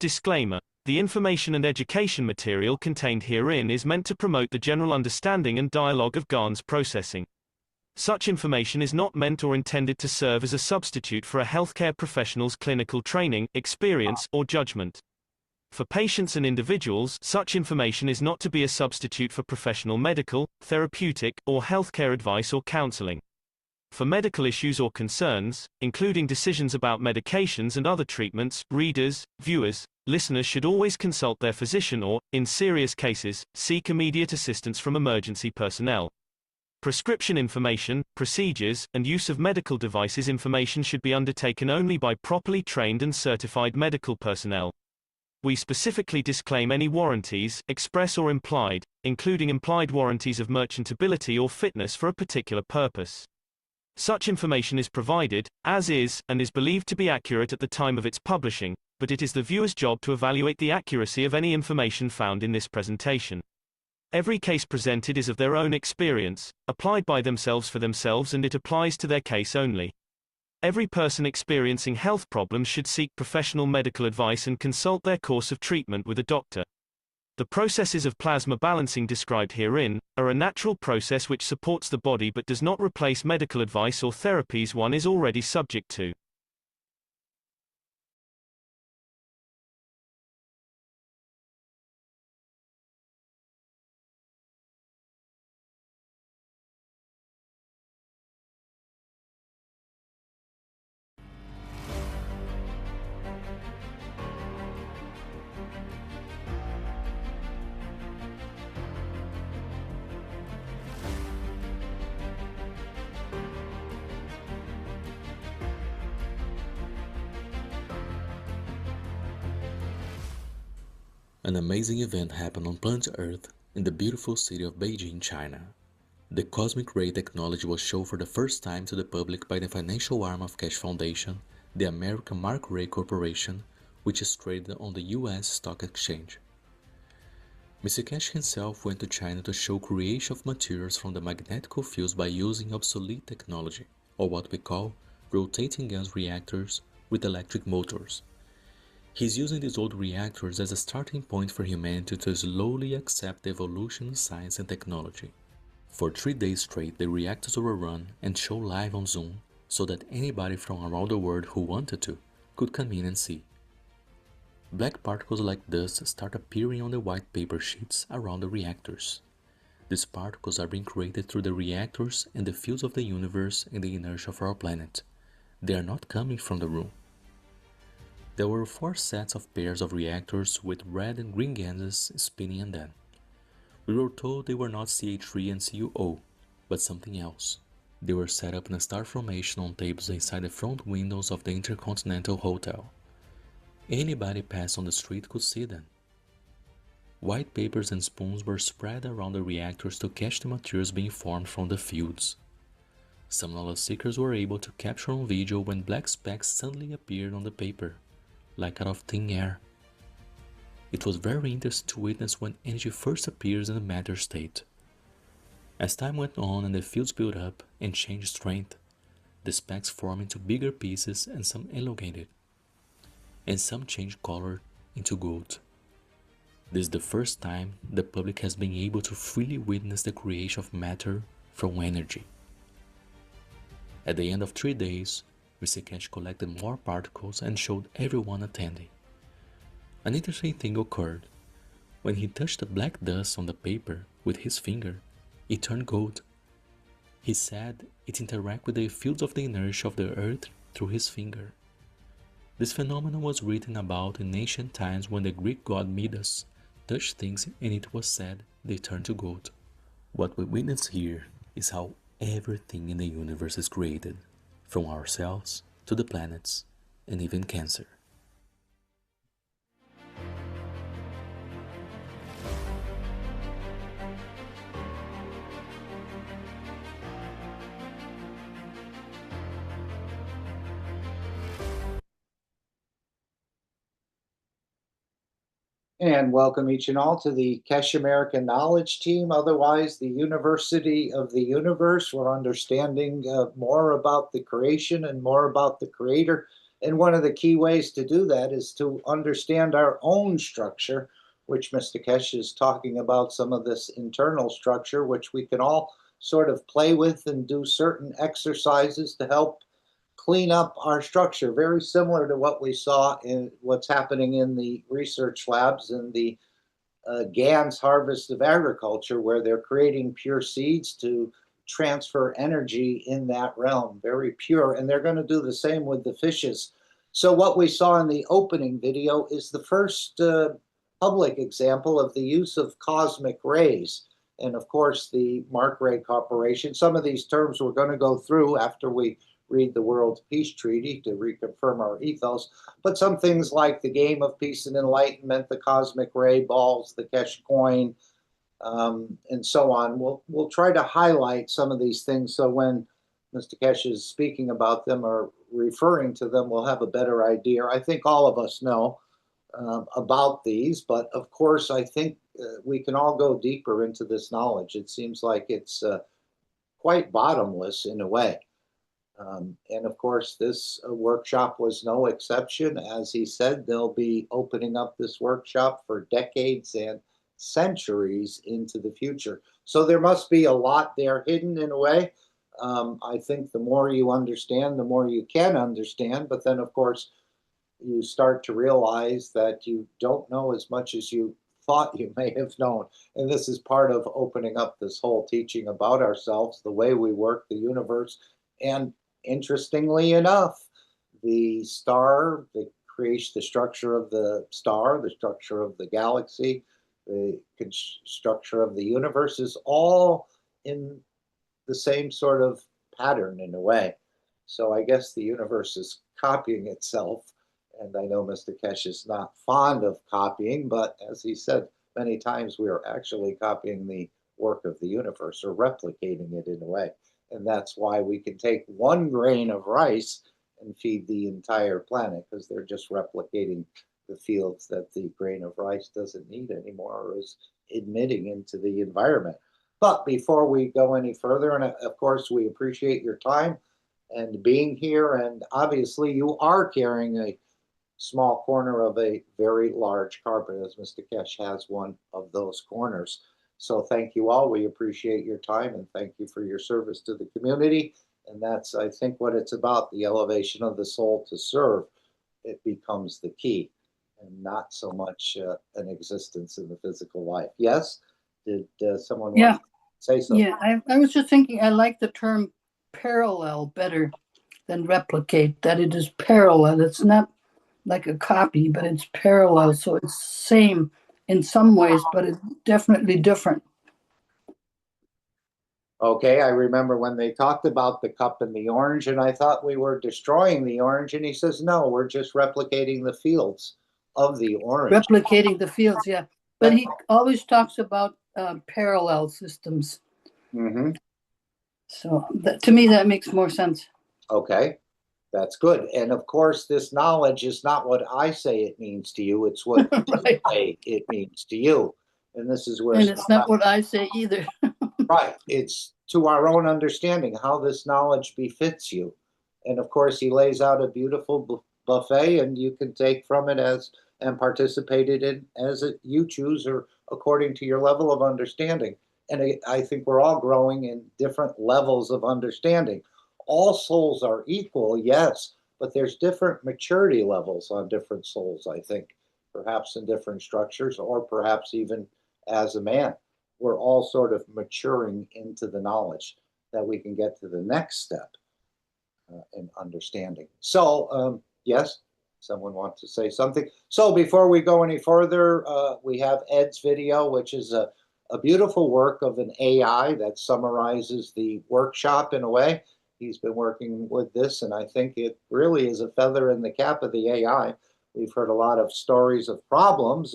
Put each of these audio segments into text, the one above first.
Disclaimer: the information and education material contained herein is meant to promote the general understanding and dialogue of GAN's processing. Such information is not meant or intended to serve as a substitute for a healthcare professional's clinical training, experience, or judgment. For patients and individuals, such information is not to be a substitute for professional medical, therapeutic, or healthcare advice or counseling. For medical issues or concerns, including decisions about medications and other treatments, readers, viewers, listeners should always consult their physician or, in serious cases, seek immediate assistance from emergency personnel. Prescription information, procedures, and use of medical devices information should be undertaken only by properly trained and certified medical personnel. We specifically disclaim any warranties, express or implied, including implied warranties of merchantability or fitness for a particular purpose. Such information is provided, as is, and is believed to be accurate at the time of its publishing, but it is the viewer's job to evaluate the accuracy of any information found in this presentation. Every case presented is of their own experience, applied by themselves for themselves, and it applies to their case only. Every person experiencing health problems should seek professional medical advice and consult their course of treatment with a doctor. The processes of plasma balancing described herein are a natural process which supports the body but does not replace medical advice or therapies one is already subject to. An amazing event happened on planet Earth in the beautiful city of Beijing, China. The cosmic ray technology was shown for the first time to the public by the financial arm of Keshe Foundation, the American Mark Ray Corporation, which is traded on the US stock exchange. Mr. Keshe himself went to China to show creation of materials from the magnetic fields by using obsolete technology, or what we call rotating gas reactors with electric motors. He's using these old reactors as a starting point for humanity to slowly accept the evolution of science and technology. For 3 days straight, the reactors were run and shown live on Zoom so that anybody from around the world who wanted to could come in and see. Black particles like dust start appearing on the white paper sheets around the reactors. These particles are being created through the reactors and the fields of the universe and the inertia of our planet. They are not coming from the room. There were 4 sets of pairs of reactors with red and green gases spinning in them. We were told they were not CH3 and CuO, but something else. They were set up in a star formation on tables inside the front windows of the Intercontinental Hotel. Anybody passed on the street could see them. White papers and spoons were spread around the reactors to catch the materials being formed from the fields. Some knowledge seekers were able to capture on video when black specks suddenly appeared on the paper, like out of thin air. It was very interesting to witness when energy first appears in a matter state. As time went on and the fields built up and changed strength, the specks formed into bigger pieces and some elongated, and some changed color into gold. This is the first time the public has been able to freely witness the creation of matter from energy. At the end of 3 days, Mr. Keshe collected more particles and showed everyone attending. An interesting thing occurred. When he touched the black dust on the paper with his finger, it turned gold. He said it interacted with the fields of the inertia of the earth through his finger. This phenomenon was written about in ancient times when the Greek god Midas touched things and it was said they turned to gold. What we witness here is how everything in the universe is created, from ourselves to the planets and even cancer. And welcome each and all to the Keshe American Knowledge Team, otherwise the University of the Universe. We're understanding more about the creation and more about the Creator And one of the key ways to do that is to understand our own structure, which Mr. Keshe is talking about, some of this internal structure, which we can all sort of play with and do certain exercises to help clean up our structure, very similar to what we saw in what's happening in the research labs in the GAN's Harvest of Agriculture, where they're creating pure seeds to transfer energy in that realm, very pure. And they're going to do the same with the fishes. So what we saw in the opening video is the first public example of the use of cosmic rays. And of course, the Mark Ray Corporation. Some of these terms we're going to go through after we read the World Peace Treaty to reconfirm our ethos, but some things like the game of peace and enlightenment, the cosmic ray balls, the Keshe coin, and so on. We'll try to highlight some of these things so when Mr. Keshe is speaking about them or referring to them, we'll have a better idea. I think all of us know about these, but of course, I think we can all go deeper into this knowledge. It seems like it's quite bottomless in a way. And of course, this workshop was no exception. As he said, they'll be opening up this workshop for decades and centuries into the future. So there must be a lot there hidden in a way. I think the more you understand, the more you can understand. But then, of course, you start to realize that you don't know as much as you thought you may have known. And this is part of opening up this whole teaching about ourselves, the way we work, the universe, and interestingly enough, the star, the creation, the structure of the star, the structure of the galaxy, the structure of the universe is all in the same sort of pattern in a way. So I guess the universe is copying itself. And I know Mr. Keshe is not fond of copying, but as he said many times, we are actually copying the work of the universe or replicating it in a way. And that's why we can take one grain of rice and feed the entire planet, because they're just replicating the fields that the grain of rice doesn't need anymore or is emitting into the environment. But before we go any further, and of course, we appreciate your time and being here. And obviously, you are carrying a small corner of a very large carpet, as Mr. Keshe has one of those corners. So thank you all. We appreciate your time and thank you for your service to the community. And that's, I think, what it's about, the elevation of the soul to serve. It becomes the key and not so much an existence in the physical life. Yes? Did someone want to say something? Yeah, I was just thinking, I like the term parallel better than replicate, that it is parallel. It's not like a copy, but it's parallel. So it's same in some ways, but it's definitely different. Okay, I remember when they talked about the cup and the orange, and I thought we were destroying the orange, and he says, no, we're just replicating the fields of the orange. Replicating the fields, yeah. But he always talks about parallel systems. Mm-hmm. So to me, that makes more sense. Okay, that's good. And of course, this knowledge is not what I say it means to you. It's what Right. I say it means to you. And this is where... And it's not what I say either. Right. It's to our own understanding how this knowledge befits you. And of course, he lays out a beautiful buffet, and you can take from it as and participate in it as you choose or according to your level of understanding. And I think we're all growing in different levels of understanding. All souls are equal, yes, but there's different maturity levels on different souls, I think, perhaps in different structures or perhaps even as a man. We're all sort of maturing into the knowledge that we can get to the next step in understanding. So, yes, someone wants to say something. So before we go any further, we have Ed's video, which is a beautiful work of an AI that summarizes the workshop in a way. He's been working with this, and I think it really is a feather in the cap of the AI. We've heard a lot of stories of problems.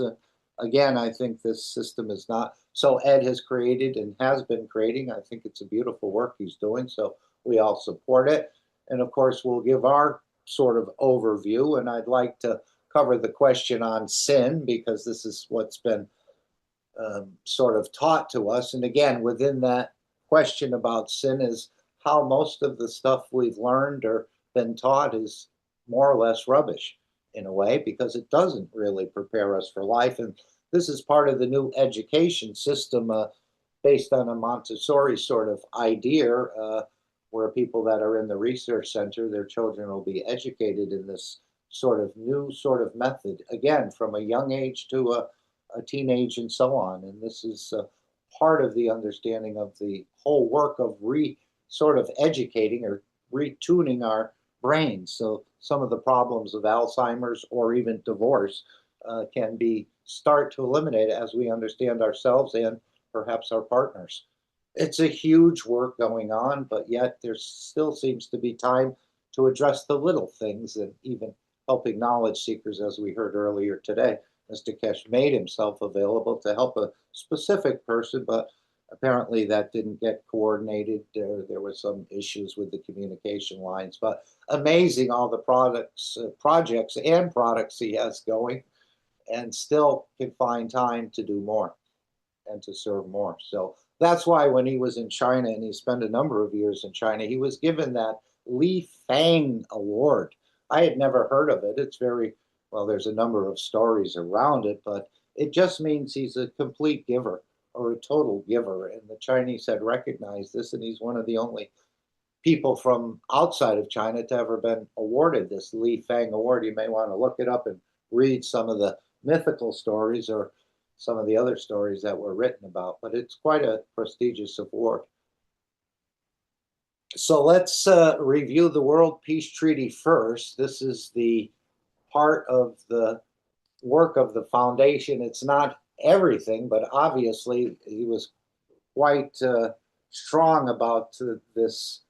Again, I think this system is not. So Ed has created and has been creating. I think it's a beautiful work he's doing, so we all support it. And of course, we'll give our sort of overview, and I'd like to cover the question on sin, because this is what's been sort of taught to us. And again, within that question about sin is how most of the stuff we've learned or been taught is more or less rubbish in a way, because it doesn't really prepare us for life. And this is part of the new education system based on a Montessori sort of idea, where people that are in the research center, their children will be educated in this sort of new sort of method, again, from a young age to a teenage and so on. And this is part of the understanding of the whole work of sort of educating or retuning our brains. So some of the problems of Alzheimer's or even divorce can be start to eliminate as we understand ourselves and perhaps our partners. It's a huge work going on, but yet there still seems to be time to address the little things, and even helping knowledge seekers, as we heard earlier today. Mr. Keshe made himself available to help a specific person, but apparently that didn't get coordinated. There were some issues with the communication lines, but amazing all the projects and products he has going, and still can find time to do more and to serve more. So that's why when he was in China, and he spent a number of years in China, he was given that Li Fang Award. I had never heard of it. It's very, well, there's a number of stories around it, but it just means he's a complete giver or a total giver. And the Chinese had recognized this, and he's one of the only people from outside of China to ever been awarded this Li Fang Award. You may want to look it up and read some of the mythical stories or some of the other stories that were written about, but it's quite a prestigious award. So let's review the World Peace Treaty first. This is the part of the work of the foundation. It's not everything, but obviously he was quite strong about this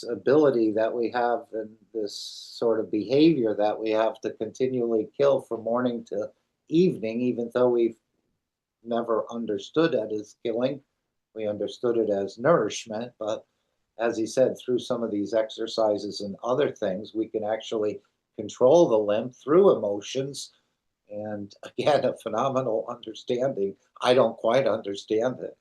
ability that we have, and this sort of behavior that we have to continually kill from morning to evening, even though we've never understood it as killing. We understood it as nourishment, but as he said, through some of these exercises and other things, we can actually control the limb through emotions. And again, a phenomenal understanding. I don't quite understand it.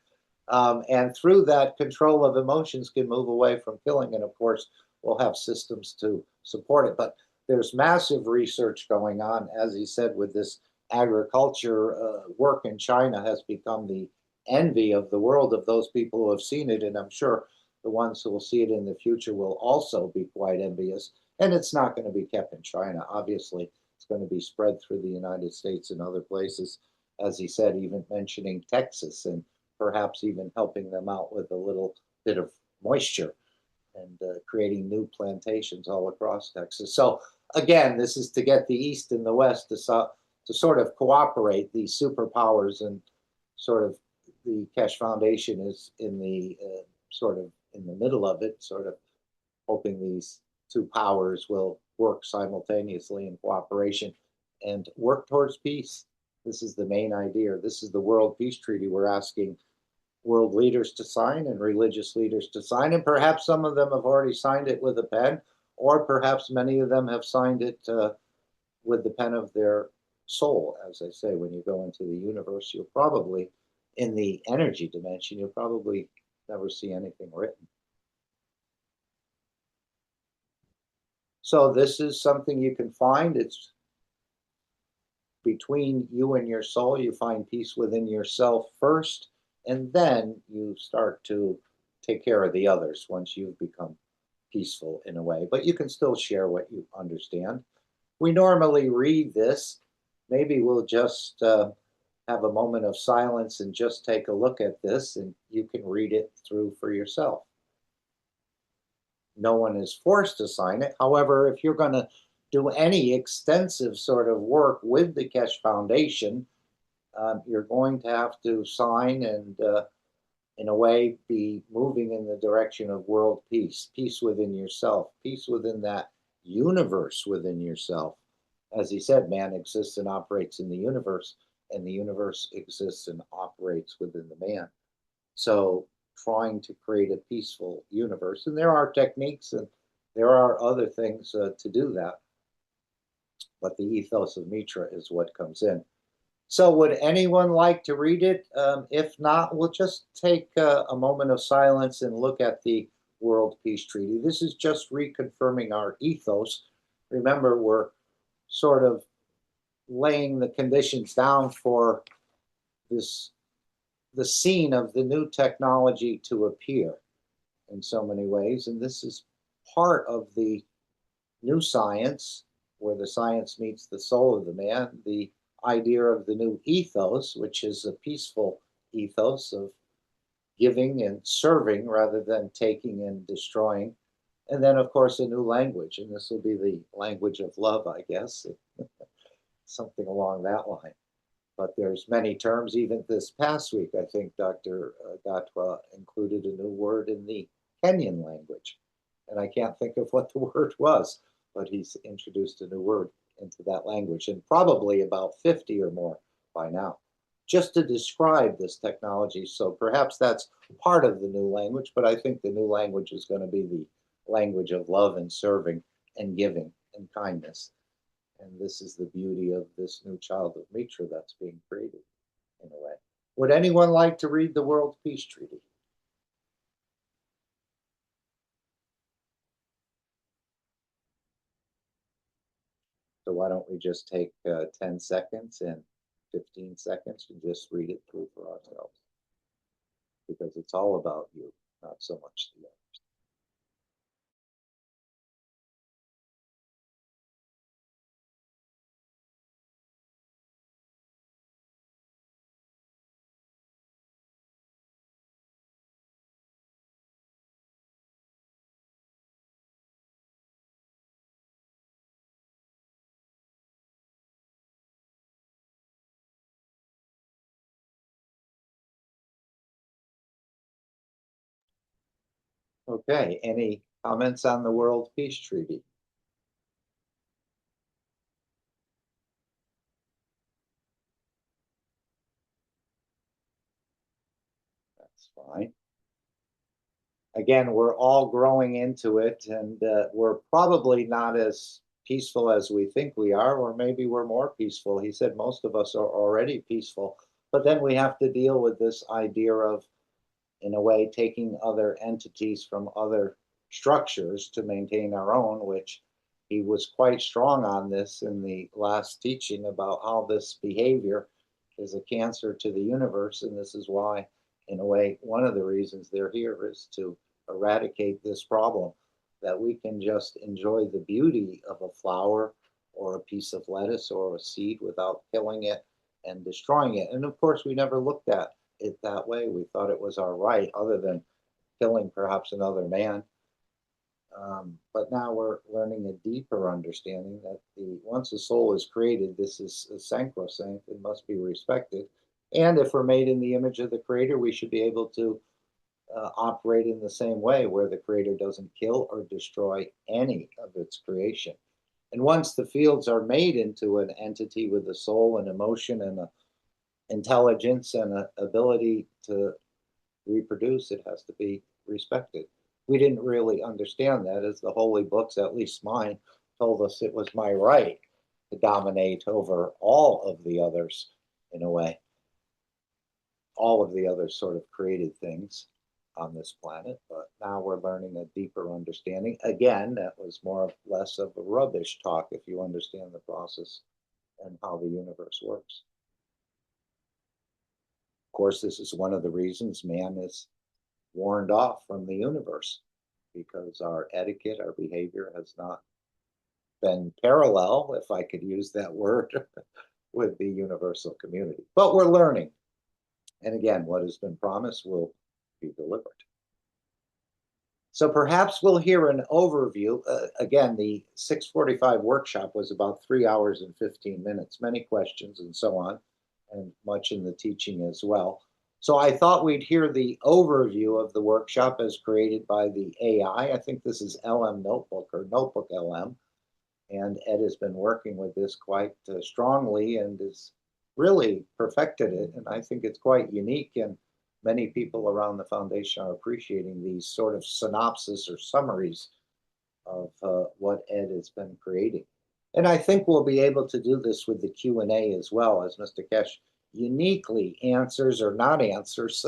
And through that, control of emotions can move away from killing. And of course, we'll have systems to support it. But there's massive research going on, as he said, with this agriculture work in China has become the envy of the world of those people who have seen it. And I'm sure the ones who will see it in the future will also be quite envious. And it's not going to be kept in China. Obviously, it's going to be spread through the United States and other places, as he said, even mentioning Texas, and perhaps even helping them out with a little bit of moisture and creating new plantations all across Texas. So again, this is to get the East and the West to sort of cooperate, these superpowers, and sort of the Keshe Foundation is in the sort of in the middle of it, sort of hoping these two powers will work simultaneously in cooperation and work towards peace. This is the main idea. This is the World Peace Treaty we're asking world leaders to sign and religious leaders to sign, and perhaps some of them have already signed it with a pen, or perhaps many of them have signed it with the pen of their soul. As I say, when you go into the universe, you'll probably, in the energy dimension, you'll probably never see anything written. So this is something you can find. It's between you and your soul. You find peace within yourself first, and then you start to take care of the others once you've become peaceful in a way. But you can still share what you understand. We normally read this. Maybe we'll just have a moment of silence and just take a look at this, and you can read it through for yourself. No one is forced to sign it. However, if you're going to do any extensive sort of work with the Keshe Foundation, you're going to have to sign and, in a way, be moving in the direction of world peace, peace within yourself, peace within that universe within yourself. As he said, man exists and operates in the universe, and the universe exists and operates within the man. So trying to create a peaceful universe. And there are techniques and there are other things to do that. But the ethos of Mitra is what comes in. So would anyone like to read it? If not, we'll just take a moment of silence and look at the World Peace Treaty. This is just reconfirming our ethos. Remember, we're sort of laying the conditions down for this, the scene of the new technology to appear in so many ways. And this is part of the new science, where the science meets the soul of the man, the idea of the new ethos, which is a peaceful ethos of giving and serving rather than taking and destroying. And then, of course, a new language, and this will be the language of love, I guess, something along that line. But there's many terms. Even this past week, I think Dr. Gatwa included a new word in the Kenyan language. And I can't think of what the word was, but he's introduced a new word into that language, and probably about 50 or more by now, just to describe this technology. So perhaps that's part of the new language, but I think the new language is going to be the language of love and serving and giving and kindness. And this is the beauty of this new child of Mitra that's being created in a way. Would anyone like to read the World Peace Treaty? So why don't we just take 10 seconds and 15 seconds and just read it through for ourselves? Because it's all about you, not so much the others. Okay, any comments on the World Peace Treaty? That's fine. Again, we're all growing into it, and we're probably not as peaceful as we think we are, or maybe we're more peaceful. He said most of us are already peaceful, but then we have to deal with this idea of, in a way, taking other entities from other structures to maintain our own, which he was quite strong on this in the last teaching about how this behavior is a cancer to the universe. And this is why, in a way, one of the reasons they're here is to eradicate this problem, that we can just enjoy the beauty of a flower or a piece of lettuce or a seed without killing it and destroying it. And of course, we never looked at it that way. We thought it was our right, other than killing perhaps another man. But now we're learning a deeper understanding that once a soul is created, this is sacrosanct and must be respected. And if we're made in the image of the Creator, we should be able to operate in the same way, where the Creator doesn't kill or destroy any of its creation. And once the fields are made into an entity with a soul and emotion and a intelligence and an ability to reproduce, it has to be respected. We didn't really understand that, as the holy books, at least mine, told us it was my right to dominate over all of the others, in a way, all of the other sort of created things on this planet. But now we're learning a deeper understanding. Again, that was more or less of a rubbish talk if you understand the process and how the universe works. Of course, this is one of the reasons man is warned off from the universe, because our etiquette, our behavior has not been parallel, if I could use that word, with the universal community. But we're learning. And again, what has been promised will be delivered. So perhaps we'll hear an overview. Again, the 6:45 workshop was about 3 hours and 15 minutes, many questions and so on, and much in the teaching as well. So I thought we'd hear the overview of the workshop as created by the AI. I think this is LM Notebook or Notebook LM. And Ed has been working with this quite strongly and has really perfected it. And I think it's quite unique. And many people around the foundation are appreciating these sort of synopsis or summaries of what Ed has been creating. And I think we'll be able to do this with the Q&A as well, as Mr. Keshe uniquely answers or not answers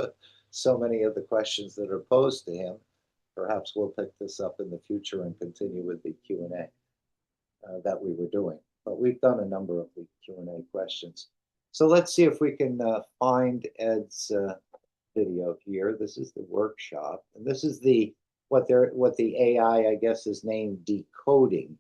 so many of the questions that are posed to him. perhaps we'll pick this up in the future and continue with the Q&A that we were doing. But we've done a number of the Q&A questions. So let's see if we can find Ed's video here. This is the workshop, and this is the what the AI, I guess, is named decoding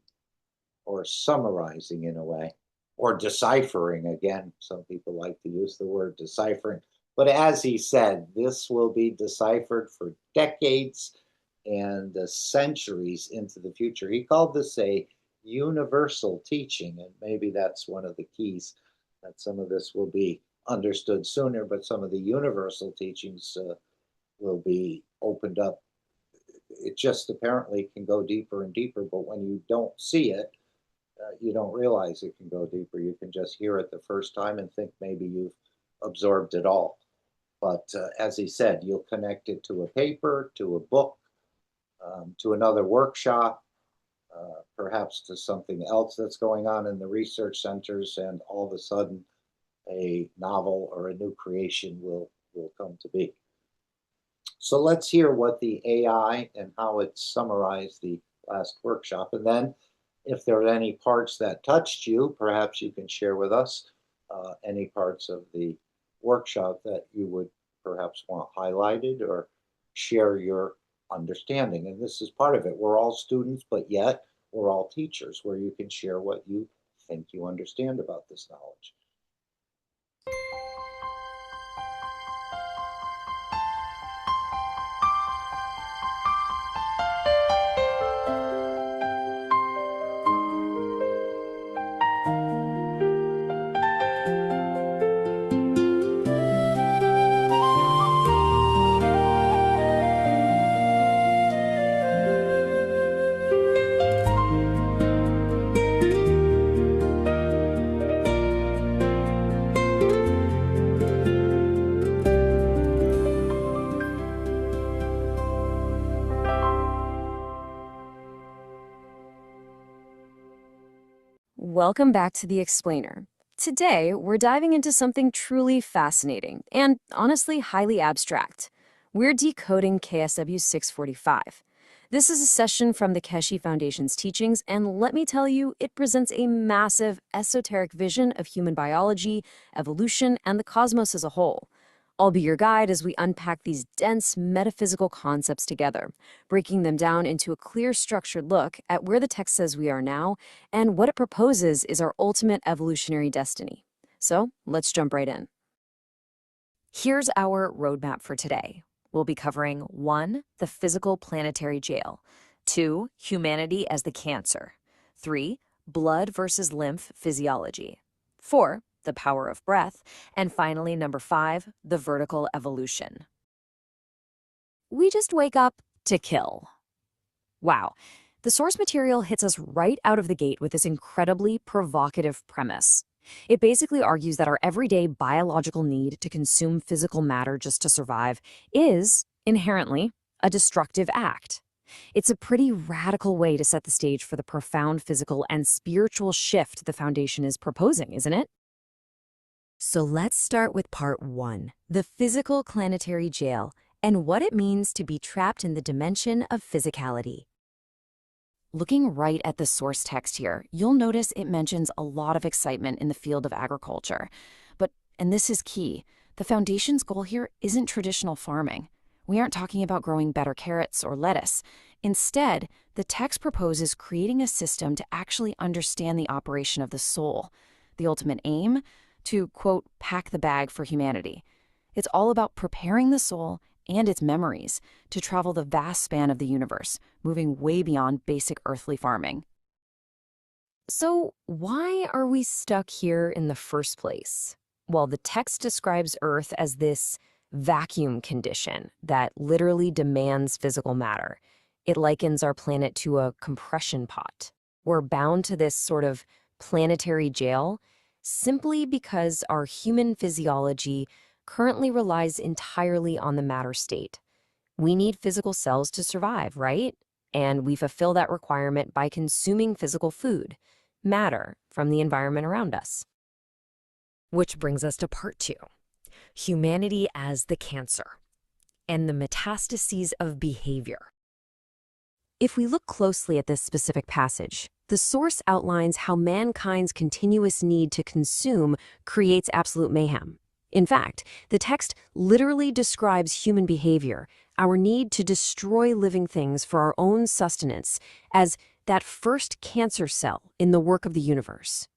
or summarizing in a way, or deciphering. Again, some people like to use the word deciphering. But as he said, this will be deciphered for decades and centuries into the future. He called this a universal teaching, and maybe that's one of the keys, that some of this will be understood sooner, but some of the universal teachings will be opened up. It just apparently can go deeper and deeper, but when you don't see it, you don't realize it can go deeper. You can just hear it the first time and think maybe you've absorbed it all. But as he said, you'll connect it to a paper, to a book, to another workshop, perhaps to something else that's going on in the research centers, and all of a sudden a novel or a new creation will come to be. So let's hear what the AI and how it summarized the last workshop. And then if there are any parts that touched you, perhaps you can share with us any parts of the workshop that you would perhaps want highlighted, or share your understanding. And this is part of it. We're all students, but yet we're all teachers, where you can share what you think you understand about this knowledge. Welcome back to The Explainer. Today, we're diving into something truly fascinating and honestly highly abstract. We're decoding KSW 645. This is a session from the Keshe Foundation's teachings, and let me tell you, it presents a massive, esoteric vision of human biology, evolution, and the cosmos as a whole. I'll be your guide as we unpack these dense metaphysical concepts together, breaking them down into a clear, structured look at where the text says we are now and what it proposes is our ultimate evolutionary destiny. So let's jump right in. Here's our roadmap for today. We'll be covering 1. The physical planetary jail, 2. Humanity as the cancer, 3. Blood versus lymph physiology, 4. The power of breath, and finally, number 5, the vertical evolution. We just wake up to kill. Wow, the source material hits us right out of the gate with this incredibly provocative premise. It basically argues that our everyday biological need to consume physical matter just to survive is, inherently, a destructive act. It's a pretty radical way to set the stage for the profound physical and spiritual shift the Foundation is proposing, isn't it? So let's start with part 1, the physical planetary jail, and what it means to be trapped in the dimension of physicality. Looking right at the source text here, you'll notice it mentions a lot of excitement in the field of agriculture. But, and this is key, the Foundation's goal here isn't traditional farming. We aren't talking about growing better carrots or lettuce. Instead, the text proposes creating a system to actually understand the operation of the soul. The ultimate aim? To, quote, pack the bag for humanity. It's all about preparing the soul and its memories to travel the vast span of the universe, moving way beyond basic earthly farming. So why are we stuck here in the first place? Well, the text describes Earth as this vacuum condition that literally demands physical matter. It likens our planet to a compression pot. We're bound to this sort of planetary jail simply because our human physiology currently relies entirely on the matter state. We need physical cells to survive, right? And we fulfill that requirement by consuming physical food, matter from the environment around us. Which brings us to part 2, humanity as the cancer, and the metastases of behavior. If we look closely at this specific passage, the source outlines how mankind's continuous need to consume creates absolute mayhem. In fact, the text literally describes human behavior, our need to destroy living things for our own sustenance, as that first cancer cell in the work of the universe.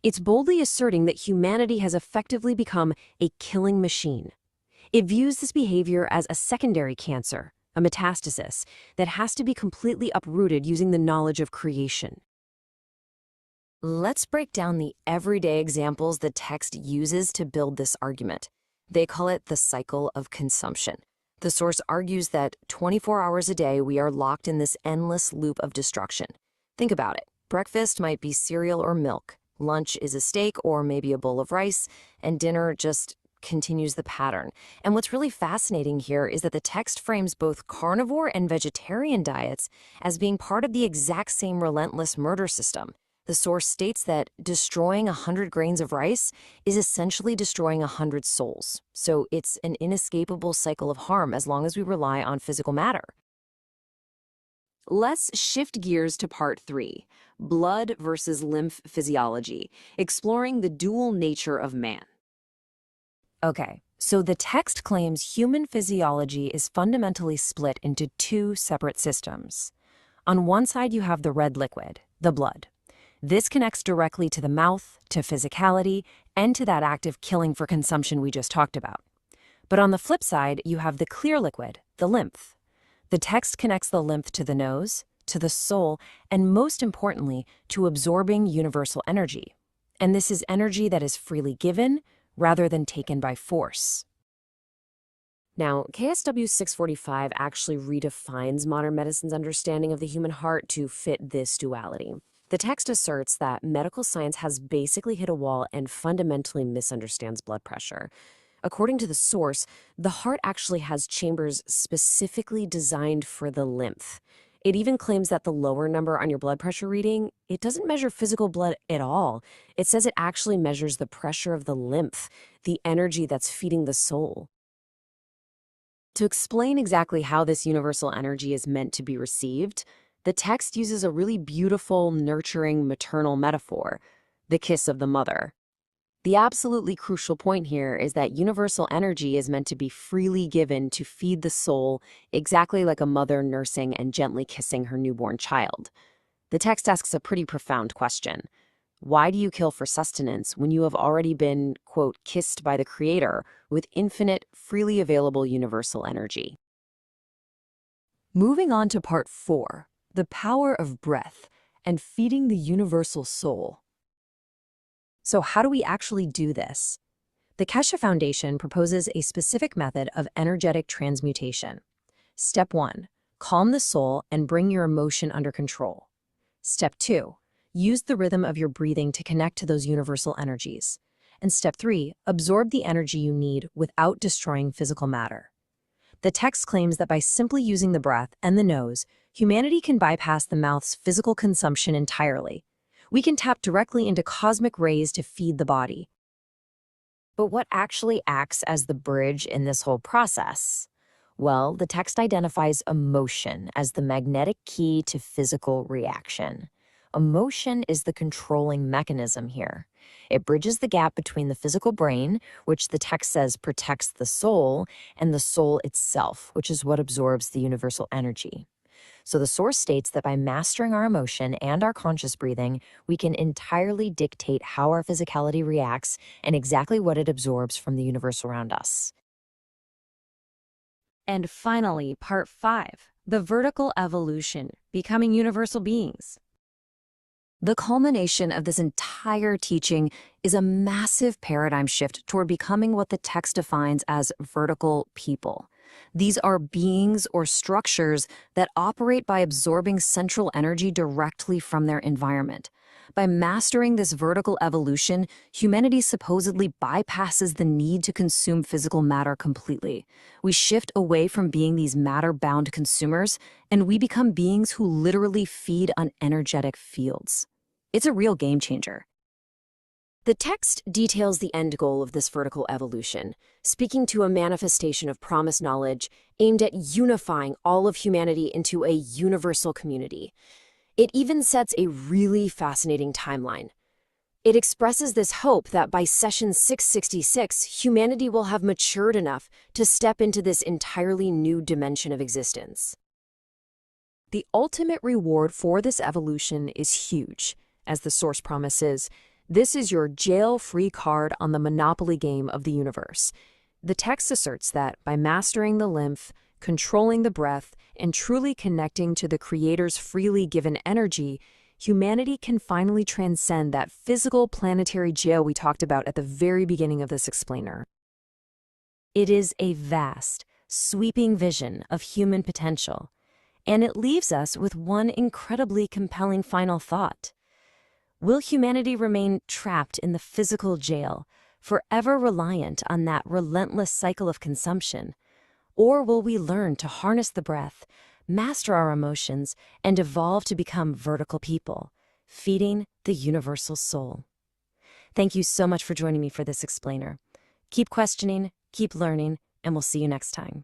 It's boldly asserting that humanity has effectively become a killing machine. It views this behavior as a secondary cancer, a metastasis, that has to be completely uprooted using the knowledge of creation. Let's break down the everyday examples the text uses to build this argument. They call it the cycle of consumption. The source argues that 24 hours a day we are locked in this endless loop of destruction. Think about it. Breakfast might be cereal or milk, lunch is a steak or maybe a bowl of rice, and dinner just continues the pattern. And what's really fascinating here is that the text frames both carnivore and vegetarian diets as being part of the exact same relentless murder system. The source states that destroying 100 grains of rice is essentially destroying 100 souls. So it's an inescapable cycle of harm as long as we rely on physical matter. Let's shift gears to part 3, blood versus lymph physiology, exploring the dual nature of man. Okay, so the text claims human physiology is fundamentally split into two separate systems. On one side, you have the red liquid, the blood. This connects directly to the mouth, to physicality, and to that act of killing for consumption we just talked about. But on the flip side, you have the clear liquid, the lymph. The text connects the lymph to the nose, to the soul, and most importantly, to absorbing universal energy. And this is energy that is freely given rather than taken by force. Now, KSW 645 actually redefines modern medicine's understanding of the human heart to fit this duality. The text asserts that medical science has basically hit a wall and fundamentally misunderstands blood pressure. According to the source, the heart actually has chambers specifically designed for the lymph. It even claims that the lower number on your blood pressure reading, it doesn't measure physical blood at all. It says it actually measures the pressure of the lymph, the energy that's feeding the soul. To explain exactly how this universal energy is meant to be received, the text uses a really beautiful, nurturing, maternal metaphor, the kiss of the mother. The absolutely crucial point here is that universal energy is meant to be freely given to feed the soul, exactly like a mother nursing and gently kissing her newborn child. The text asks a pretty profound question. Why do you kill for sustenance when you have already been, quote, kissed by the Creator with infinite, freely available universal energy? Moving on to part 4, the power of breath and feeding the universal soul. So how do we actually do this? The Keshe Foundation proposes a specific method of energetic transmutation. Step 1, calm the soul and bring your emotion under control. Step 2, use the rhythm of your breathing to connect to those universal energies. And step 3, absorb the energy you need without destroying physical matter. The text claims that by simply using the breath and the nose, humanity can bypass the mouth's physical consumption entirely. We can tap directly into cosmic rays to feed the body. But what actually acts as the bridge in this whole process? Well, the text identifies emotion as the magnetic key to physical reaction. Emotion is the controlling mechanism here. It bridges the gap between the physical brain, which the text says protects the soul, and the soul itself, which is what absorbs the universal energy. So the source states that by mastering our emotion and our conscious breathing, we can entirely dictate how our physicality reacts and exactly what it absorbs from the universe around us. And finally, part 5, the vertical evolution, becoming universal beings. The culmination of this entire teaching is a massive paradigm shift toward becoming what the text defines as vertical people. These are beings or structures that operate by absorbing central energy directly from their environment. By mastering this vertical evolution, humanity supposedly bypasses the need to consume physical matter completely. We shift away from being these matter-bound consumers, and we become beings who literally feed on energetic fields. It's a real game changer. The text details the end goal of this vertical evolution, speaking to a manifestation of promised knowledge aimed at unifying all of humanity into a universal community. It even sets a really fascinating timeline. It expresses this hope that by session 666, humanity will have matured enough to step into this entirely new dimension of existence. The ultimate reward for this evolution is huge. As the source promises, this is your jail-free card on the Monopoly game of the universe. The text asserts that by mastering the lymph, controlling the breath, and truly connecting to the Creator's freely given energy, humanity can finally transcend that physical planetary jail we talked about at the very beginning of this explainer. It is a vast, sweeping vision of human potential, and it leaves us with one incredibly compelling final thought. Will humanity remain trapped in the physical jail, forever reliant on that relentless cycle of consumption? Or will we learn to harness the breath, master our emotions, and evolve to become vertical people, feeding the universal soul? Thank you so much for joining me for this explainer. Keep questioning, keep learning, and we'll see you next time.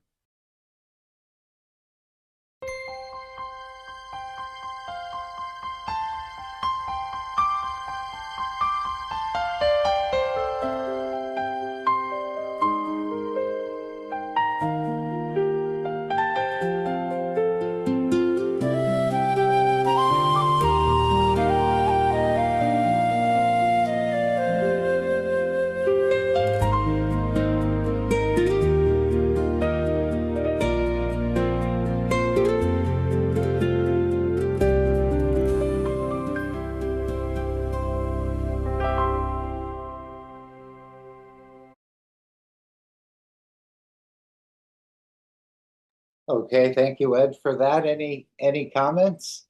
Okay, thank you, Ed, for that. Any comments?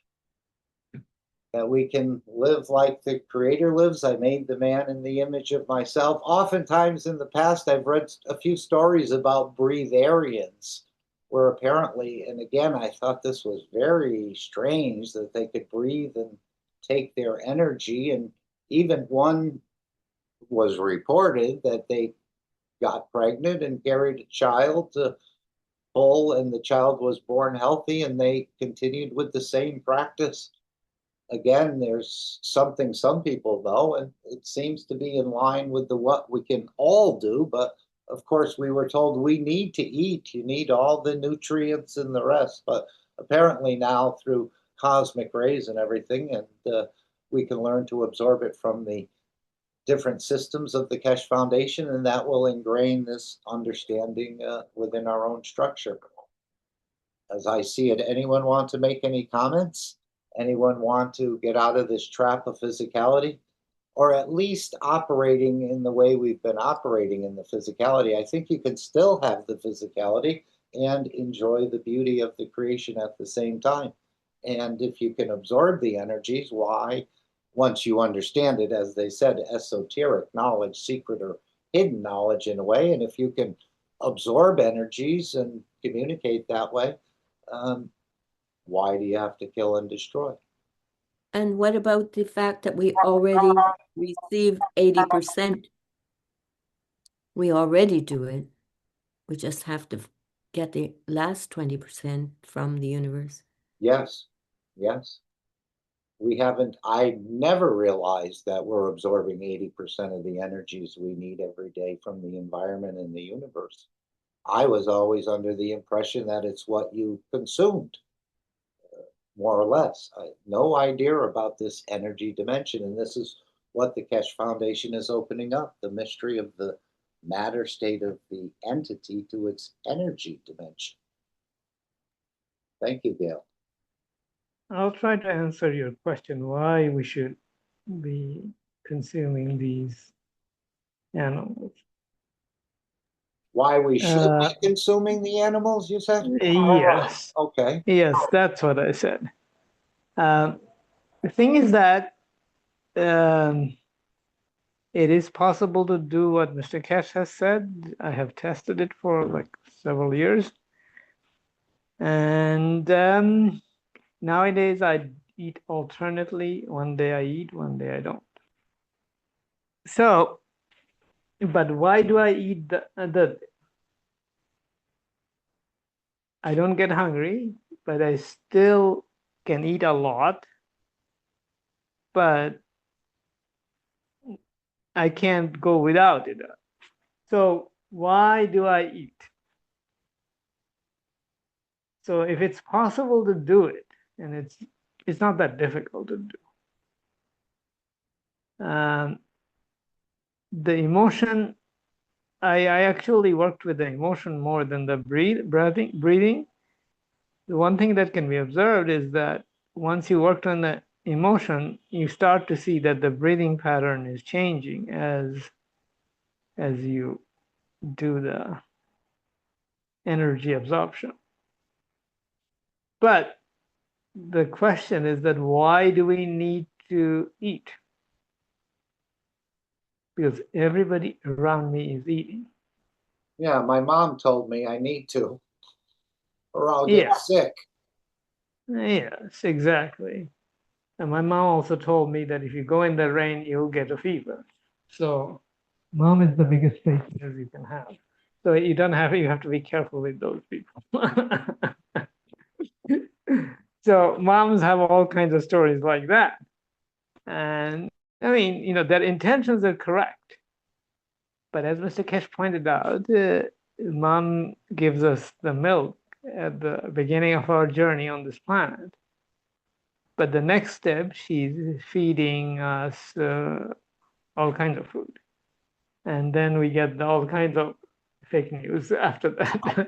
That we can live like the Creator lives. I made the man in the image of myself. Oftentimes in the past, I've read a few stories about breatharians, where apparently, and again, I thought this was very strange that they could breathe and take their energy. And even one was reported that they got pregnant and carried a child to full, and the child was born healthy, and they continued with the same practice. Again, there's something some people know, and it seems to be in line with the what we can all do. But of course, we were told we need to eat. You need all the nutrients and the rest. But apparently now through cosmic rays and everything, and we can learn to absorb it from the different systems of the Keshe Foundation, and that will ingrain this understanding within our own structure. As I see it, anyone want to make any comments? Anyone want to get out of this trap of physicality? Or at least operating in the way we've been operating in the physicality. I think you can still have the physicality and enjoy the beauty of the creation at the same time. And if you can absorb the energies, why, once you understand it, as they said, esoteric knowledge, secret or hidden knowledge in a way, and if you can absorb energies and communicate that way, why do you have to kill and destroy? And what about the fact that we already received 80%? We already do it. We just have to get the last 20% from the universe. Yes, yes. We haven't, I never realized that we're absorbing 80% of the energies we need every day from the environment and the universe. I was always under the impression that it's what you consumed, more or less. I had no idea about this energy dimension, and this is what the Keshe Foundation is opening up, the mystery of the matter state of the entity to its energy dimension. Thank you, Gail. I'll try to answer your question why we should be consuming these animals. Why we should be consuming the animals, you said? Yes. Okay. Yes, that's what I said. The thing is that it is possible to do what Mr. Keshe has said. I have tested it for like several years. And nowadays I eat alternately. One day I eat, one day I don't. So, but why do I eat I don't get hungry, but I still can eat a lot, but I can't go without it. So why do I eat? So if it's possible to do it, and it's not that difficult to do, the emotion, I actually worked with the emotion more than the breathing. The one thing that can be observed is that once you worked on the emotion, you start to see that the breathing pattern is changing as you do the energy absorption. But the question is that why do we need to eat? Because everybody around me is eating. Yeah, my mom told me I need to, or I'll get sick. Yes, exactly. And my mom also told me that if you go in the rain, you'll get a fever. So mom is the biggest patient you can have. So you have to be careful with those people. So moms have all kinds of stories like that. And I mean, their intentions are correct. But as Mr. Keshe pointed out, mom gives us the milk at the beginning of our journey on this planet. But the next step, she's feeding us all kinds of food. And then we get all kinds of fake news after that.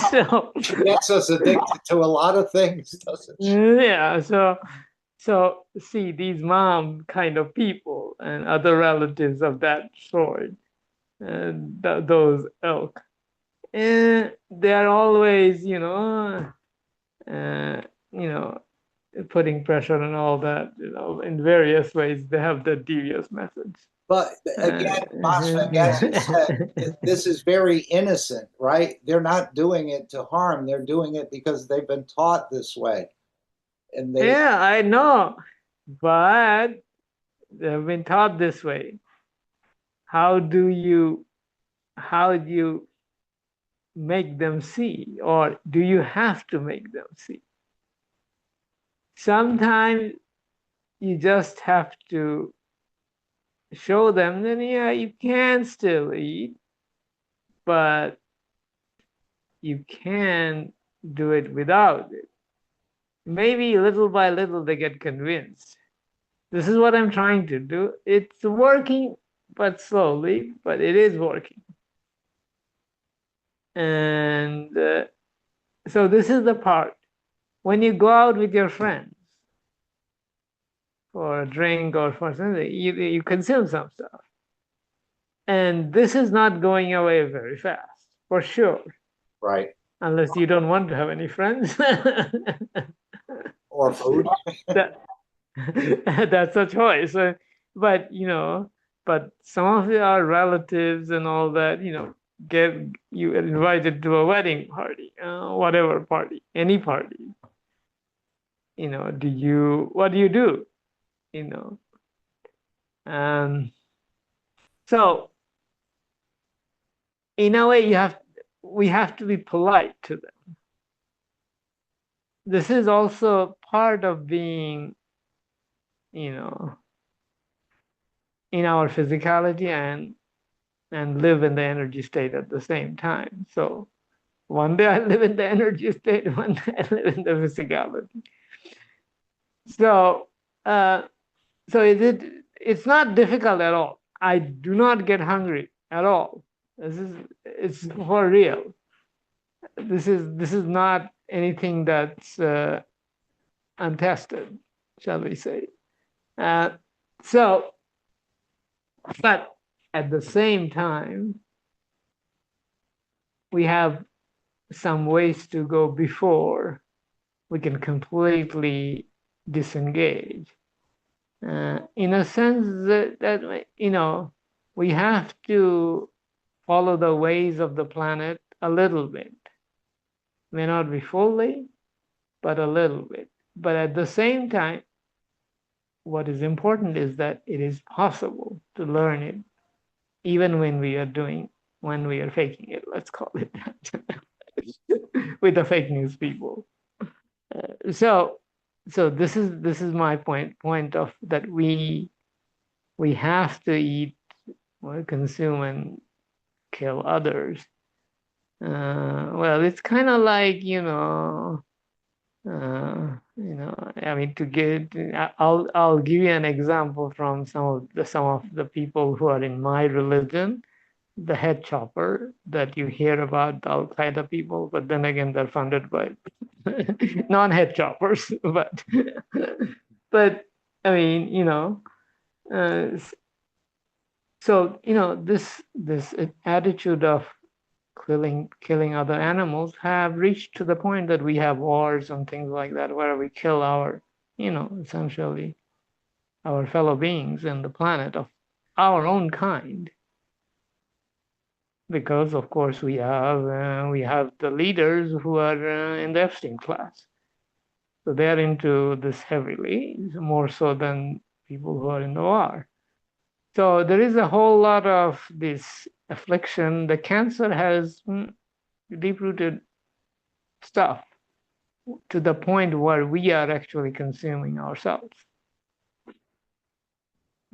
So She gets us addicted to a lot of things, doesn't she? yeah, so see, these mom kind of people and other relatives of that sort, those ilk, they're always, uh, you know, putting pressure and all that, in various ways. They have the devious methods. But again, Mosfeg, as you said, this is very innocent, right? They're not doing it to harm. They're doing it because they've been taught this way. And they, Yeah, I know, but they've been taught this way. How do you make them see, or do you have to make them see? Sometimes you just have to show them that, yeah, you can still eat, but you can do it without it. Maybe little by little they get convinced. This is what I'm trying to do. It's working, but slowly, but it is working. And so this is the part. When you go out with your friends for a drink or for something, you consume some stuff. And this is not going away very fast, for sure. right. Unless you don't want to have any friends. Or food. That's a choice. But but some of our relatives and all that, get you invited to a wedding party, whatever party, any party. What do you do? So in a way, we have to be polite to them. This is also part of being, in our physicality and live in the energy state at the same time. So one day I live in the energy state, one day I live in the physicality. So it's not difficult at all. I do not get hungry at all. It's for real. This is not anything that's untested, shall we say. So, but at the same time, we have some ways to go before we can completely disengage. In a sense that we have to follow the ways of the planet a little bit. May not be fully, but a little bit. But at the same time, what is important is that it is possible to learn it, even when we are faking it, let's call it that, with the fake news people. So this is my point of that we have to eat or consume and kill others. Well, it's kind of like, I mean, I'll give you an example from some of the people who are in my religion, the head chopper that you hear about, the Al Qaeda people, but then again, they're funded by non-head choppers. But I mean, so this attitude of killing other animals have reached to the point that we have wars and things like that, where we kill our, essentially our fellow beings and the planet of our own kind. Because of course we have the leaders who are in the Epstein class, so they're into this heavily, more so than people who are in the war. So there is a whole lot of this affliction. The cancer has deep-rooted stuff to the point where we are actually consuming ourselves.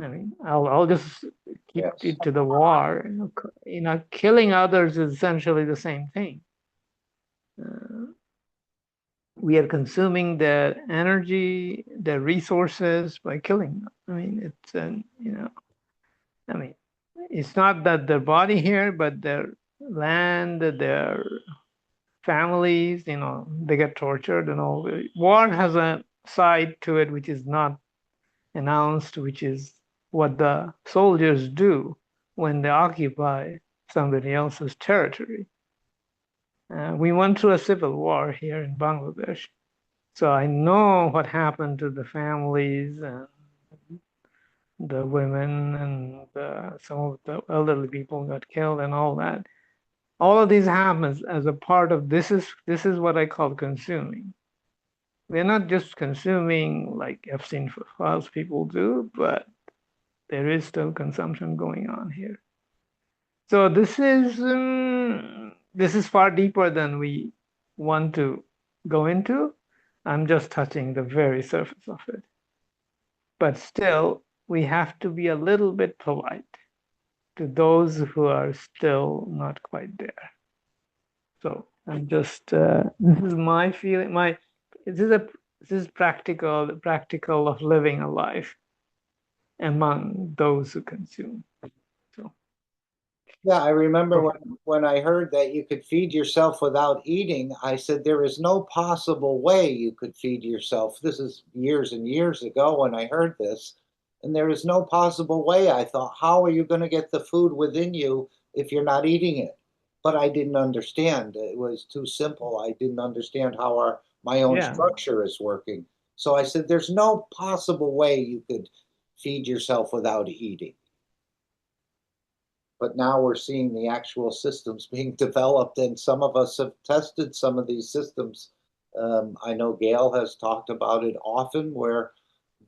I mean, I'll just keep it to the war. Killing others is essentially the same thing. We are consuming their energy, their resources by killing them. I mean, it's not that their body here, but their land, their families, they get tortured and all. War has a side to it which is not announced, which is what the soldiers do when they occupy somebody else's territory. We went through a civil war here in Bangladesh, so I know what happened to the families and the women and some of the elderly people got killed and all that. All of these happens as a part of this is what I call consuming. We're not just consuming like Epstein files people do, but there is still consumption going on here. So this is far deeper than we want to go into. I'm just touching the very surface of it. But still, we have to be a little bit polite to those who are still not quite there. So I'm just this is my feeling. This is practical of living a life among those who consume. So Yeah, I remember when I heard that you could feed yourself without eating, I said there is no possible way you could feed yourself. This is years and years ago when I heard this. And there is no possible way. I thought, how are you going to get the food within you if you're not eating it? But I didn't understand. It was too simple. I didn't understand how my own structure is working. So I said, there's no possible way you could feed yourself without eating. But now we're seeing the actual systems being developed, and some of us have tested some of these systems. I know Gail has talked about it often, where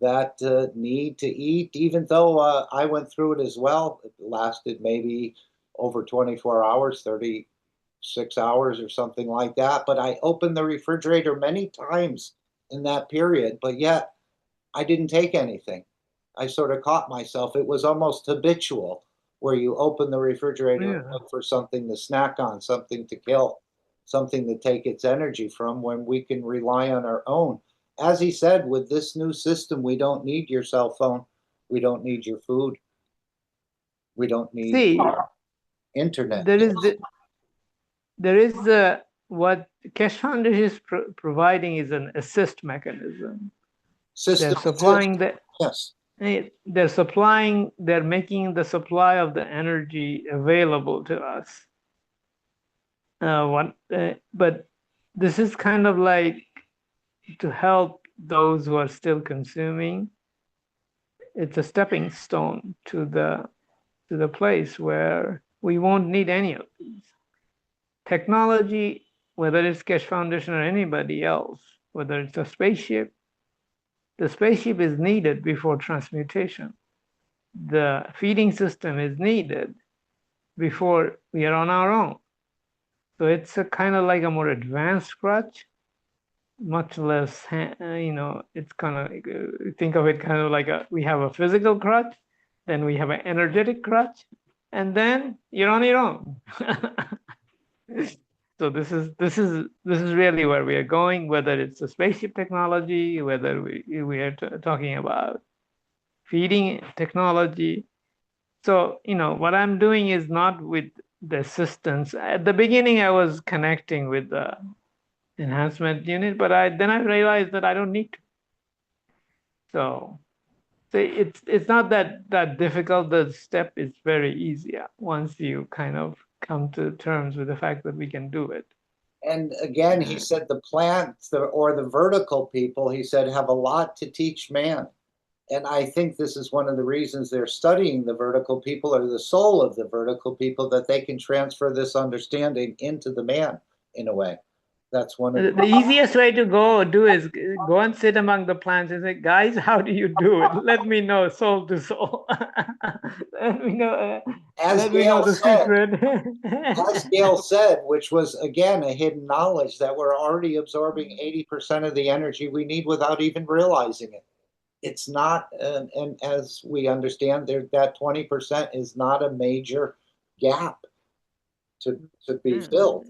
that need to eat, even though I went through it as well. It lasted maybe over 24 hours, 36 hours or something like that. But I opened the refrigerator many times in that period, but yet I didn't take anything. I sort of caught myself. It was almost habitual, where you open the refrigerator and look for something to snack on, something to kill, something to take its energy from, when we can rely on our own. As he said, with this new system, we don't need your cell phone. We don't need your food. We don't need internet. There is what Keshe Foundation is providing is an assist mechanism. They're supplying they're making the supply of the energy available to us. But this is kind of like to help those who are still consuming. It's a stepping stone to the place where we won't need any of these. Technology, whether it's Keshe Foundation or anybody else, whether it's a spaceship, the spaceship is needed before transmutation. the feeding system is needed before we are on our own. So it's a kind of like a more advanced crutch, much less, it's kind of, think of it kind of like we have a physical crutch, then we have an energetic crutch, and then you're on your own. So this is really where we are going, whether it's a spaceship technology, whether we are talking about feeding technology. So, what I'm doing is not with the assistance. At the beginning, I was connecting with the enhancement unit, but then I realized that I don't need to. So it's not that difficult. The step is very easy once you kind of come to terms with the fact that we can do it. And again, he said the plants or the vertical people, he said, have a lot to teach man. And I think this is one of the reasons they're studying the vertical people, or the soul of the vertical people, that they can transfer this understanding into the man in a way. That's one of the easiest way to do is go and sit among the plants and say, guys, how do you do it? Let me know, soul to soul. Let me know. Let me know the secret. As Gail said, which was again a hidden knowledge, that we're already absorbing 80% of the energy we need without even realizing it. It's not, and as we understand, that 20% is not a major gap to be filled.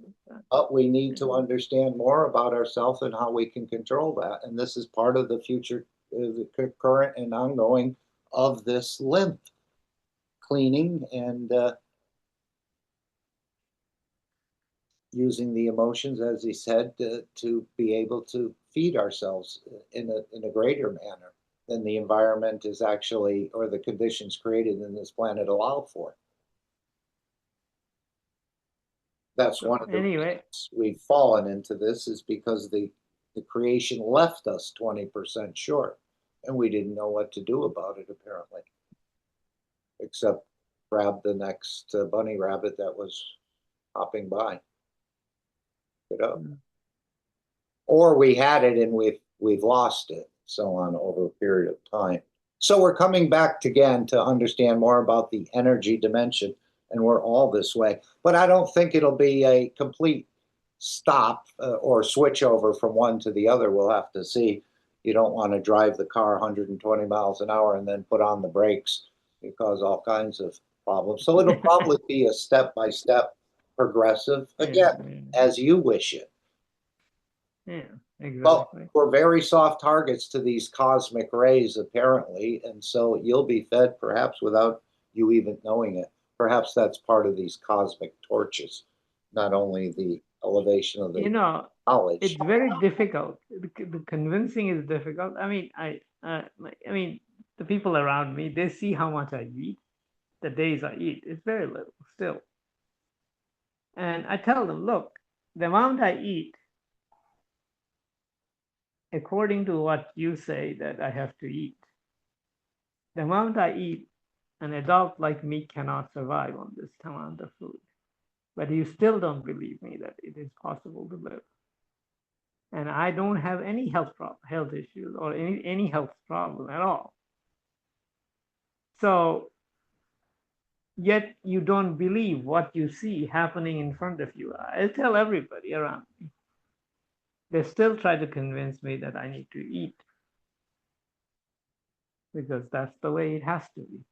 But we need to understand more about ourselves and how we can control that. And this is part of the future, the current and ongoing of this lymph cleaning and using the emotions, as he said, to be able to feed ourselves in a greater manner than the environment is actually, or the conditions created in this planet allow for. That's one of the reasons we've fallen into this, is because the creation left us 20% short, and we didn't know what to do about it, apparently, except grab the next bunny rabbit that was hopping by. Or we had it and we've lost it, so on, over a period of time. So we're coming back again to understand more about the energy dimension, and we're all this way. But I don't think it'll be a complete stop or switch over from one to the other. We'll have to see. You don't want to drive the car 120 miles an hour and then put on the brakes. You cause all kinds of problems. So it'll probably be a step-by-step progressive, again, as you wish it. Yeah, exactly. Well, we're very soft targets to these cosmic rays, apparently, and so you'll be fed perhaps without you even knowing it. Perhaps that's part of these cosmic torches, not only the elevation of the knowledge. It's very difficult. The convincing is difficult. I mean, the people around me, they see how much I eat. The days I eat, it's very little still. And I tell them, look, the amount I eat, according to what you say that I have to eat, the amount I eat, an adult like me cannot survive on this amount of food. But you still don't believe me that it is possible to live. And I don't have any health issues or any health problem at all. So, yet you don't believe what you see happening in front of you. I tell everybody around me. They still try to convince me that I need to eat, because that's the way it has to be.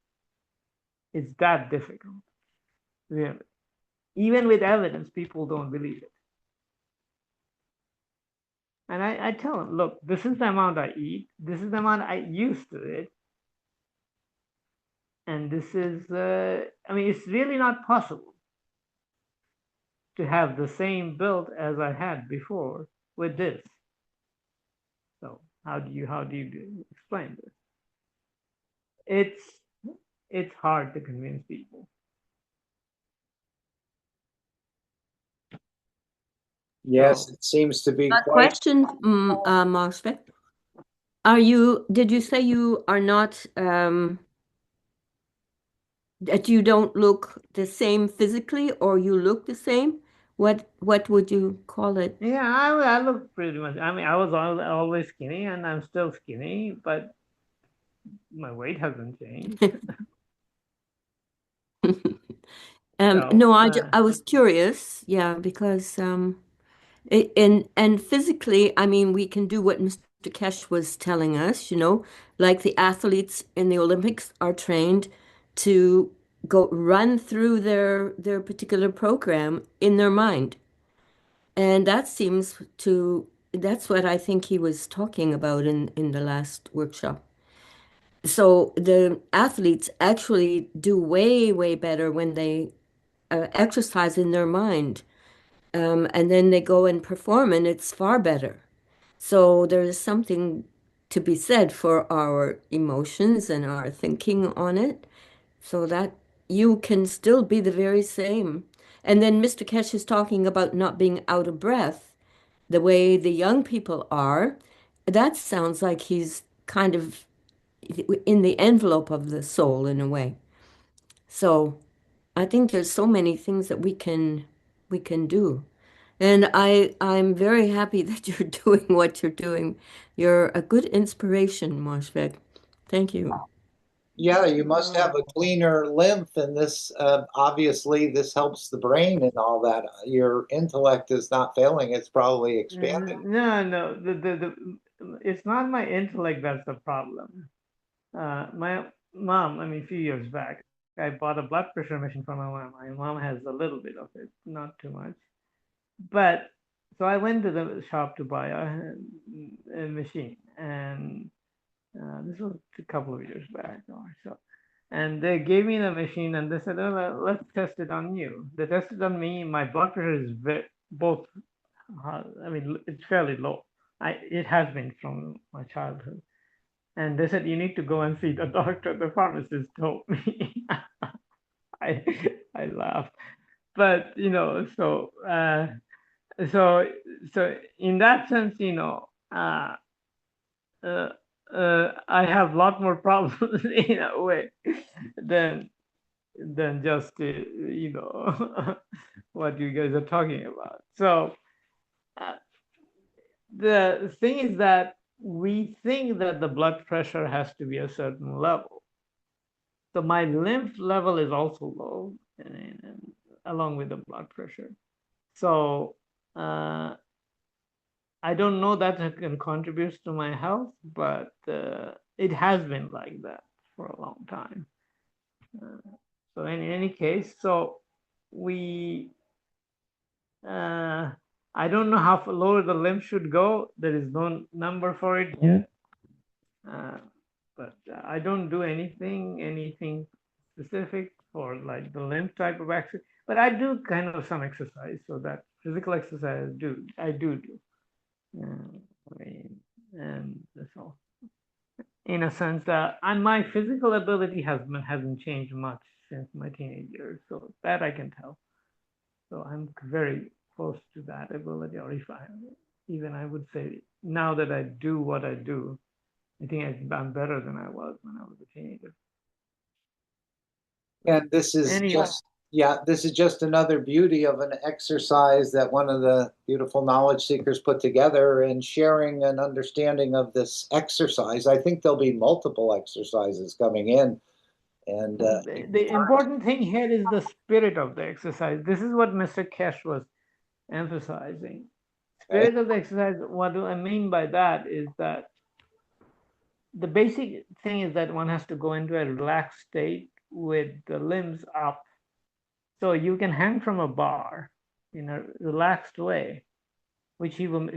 It's that difficult, really. Even with evidence, people don't believe it. And I tell them, look, this is the amount I eat. This is the amount I used to it. And this is, it's really not possible to have the same build as I had before with this. So how do you explain this? It's hard to convince people. Yes, it seems to be a question, Marsvick. Did you say you are not, that you don't look the same physically, or you look the same? What would you call it? Yeah, I look pretty much. I mean, I was always skinny, and I'm still skinny, but my weight hasn't changed. No, I was curious, yeah, because and physically, I mean, we can do what Mr. Kesh was telling us, like the athletes in the Olympics are trained to go run through their particular program in their mind. And that's what I think he was talking about in the last workshop. So the athletes actually do way, way better when they exercise in their mind. And then they go and perform, and it's far better. So there is something to be said for our emotions and our thinking on it, so that you can still be the very same. And then Mr. Kesh is talking about not being out of breath the way the young people are. That sounds like he's kind of in the envelope of the soul in a way. So I think there's so many things that we can do. And I'm very happy that you're doing what you're doing. You're a good inspiration, Moshfegh. Thank you. Yeah, you must have a cleaner lymph, and this obviously this helps the brain and all that. Your intellect is not failing; it's probably expanding. No, it's not my intellect that's the problem. My mom, I mean, a few years back, I bought a blood pressure machine for my mom. My mom has a little bit of it, not too much. But so I went to the shop to buy a machine, and this was a couple of years back or so. And they gave me the machine, and they said, "Oh, let's test it on you." They tested on me. My blood pressure is both. I mean, it's fairly low. It has been from my childhood. And they said, "You need to go and see the doctor." The pharmacist told me. I I laughed, but so so in that sense, uh, I have a lot more problems in a way than just what you guys are talking about. So uh, the thing is that we think that the blood pressure has to be a certain level. So my lymph level is also low, and along with the blood pressure. So I don't know that it can contribute to my health, but it has been like that for a long time. So in any case, so we, I don't know how low the lymph should go. There is no number for it yet. But I don't do anything specific for like the lymph type of exercise. But I do kind of some exercise, so that physical exercise I do. I mean, and so in a sense that and my physical ability hasn't changed much since my teenage years, so that I can tell. So I'm very close to that ability, or if I would say now that I do what I do, I think I'm better than I was when I was a teenager. And this is Anyway, this is just another beauty of an exercise that one of the beautiful knowledge seekers put together and sharing an understanding of this exercise. I think there'll be multiple exercises coming in. And the important thing here is the spirit of the exercise. This is what Mr. Kesh was emphasizing. Spirit of the exercise, what do I mean by that is that the basic thing is that one has to go into a relaxed state with the limbs up. So you can hang from a bar in a relaxed way, which he was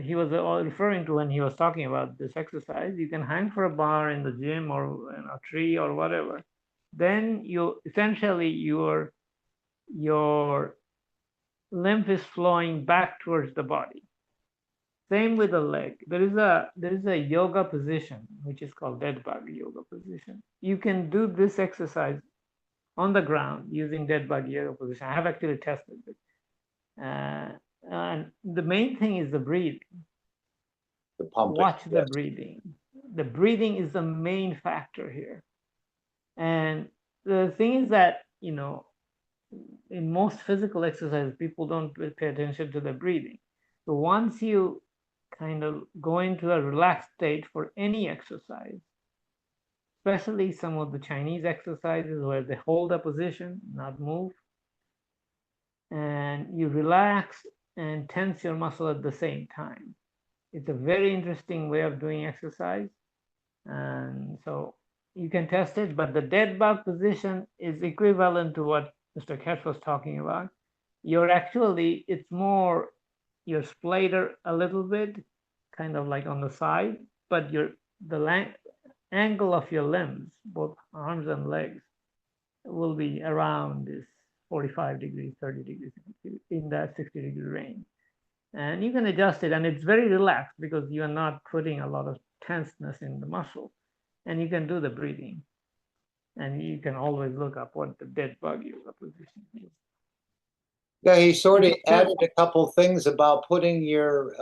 referring to when he was talking about this exercise. You can hang for a bar in the gym or in a tree or whatever. Then you essentially your lymph is flowing back towards the body. Same with the leg. There is a yoga position which is called dead bug yoga position. You can do this exercise on the ground using dead bug yoga position. I have actually tested it. And the main thing is the breathing. the pumping. Watch the breathing. The breathing is the main factor here. And the thing is that, in most physical exercises, people don't pay attention to the breathing. So once you kind of go into a relaxed state for any exercise, especially some of the Chinese exercises where they hold a position, not move, and you relax and tense your muscle at the same time. It's a very interesting way of doing exercise. And so you can test it, but the dead bug position is equivalent to what Mr. Keshe was talking about. You're actually, it's more, you're splayed a little bit, kind of like on the side, but the angle of your limbs, both arms and legs, will be around this 45 degrees, 30 degrees, in that 60-degree range. And you can adjust it, and it's very relaxed because you are not putting a lot of tenseness in the muscle. And you can do the breathing. And you can always look up what the dead bug position is. Yeah, he sort of added a couple things about putting your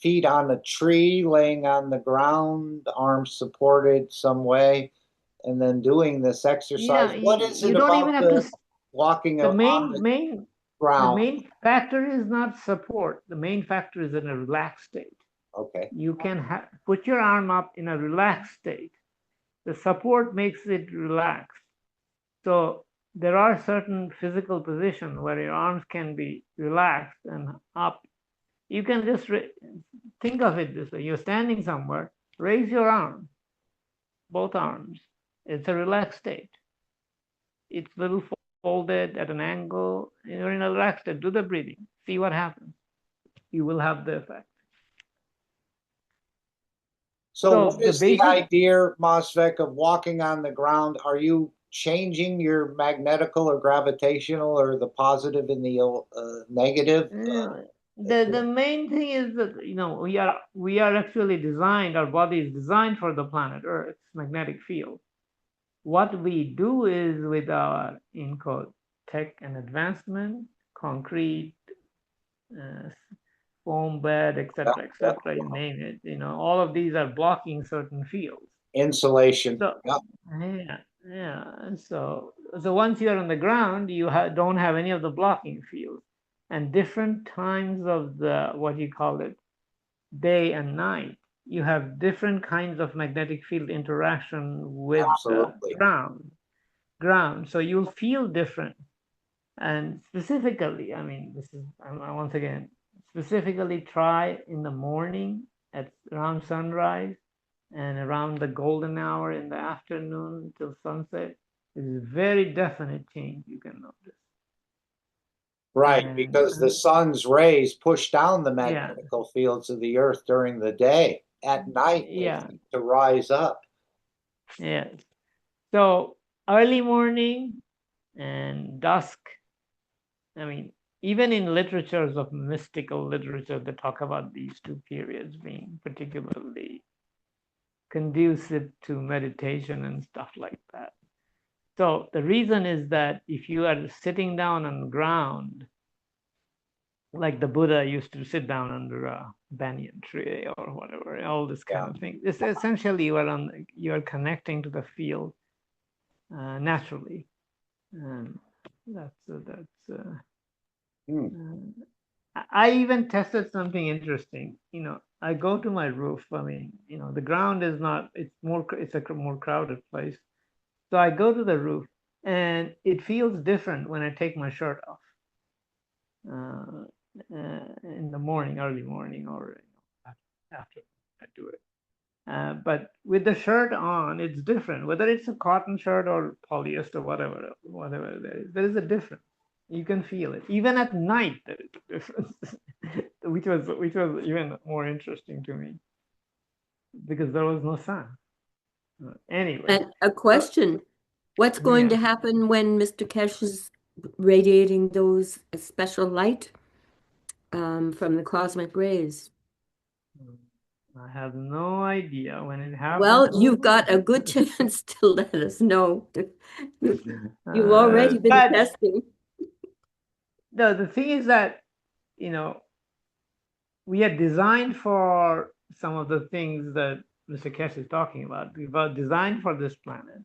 feet on a tree, laying on the ground, arms supported some way, and then doing this exercise. Yeah, What is you it don't about even have the to. walking The on the main ground? factor is not support. The main factor is in a relaxed state. Okay. You can put your arm up in a relaxed state. The support makes it relaxed. So there are certain physical positions where your arms can be relaxed and up. You can just think of it this way. You're standing somewhere, raise your arm, both arms. It's a relaxed state. It's a little folded at an angle. You're in a relaxed state. Do the breathing. See what happens. You will have the effect. So what is the idea, Mosvek, of walking on the ground? Are you changing your magnetical or gravitational or the positive and the negative? The main thing is that we are actually designed. Our body is designed for the planet Earth's magnetic field. What we do is with our tech and advancement, concrete, foam bed, etc., etc., you name it. All of these are blocking certain fields. Insulation. So, yeah. So once you're on the ground, you don't have any of the blocking fields. And different times of day and night, you have different kinds of magnetic field interaction with the ground. So you'll feel different. And specifically, once again, specifically try in the morning at around sunrise and around the golden hour in the afternoon till sunset. There's a very definite change you can notice. Right, because the sun's rays push down the magnetical fields of the earth during the day. At night, they seem to rise up. Yes. So early morning and dusk, even in literatures of mystical literature, they talk about these two periods being particularly conducive to meditation and stuff like that. So the reason is that if you are sitting down on the ground, like the Buddha used to sit down under a banyan tree or whatever, all this kind of thing. It's essentially you are connecting to the field naturally. I even tested something interesting. I go to my roof. The ground is not. It's a more crowded place. So I go to the roof, and it feels different when I take my shirt off in the morning, early morning, or after I do it. But with the shirt on, it's different. Whether it's a cotton shirt or polyester, whatever there is a difference. You can feel it. Even at night, there is a difference, which was even more interesting to me because there was no sun. Anyway. And a question. What's going to happen when Mr. Keshe is radiating those special light from the cosmic rays? I have no idea when it happens. Well, you've got a good chance to let us know. You've already been testing. No, the thing is that, we are designed for some of the things that Mr. Keshe is talking about. We were designed for this planet.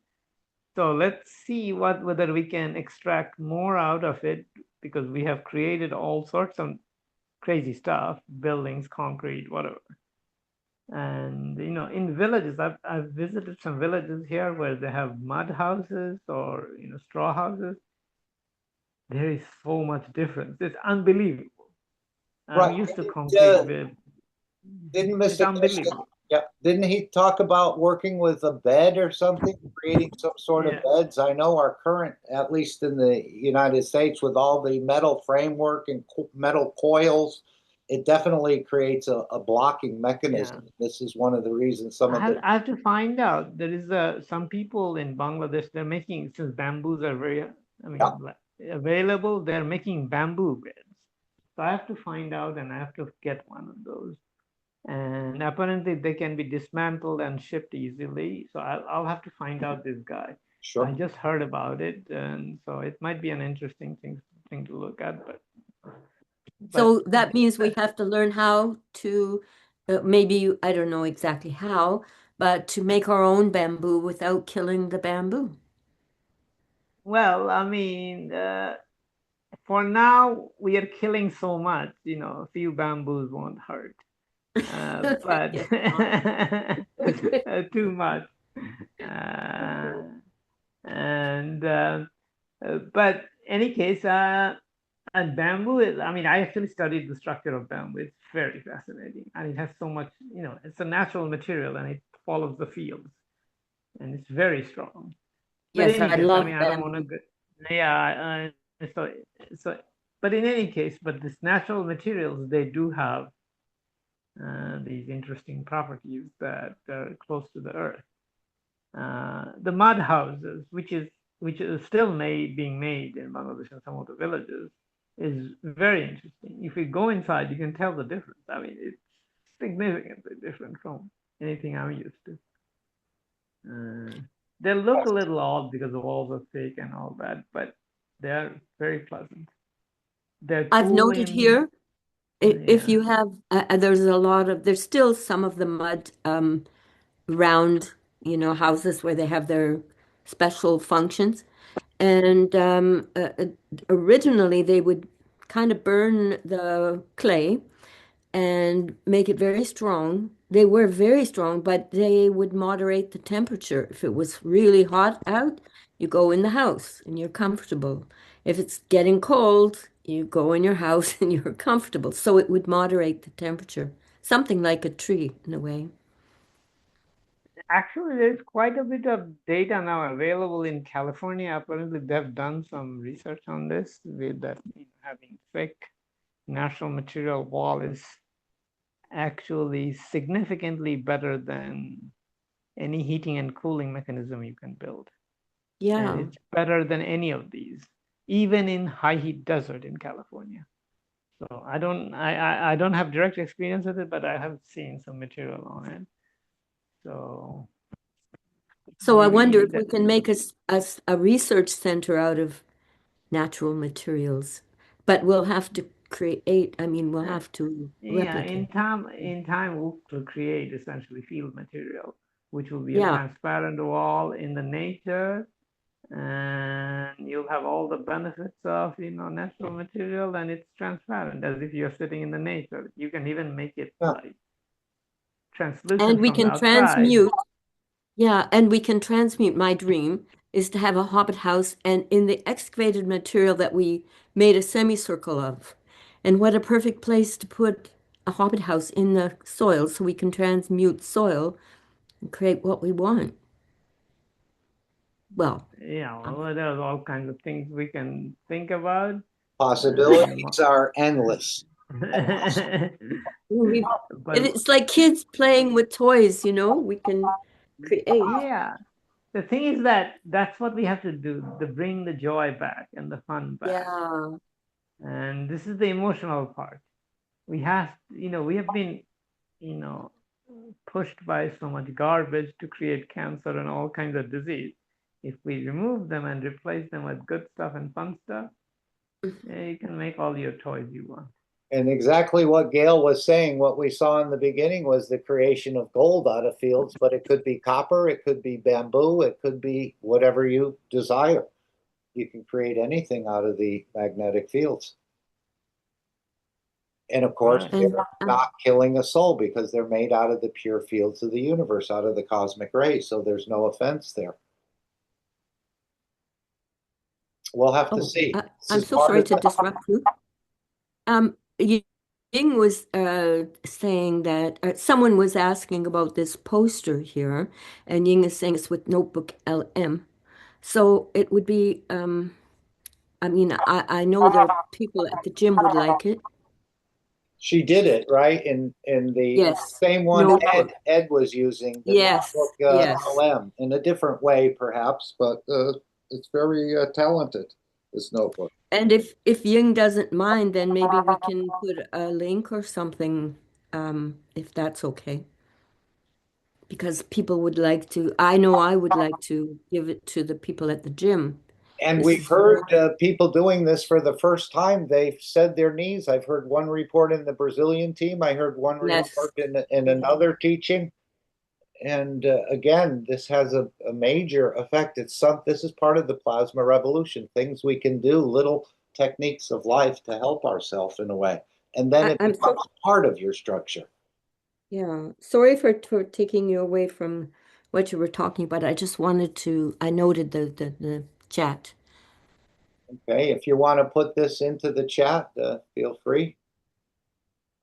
So let's see whether we can extract more out of it, because we have created all sorts of crazy stuff, buildings, concrete, whatever. And in villages, I've visited some villages here where they have mud houses or straw houses. There is so much difference. It's unbelievable. I'm Right. used to concrete. Didn't It's Mr. Keshe, unbelievable. yeah, didn't he talk about working with a bed or something, creating some sort of Yeah. beds? I know our current, at least in the United States, with all the metal framework and metal coils, it definitely creates a blocking mechanism. This is one of the reasons some of the I have to find out. There is some people in Bangladesh, they're making, since bamboos are very, yeah, available, they're making bamboo beds. So I have to find out and I have to get one of those. And apparently they can be dismantled and shipped easily. So I'll have to find out this guy. sure. I just heard about it, and so it might be an interesting thing to look at. So that means we have to learn how to, maybe, I don't know exactly how, but to make our own bamboo without killing the bamboo. Well, I mean, for now, we are killing so much, a few bamboos won't hurt. But Yes. too much. But any case, and bamboo is, I mean, I actually studied the structure of bamboo. It's very fascinating. And it has so much, it's a natural material and it follows the fields. And it's very strong. But Yes, any I case, I love mean, I don't want to bamboo. go, yeah, but in any case, but these natural materials, they do have these interesting properties that are close to the earth. The mud houses, which is still being made in Bangladesh and some of the villages, is very interesting. If you go inside, you can tell the difference. I mean, it's significantly different from anything I'm used to. They look a little odd because the walls are thick and all that, but they're very pleasant. They're I've cool noted here, if yeah. you have, there's still some of the mud round, houses where they have their special functions. And originally they would kind of burn the clay and make it very strong. They were very strong, but they would moderate the temperature. If it was really hot out, you go in the house and you're comfortable. If it's getting cold, you go in your house and you're comfortable. So it would moderate the temperature, something like a tree in a way. Actually, there's quite a bit of data now available in California. Apparently, they've done some research on this with that having thick natural material wall is actually significantly better than any heating and cooling mechanism you can build. Yeah. And it's better than any of these, even in high heat desert in California. So I don't have direct experience with it, but I have seen some material on it. So I wonder if we can make a research center out of natural materials, but we'll have to create, we'll have to replicate. In time we'll create essentially field material, which will be a Yeah. transparent wall in the nature, and you'll have all the benefits of natural material, and it's transparent as if you're sitting in the nature. You can even make it like translucent And we from the can outside. transmute. Yeah, and we can transmute. My dream is to have a hobbit house, and in the excavated material that we made a semicircle of. And what a perfect place to put a hobbit house in the soil so we can transmute soil and create what we want. Well, there's all kinds of things we can think about. Possibilities are endless. It's like kids playing with toys, we can create. Yeah. The thing is that's what we have to do, to bring the joy back and the fun back. Yeah. And this is the emotional part. We have been, pushed by so much garbage to create cancer and all kinds of disease. If we remove them and replace them with good stuff and fun stuff, you can make all your toys you want. And exactly what Gail was saying, what we saw in the beginning was the creation of gold out of fields, but it could be copper, it could be bamboo, it could be whatever you desire. You can create anything out of the magnetic fields. And of course, Right. And they're not killing a soul because they're made out of the pure fields of the universe, out of the cosmic rays. So there's no offense there. We'll have to see. This I'm is so part sorry of to disrupt you. Ying was saying that someone was asking about this poster here, and Ying is saying it's with Notebook LM. So it would be, I mean, I know there are people at the gym would like it. She did it right in the Yes, same one notebook. Ed was using, the Yes, notebook yes. LM, in a different way perhaps, but it's very talented, this notebook. And if Ying doesn't mind, then maybe we can put a link or something, if that's okay. Because people would like to, I know I would like to give it to the people at the gym. And This we've is heard very, people doing this for the first time. They've said their knees. I've heard one report in the Brazilian team. I heard one yes. report in another teaching. And again, this has a major effect. This is part of the plasma revolution. Things we can do, little techniques of life to help ourselves in a way, and then it I'm so, becomes part of your structure. yeah, sorry for taking you away from what you were talking about. I just wanted to, I noted the chat. Okay, if you want to put this into the chat, feel free.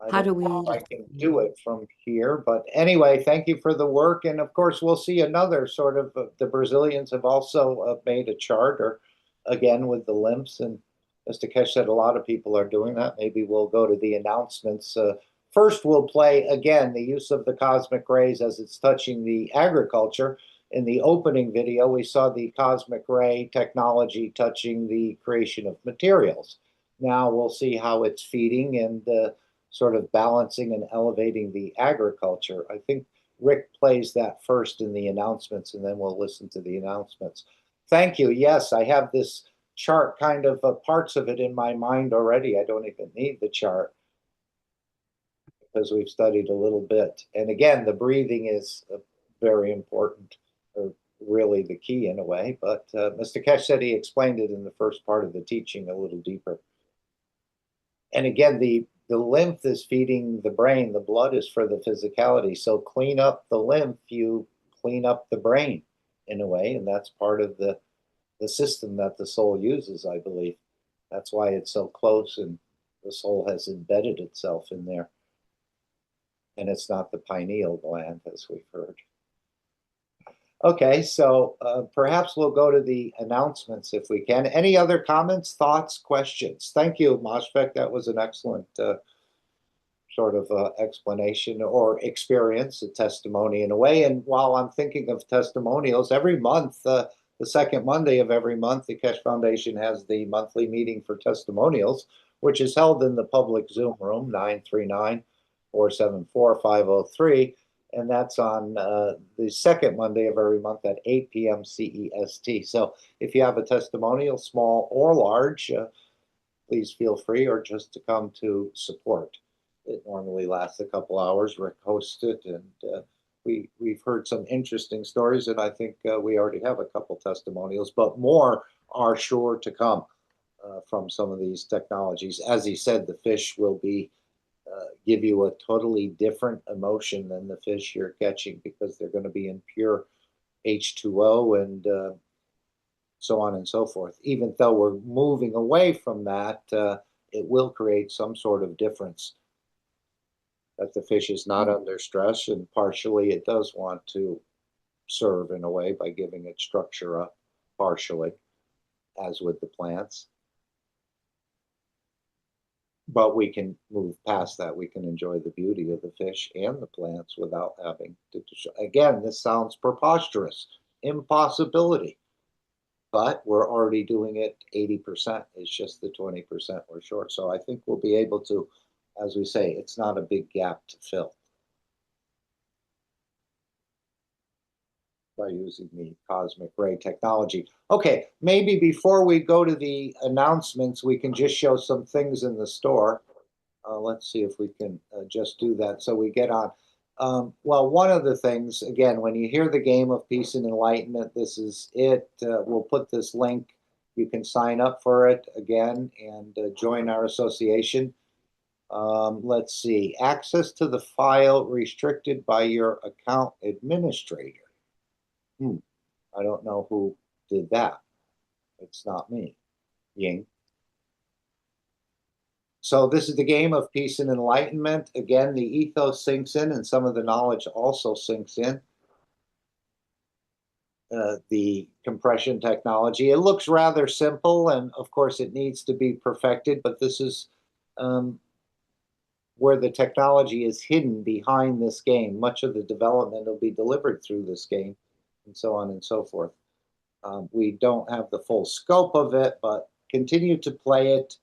I How don't do know if we, I can do it from here, but anyway, thank you for the work. And of course, we'll see another sort of, the Brazilians have also made a chart, or again with the lymphs. And as Takesh said, a lot of people are doing that. Maybe we'll go to the announcements. First, we'll play again the use of the cosmic rays as it's touching the agriculture. In the opening video, we saw the cosmic ray technology touching the creation of materials. Now we'll see how it's feeding and sort of balancing and elevating the agriculture. I think Rick plays that first in the announcements, and then we'll listen to the announcements. Thank you. Yes, I have this chart, kind of parts of it in my mind already. I don't even need the chart because we've studied a little bit. And again, the breathing is very important, or really the key in a way. But Mr. Keshe said he explained it in the first part of the teaching a little deeper. And again, the lymph is feeding the brain. The blood is for the physicality. So clean up the lymph, you clean up the brain in a way. And that's part of the system that the soul uses, I believe. That's why it's so close, and the soul has embedded itself in there. And it's not the pineal gland, as we've heard. Okay, so perhaps we'll go to the announcements if we can. Any other comments, thoughts, questions? Thank you, Moshfek. That was an excellent sort of explanation or experience, a testimony in a way. And while I'm thinking of testimonials, every month, the second Monday of every month, the Keshe Foundation has the monthly meeting for testimonials, which is held in the public Zoom room, 939-474-503. And that's on the second Monday of every month at 8 p.m. CEST. So if you have a testimonial, small or large, please feel free, or just to come to support. It normally lasts a couple hours. Rick hosts it, and we've heard some interesting stories, and I think we already have a couple testimonials, but more are sure to come from some of these technologies. As he said, the fish will be give you a totally different emotion than the fish you're catching, because they're going to be in pure H2O and so on and so forth. Even though we're moving away from that, it will create some sort of difference, that the fish is not under stress, and partially it does want to serve in a way by giving it structure up, partially, as with the plants. But we can move past that. We can enjoy the beauty of the fish and the plants without having to. Again, this sounds preposterous, impossibility, but we're already doing it 80%. It's just the 20% we're short. So I think we'll be able to, as we say, it's not a big gap to fill by using the cosmic ray technology. Okay, maybe before we go to the announcements, we can just show some things in the store. Let's see if we can just do that so we get on. Well, one of the things, again, when you hear the game of peace and enlightenment, this is it. We'll put this link. You can sign up for it again and join our association. Let's see. Access to the file restricted by your account administrator. I don't know who did that. It's not me. Ying. So this is the game of peace and enlightenment. Again, the ethos sinks in, and some of the knowledge also sinks in. The compression technology. It looks rather simple, and of course it needs to be perfected, but this is where the technology is hidden behind this game. Much of the development will be delivered through this game, and so on and so forth. We don't have the full scope of it, but continue to play it.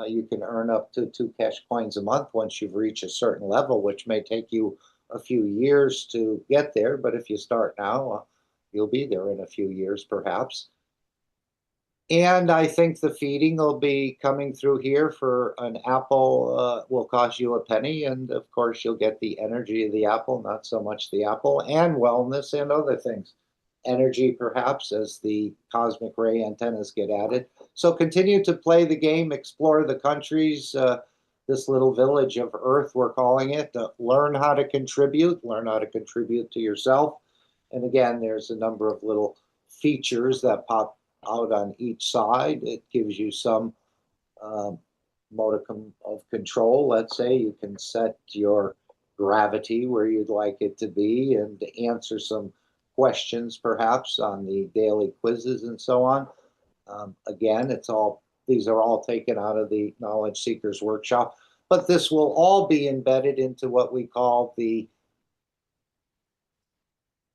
You can earn up to 2 cash coins a month once you've reached a certain level, which may take you a few years to get there. But if you start now, you'll be there in a few years, perhaps. And I think the feeding will be coming through here. For an apple will cost you a penny. And of course, you'll get the energy of the apple, not so much the apple, and wellness and other things. Energy, perhaps, as the cosmic ray antennas get added. So continue to play the game, explore the countries, this little village of Earth, we're calling it. Learn how to contribute to yourself. And again, there's a number of little features that pop out on each side. It gives you some modicum of control. Let's say you can set your gravity where you'd like it to be and answer some questions perhaps on the daily quizzes and so on. Again, these are all taken out of the Knowledge Seekers Workshop, but this will all be embedded into what we call the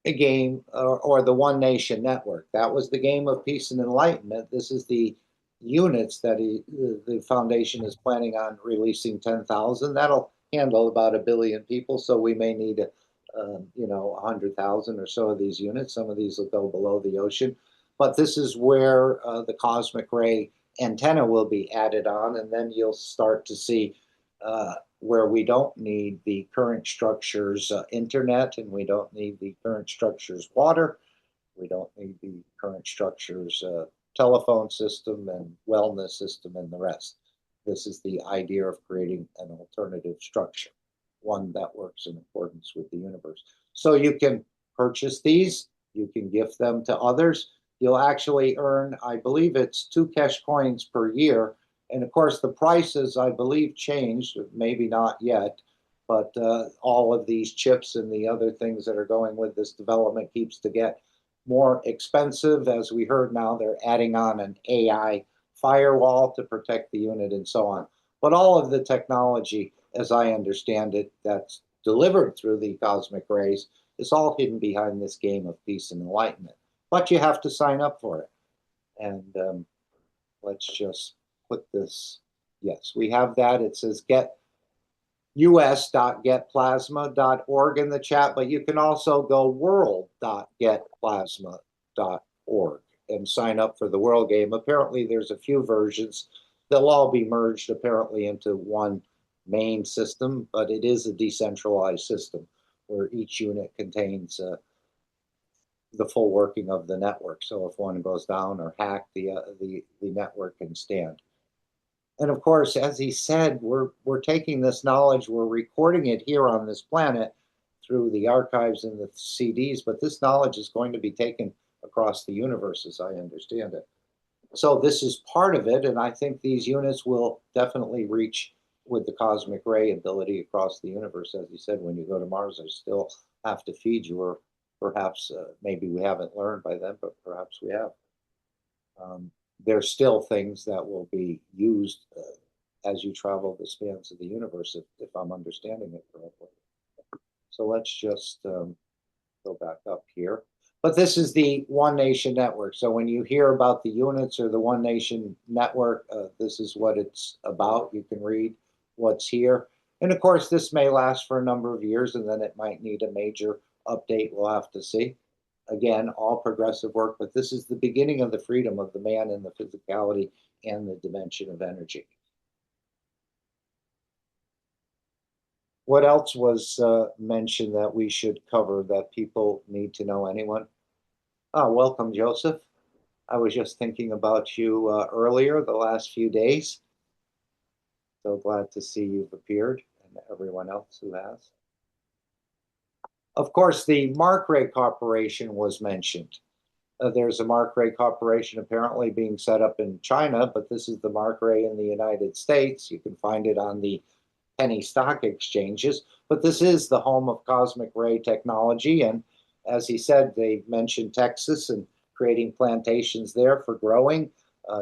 game or the One Nation Network. That was the game of peace and enlightenment. This is the units that the foundation is planning on releasing 10,000. That'll handle about 1 billion people, so we may need 100,000 or so of these units. Some of these will go below the ocean, but this is where the cosmic ray antenna will be added on, and then you'll start to see where we don't need the current structures internet, and we don't need the current structures water, we don't need the current structures telephone system and wellness system and the rest. This is the idea of creating an alternative structure, one that works in accordance with the universe. So you can purchase these, you can gift them to others. You'll actually earn, I believe it's 2 cash coins per year. And of course, the prices, I believe, changed, maybe not yet, but all of these chips and the other things that are going with this development keeps to get more expensive. As we heard now, they're adding on an AI firewall to protect the unit and so on. But all of the technology, as I understand it, that's delivered through the cosmic rays is all hidden behind this game of peace and enlightenment. But you have to sign up for it. And let's just put this. Yes, we have that. It says us.getplasma.org in the chat, but you can also go world.getplasma.org and sign up for the world game. Apparently, there's a few versions. They'll all be merged apparently into one main system, but it is a decentralized system where each unit contains the full working of the network. So if one goes down or hacked, the network can stand. And of course, as he said, we're taking this knowledge, we're recording it here on this planet through the archives and the CDs, but this knowledge is going to be taken across the universe, as I understand it. So this is part of it, and I think these units will definitely reach with the cosmic ray ability across the universe. As he said, when you go to Mars, I still have to feed you, or perhaps maybe we haven't learned by then, but perhaps we have. There's still things that will be used as you travel the spans of the universe, if I'm understanding it correctly. So let's just go back up here. But this is the One Nation Network. So when you hear about the units or the One Nation Network, this is what it's about. You can read what's here. And of course, this may last for a number of years, and then it might need a major update. We'll have to see. Again, all progressive work, but this is the beginning of the freedom of the man in the physicality and the dimension of energy. What else was mentioned that we should cover that people need to know? Anyone? Oh, welcome, Joseph. I was just thinking about you earlier, the last few days. So glad to see you've appeared and everyone else who has. Of course, the Markray Corporation was mentioned. There's a Markray Corporation apparently being set up in China, but this is the Markray in the United States. You can find it on the penny stock exchanges, but this is the home of cosmic ray technology. And as he said, they mentioned Texas and creating plantations there for growing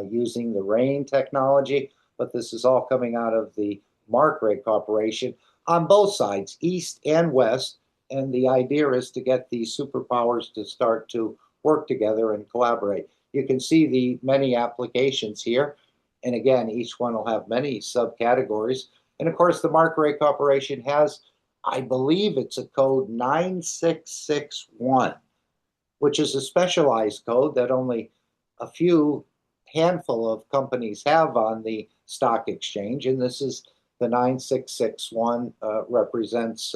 using the rain technology. But this is all coming out of the Markray Corporation on both sides, East and West. And the idea is to get these superpowers to start to work together and collaborate. You can see the many applications here. And again, each one will have many subcategories. And of course, the Markray Corporation has, I believe it's a code 9661, which is a specialized code that only a few handful of companies have on the stock exchange. And this is the 9661 represents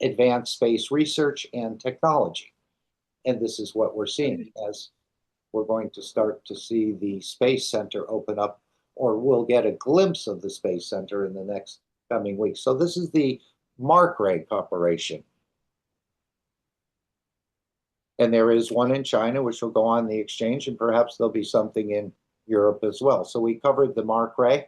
advanced space research and technology. And this is what we're seeing as we're going to start to see the Space Center open up, or we'll get a glimpse of the Space Center in the next coming weeks. So this is the Markray Corporation. And there is one in China, which will go on the exchange, and perhaps there'll be something in Europe as well. So we covered the Markray.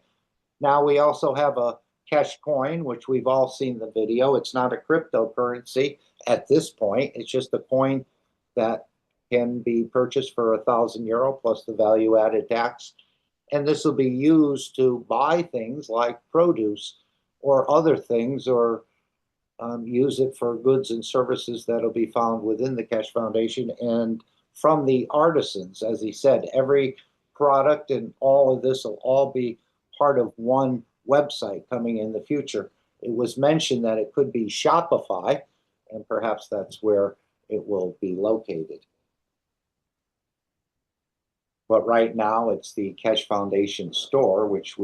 Now we also have a Keshe coin, which we've all seen the video. It's not a cryptocurrency at this point. It's just a coin that can be purchased for €1,000 plus the value added tax. And this will be used to buy things like produce or other things, or use it for goods and services that'll be found within the Keshe Foundation and from the artisans. As he said, every product and all of this will all be part of one website coming in the future. It was mentioned that it could be Shopify, and perhaps that's where it will be located. But right now it's the Keshe Foundation store, which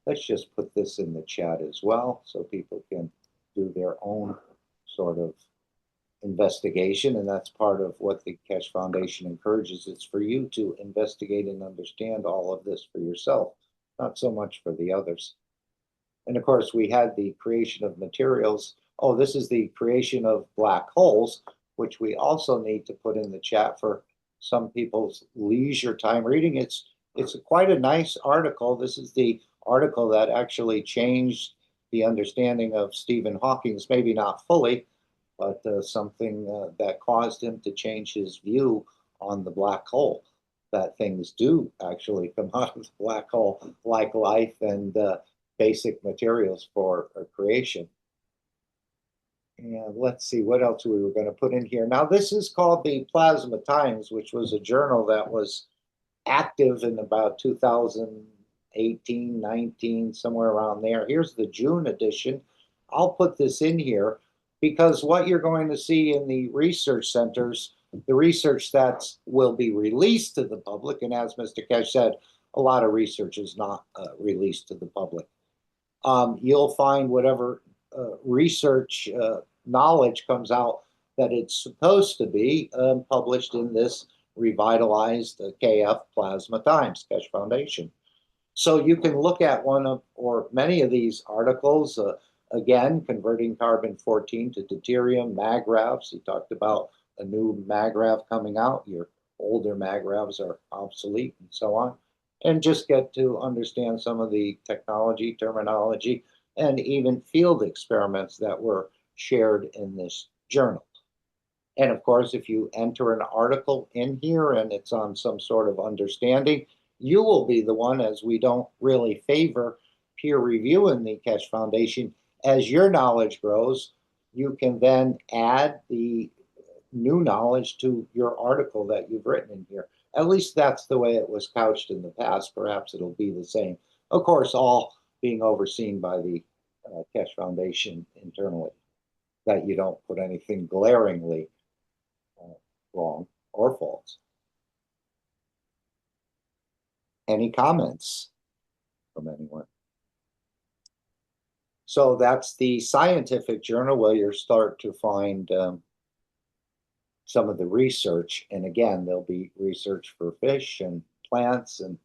let's just put this in the chat as well so people can do their own sort of investigation. And that's part of what the Keshe Foundation encourages. It's for you to investigate and understand all of this for yourself, not so much for the others. And of course, we had the creation of materials. Oh, this is the creation of black holes, which we also need to put in the chat for some people's leisure time reading. It's quite a nice article. This is the article that actually changed the understanding of Stephen Hawking's, maybe not fully, but something that caused him to change his view on the black hole, that things do actually come out of the black hole, like life and basic materials for creation. And let's see what else we were going to put in here. Now, this is called the Plasma Times, which was a journal that was active in about 2018, 19, somewhere around there. Here's the June edition. I'll put this in here because what you're going to see in the research centers, the research that will be released to the public, and as Mr. Keshe said, a lot of research is not released to the public. You'll find whatever research knowledge comes out that it's supposed to be published in this revitalized KF Plasma Times, Keshe Foundation. So you can look at one of or many of these articles, again, converting carbon-14 to deuterium, magravs. He talked about a new magrav coming out. Your older magravs are obsolete and so on. And just get to understand some of the technology, terminology, and even field experiments that were shared in this journal. And of course, if you enter an article in here and it's on some sort of understanding, you will be the one, as we don't really favor peer review in the Keshe Foundation. As your knowledge grows, you can then add the new knowledge to your article that you've written in here. At least that's the way it was couched in the past. Perhaps it'll be the same. Of course, all being overseen by the Keshe Foundation internally, that you don't put anything glaringly wrong or false. Any comments from anyone? So that's the scientific journal where you'll start to find some of the research. And again, there'll be research for fish and plants. And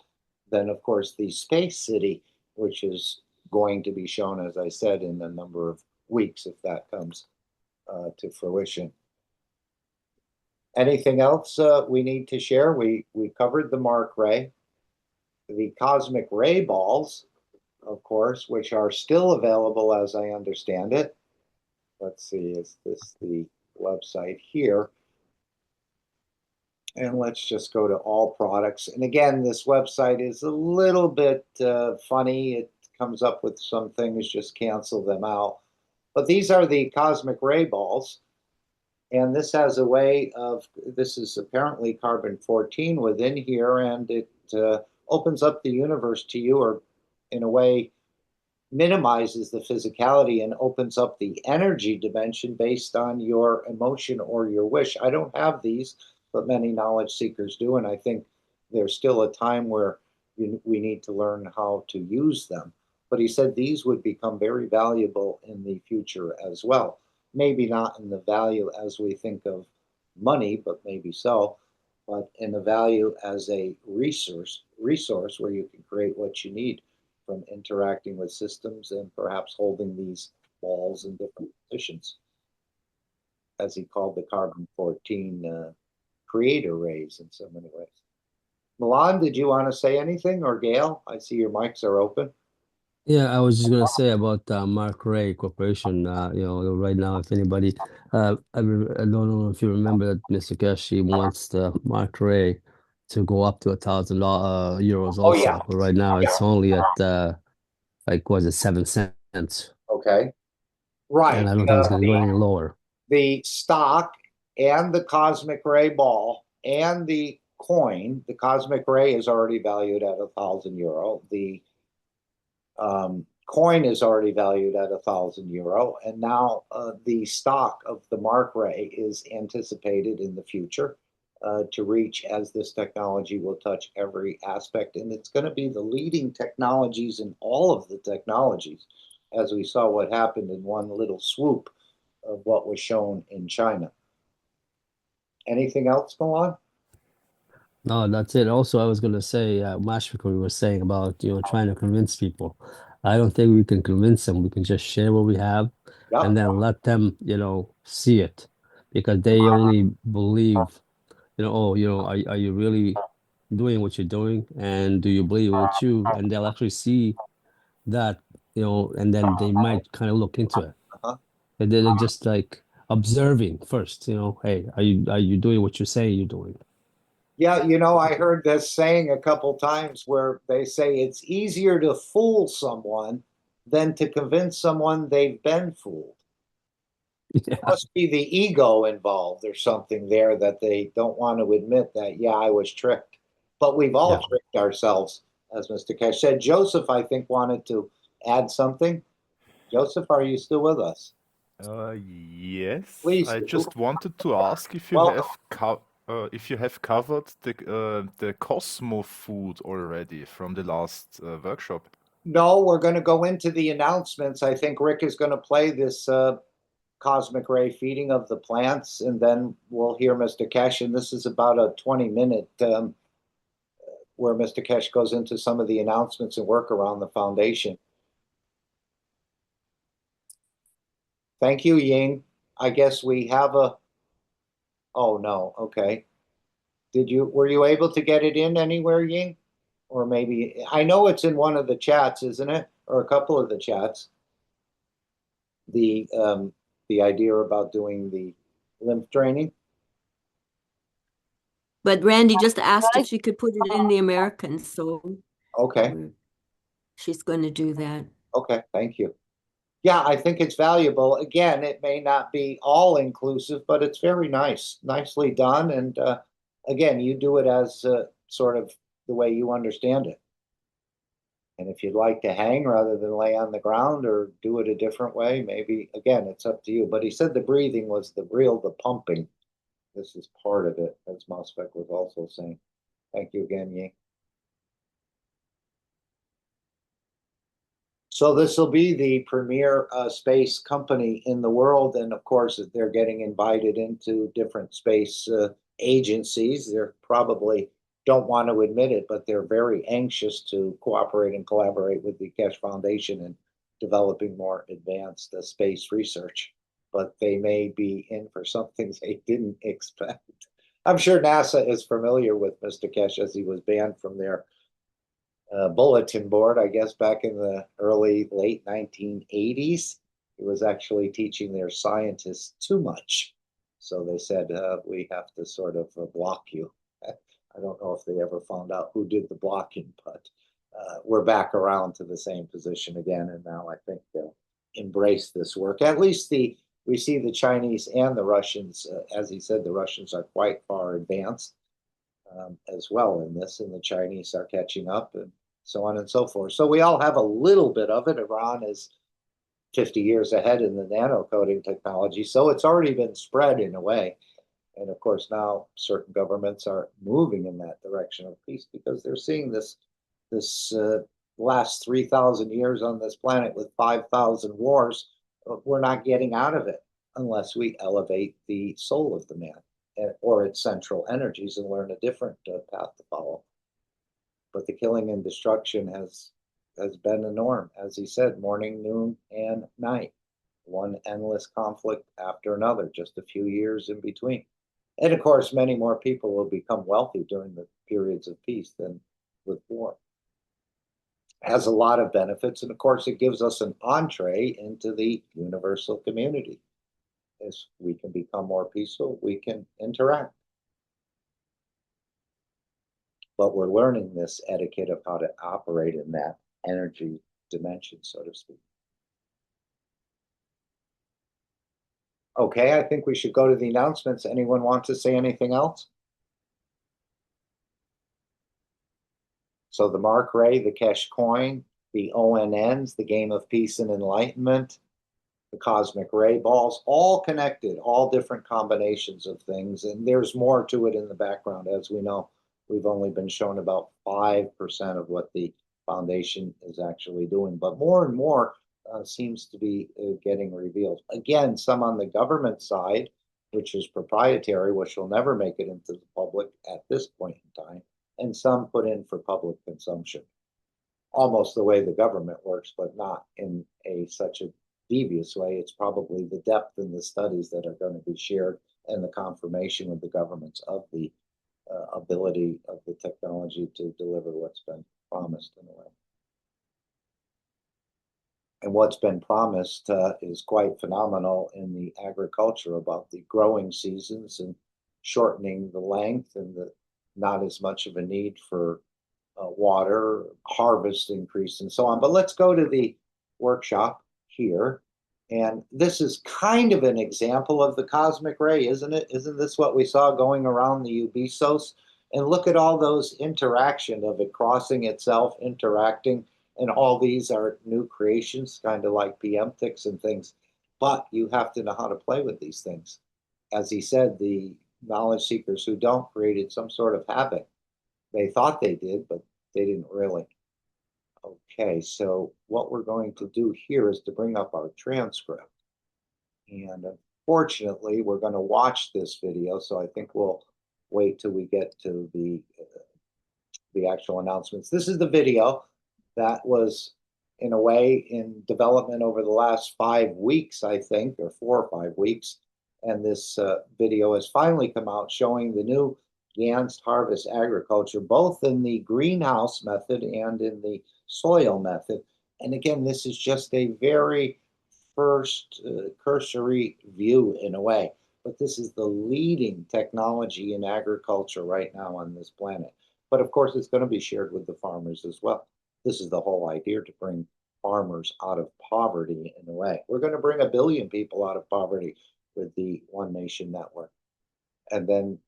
then, of course, the Space City, which is going to be shown, as I said, in a number of weeks if that comes to fruition. Anything else we need to share? We covered the Mark Ray, the cosmic ray balls, of course, which are still available as I understand it. Let's see, is this the website here? And let's just go to all products. And again, this website is a little bit funny. It comes up with some things, just cancel them out. But these are the cosmic ray balls. And this has a way of, this is apparently carbon-14 within here, and it opens up the universe to you, or in a way minimizes the physicality and opens up the energy dimension based on your emotion or your wish. I don't have these, but many knowledge seekers do, and I think there's still a time where we need to learn how to use them. But he said these would become very valuable in the future as well. Maybe not in the value as we think of money, but maybe so, but in the value as a resource where you can create what you need from interacting with systems and perhaps holding these balls in different positions, as he called the carbon-14 creator rays in so many ways. Milan, did you want to say anything, or Gail? I see your mics are open. Yeah, I was just gonna say about Mark Ray Corporation. Right now, if anybody, I don't know if you remember that Mr. Keshe wants the Mark Ray to go up to €1,000 Oh yeah. also. But right now, it's only at like was it 7 cents, Okay. Right. and I don't think it's gonna go any lower. The stock and the cosmic ray ball and the coin, the cosmic ray is already valued at €1,000. The coin is already valued at €1,000, and now the stock of the Mark Ray is anticipated in the future to reach, as this technology will touch every aspect, and it's going to be the leading technologies in all of the technologies, as we saw what happened in one little swoop of what was shown in China. Anything else, Milan? No, that's it. Also, I was gonna say, Mashfik, we were saying about trying to convince people. I don't think we can convince them. We can just share what we have, Yeah. and then let them, see it, because they only believe, are you really doing what you're doing, and do you believe what you? And they'll actually see that, and then they might kind of look into it. Uh-huh. And then they're just like observing first, hey, are you doing what you're saying you're doing? Yeah, I heard this saying a couple times where they say it's easier to fool someone than to convince someone they've been fooled. Yeah. Must be the ego involved or something there, that they don't want to admit that, yeah, I was tricked. But we've all Yeah. tricked ourselves, as Mr. Keshe said. Joseph, I think, wanted to add something. Joseph, are you still with us? Yes. Please I do. just wanted to ask if you Welcome. have covered the Cosmo food already from the last workshop. No, we're going to go into the announcements. I think Rick is going to play this cosmic ray feeding of the plants, and then we'll hear Mr. Keshe. And this is about a 20-minute where Mr. Keshe goes into some of the announcements and work around the foundation. Thank you, Ying. I guess we have a. Oh no. Okay. Were you able to get it in anywhere, Ying? Or maybe I know it's in one of the chats, isn't it? Or a couple of the chats. The idea about doing the lymph draining. But Randy just asked if she could put it in the American, so Okay. she's going to do that. Okay. Thank you. Yeah, I think it's valuable. Again, it may not be all inclusive, but it's very nice, nicely done. And again, you do it as sort of the way you understand it. And if you'd like to hang rather than lay on the ground, or do it a different way, maybe, again, it's up to you. But he said the breathing was the pumping. This is part of it, as Mospec was also saying. Thank you again, Yi. So this will be the premier space company in the world. And of course, they're getting invited into different space agencies. They're probably don't want to admit it, but they're very anxious to cooperate and collaborate with the Keshe Foundation in developing more advanced space research. But they may be in for something they didn't expect. I'm sure NASA is familiar with Mr. Keshe, as he was banned from their bulletin board, I guess, back in the late 1980s. He was actually teaching their scientists too much. So they said, we have to sort of block you. I don't know if they ever found out who did the blocking, but we're back around to the same position again. And now I think they'll embrace this work. At least we see the Chinese and the Russians, as he said, the Russians are quite far advanced as well in this, and the Chinese are catching up, and so on and so forth. So we all have a little bit of it. Iran is 50 years ahead in the nano coding technology, so it's already been spread in a way. And of course, now certain governments are moving in that direction of peace because they're seeing this last 3,000 years on this planet with 5,000 wars. We're not getting out of it unless we elevate the soul of the man or its central energies and learn a different path to follow. But the killing and destruction has been a norm, as he said, morning, noon, and night. One endless conflict after another, just a few years in between. And of course, many more people will become wealthy during the periods of peace than with war. It has a lot of benefits, and of course, it gives us an entree into the universal community. As we can become more peaceful, we can interact. But we're learning this etiquette of how to operate in that energy dimension, so to speak. Okay, I think we should go to the announcements. Anyone want to say anything else? So the Mark Ray, the Keshe coin, the ONNs, the Game of Peace and Enlightenment, the Cosmic Ray balls, all connected, all different combinations of things. And there's more to it in the background. As we know, we've only been shown about 5% of what the foundation is actually doing. But more and more seems to be getting revealed. Again, some on the government side, which is proprietary, which will never make it into the public at this point in time, and some put in for public consumption. Almost the way the government works, but not in such a devious way. It's probably the depth in the studies that are going to be shared and the confirmation with the governments of the ability of the technology to deliver what's been promised in a way. And what's been promised is quite phenomenal in the agriculture about the growing seasons and shortening the length and the not as much of a need for water, harvest increase, and so on. But let's go to the workshop here. And this is kind of an example of the cosmic ray, isn't it? Isn't this what we saw going around the Ubisos? And look at all those interaction of it crossing itself, interacting, and all these are new creations, kind of like preemptics and things. But you have to know how to play with these things. As he said, the knowledge seekers who don't created some sort of havoc. They thought they did, but they didn't really. Okay, so what we're going to do here is to bring up our transcript. And unfortunately, we're going to watch this video, so I think we'll wait till we get to the actual announcements. This is the video that was, in a way, in development over the last 5 weeks, I think, or 4 or 5 weeks. And this video has finally come out showing the new Ganst harvest agriculture, both in the greenhouse method and in the soil method. And again, this is just a very first cursory view in a way, but this is the leading technology in agriculture right now on this planet. But of course, it's going to be shared with the farmers as well. This is the whole idea, to bring farmers out of poverty in a way. We're going to bring 1 billion people out of poverty with the One Nation Network. And then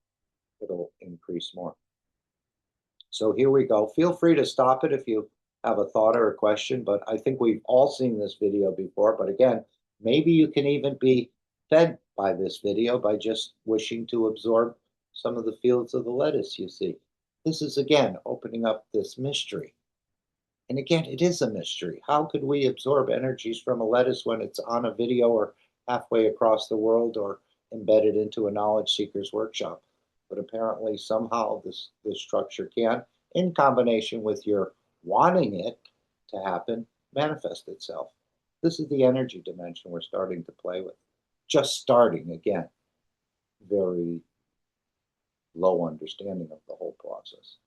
it'll increase more. So here we go. Feel free to stop it if you have a thought or a question, but I think we've all seen this video before. But again, maybe you can even be fed by this video by just wishing to absorb some of the fields of the lettuce you see. This is, again, opening up this mystery. And again, it is a mystery. How could we absorb energies from a lettuce when it's on a video or halfway across the world or embedded into a knowledge seeker's workshop? But apparently apparently somehow this structure can, in combination with your wanting it to happen, manifest itself. This is the energy dimension we're starting to play with. Just starting again. Very low understanding of the whole process.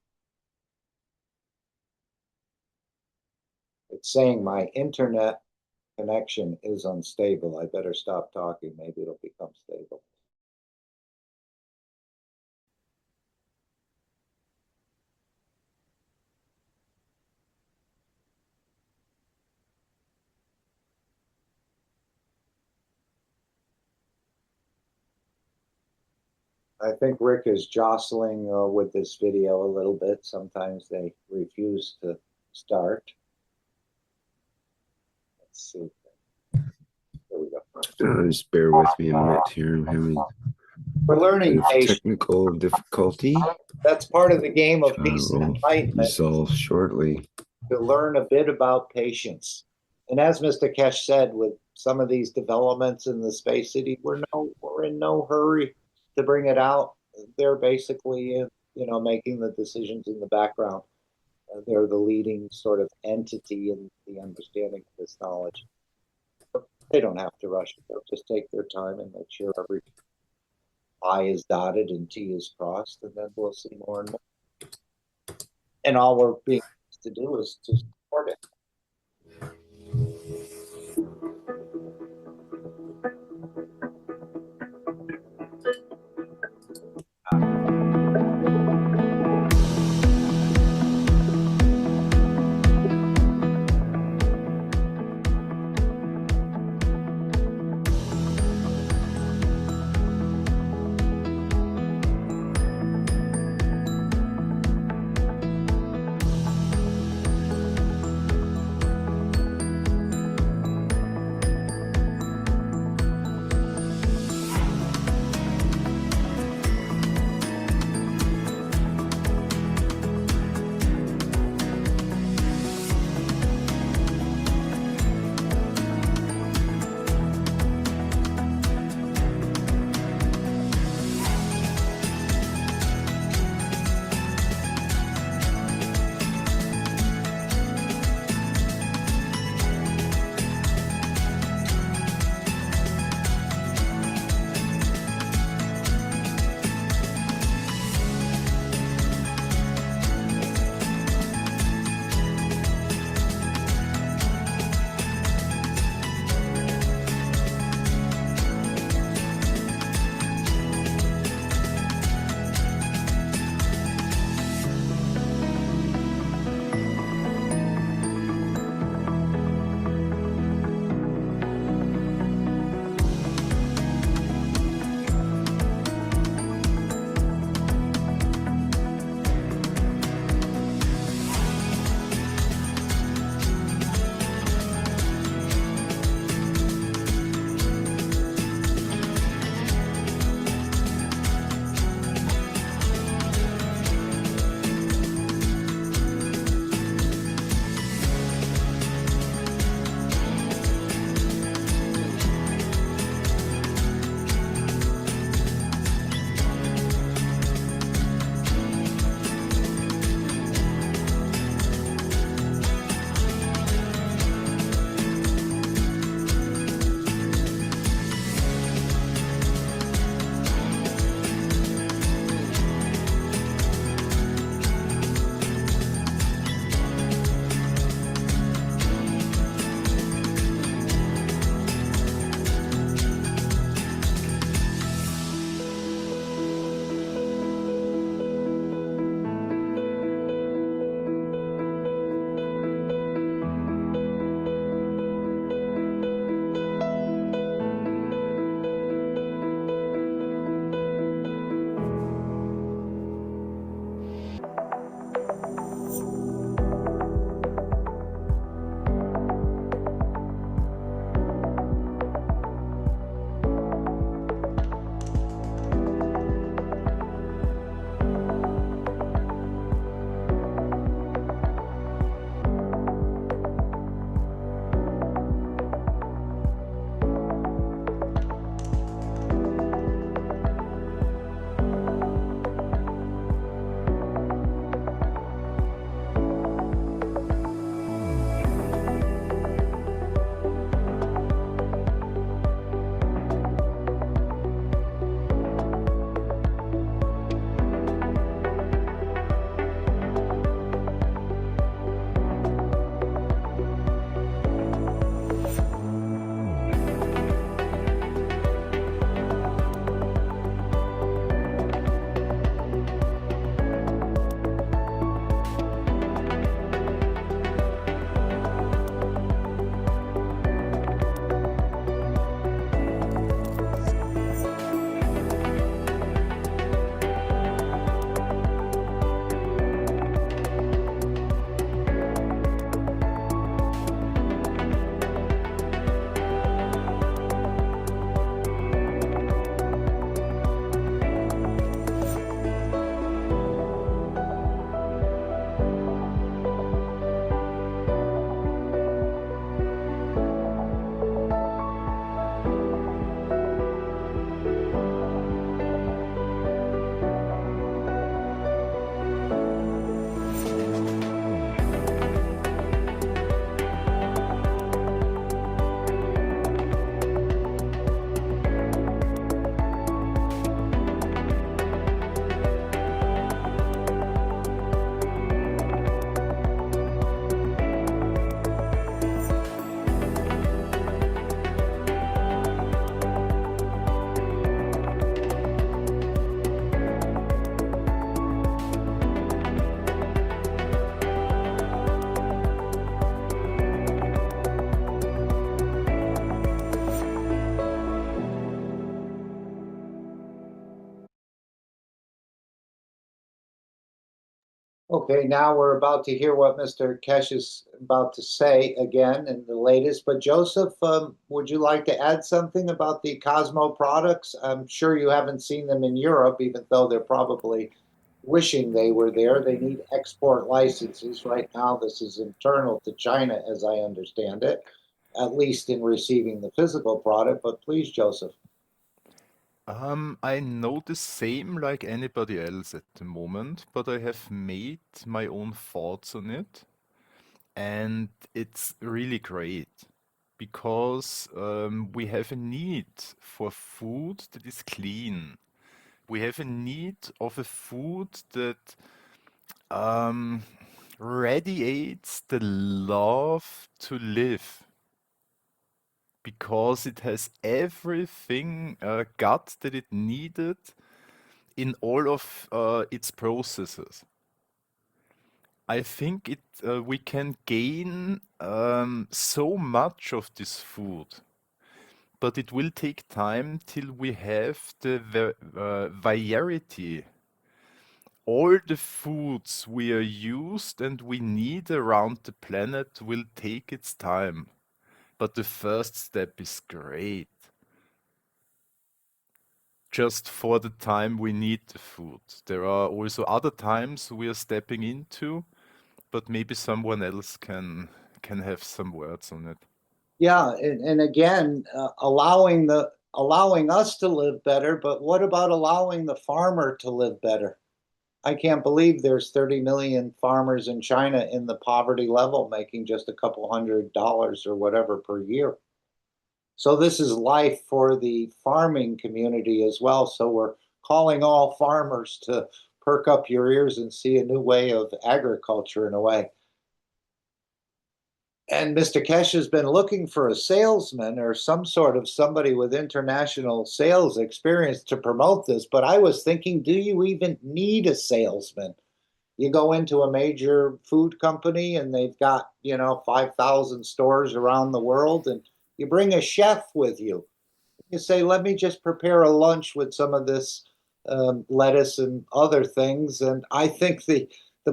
It's saying my internet connection is unstable. I better stop talking. Maybe it'll become stable. I think Rick is jostling with this video a little bit. Sometimes they refuse to start. Let's see. There we go. Just bear with me a minute here. I'm having We're learning patience. technical difficulty. That's part of the game of peace and Will enlightenment. resolve shortly. To learn a bit about patience. And as Mr. Keshe said, with some of these developments in the Space City, we're in no hurry to bring it out. They're basically, making the decisions in the background. They're the leading sort of entity in the understanding of this knowledge. But they don't have to rush. They'll just take their time and make sure every I is dotted and T is crossed, and then we'll see more and more. And all we're being asked to do is to support it. Okay, now we're about to hear what Mr. Keshe is about to say again in the latest. But Joseph, would you like to add something about the Cosmo products? I'm sure you haven't seen them in Europe, even though they're probably wishing they were there. They need export licenses. Right now, this is internal to China, as I understand it, at least in receiving the physical product. But please, Joseph. I know the same like anybody else at the moment, but I have made my own thoughts on it, and it's really great because we have a need for food that is clean. We have a need of a food that um, radiates the love to live because it has everything got that it needed in all of its processes. I think we can gain so much of this food, but it will take time till we have the variety. All the foods we are used and we need around the planet will take its time, but the first step is great. Just for the time we need the food. There are also other times we are stepping into, but maybe someone else can have some words on it. Yeah, and again, allowing us to live better, but what about allowing the farmer to live better? I can't believe there's 30 million farmers in China in the poverty level making just a couple $100 or whatever per year. So this is life for the farming community as well. So we're calling all farmers to perk up your ears and see a new way of agriculture in a way. And Mr. Keshe has been looking for a salesman or some sort of somebody with international sales experience to promote this. But I was thinking, do you even need a salesman? You go into a major food company and they've got, 5,000 stores around the world, and you bring a chef with you. You say, let me just prepare a lunch with some of this lettuce and other things. And I think the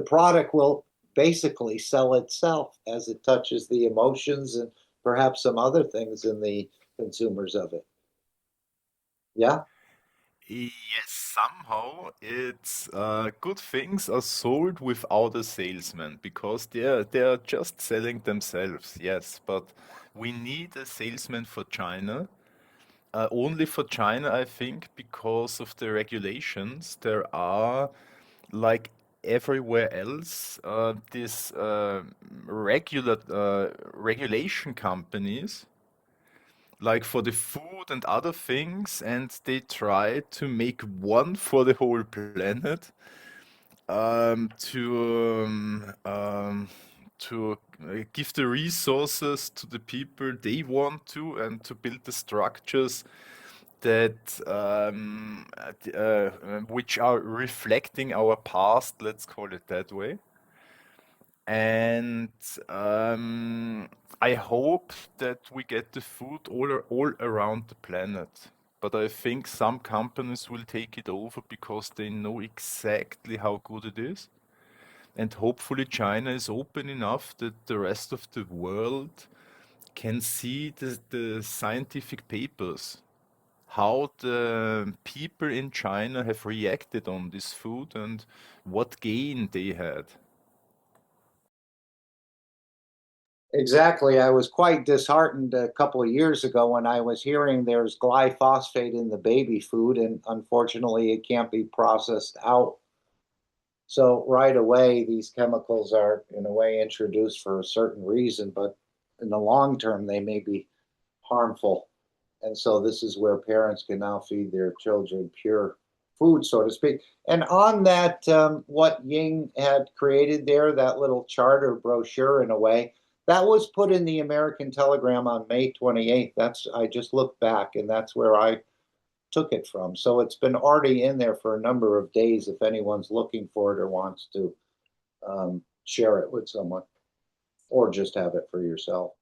product will basically sell itself as it touches the emotions and perhaps some other things in the consumers of it. Yeah. Yes, somehow it's good things are sold without a salesman because they're just selling themselves. Yes, but we need a salesman for China. Only for China, I think, because of the regulations. There are, like everywhere else, these regulation companies, like for the food and other things, and they try to make one for the whole planet, to give the resources to the people they want to, and to build the structures that which are reflecting our past, let's call it that way. And I hope that we get the food all around the planet. But I think some companies will take it over because they know exactly how good it is. And hopefully China is open enough that the rest of the world can see the scientific papers, how the people in China have reacted on this food and what gain they had. Exactly. I was quite disheartened a couple of years ago when I was hearing there's glyphosate in the baby food, and unfortunately, it can't be processed out. So, right away, these chemicals are, in a way, introduced for a certain reason, but in the long term, they may be harmful. And so, this is where parents can now feed their children pure food, so to speak. And on that, what Ying had created there, that little charter brochure in a way, that was put in the American Telegram on May 28th. I just looked back, and that's where I took it from. So it's been already in there for a number of days if anyone's looking for it or wants to share it with someone, or just have it for yourself.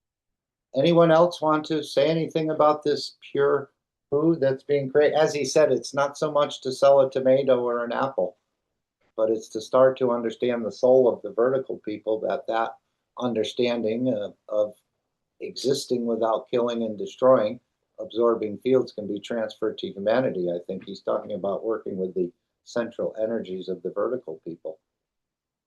Anyone else want to say anything about this pure food that's being created? As he said, it's not so much to sell a tomato or an apple. but it's to start to understand the soul of the vertical people, that understanding of existing without killing and destroying, absorbing fields can be transferred to humanity. I think he's talking about working with the central energies of the vertical people.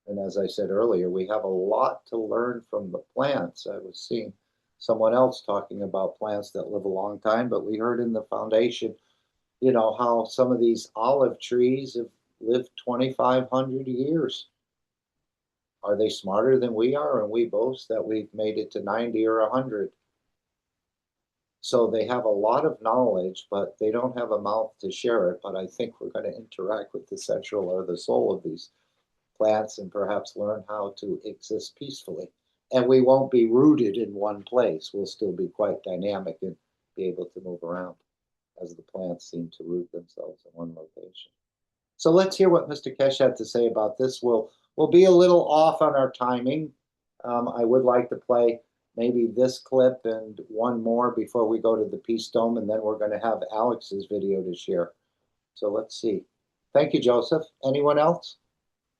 And as I said earlier, we have a lot to learn from the plants. I was seeing someone else talking about plants that live a long time, but we heard in the foundation, you know, how some of these olive trees have lived 2,500 years. Are they smarter than we are? And we boast that we've made it to 90 or 100. So they have a lot of knowledge, but they don't have a mouth to share it. But I think we're going to interact with the central or the soul of these plants and perhaps learn how to exist peacefully. And we won't be rooted in one place. We'll still be quite dynamic and be able to move around as the plants seem to root themselves in one location. So let's hear what Mr. Keshe had to say about this. We'll be a little off on our timing. I would like to play maybe this clip and one more before we go to the Peace Dome, and then we're going to have Alex's video to share. So let's see. Thank you, Joseph. Anyone else?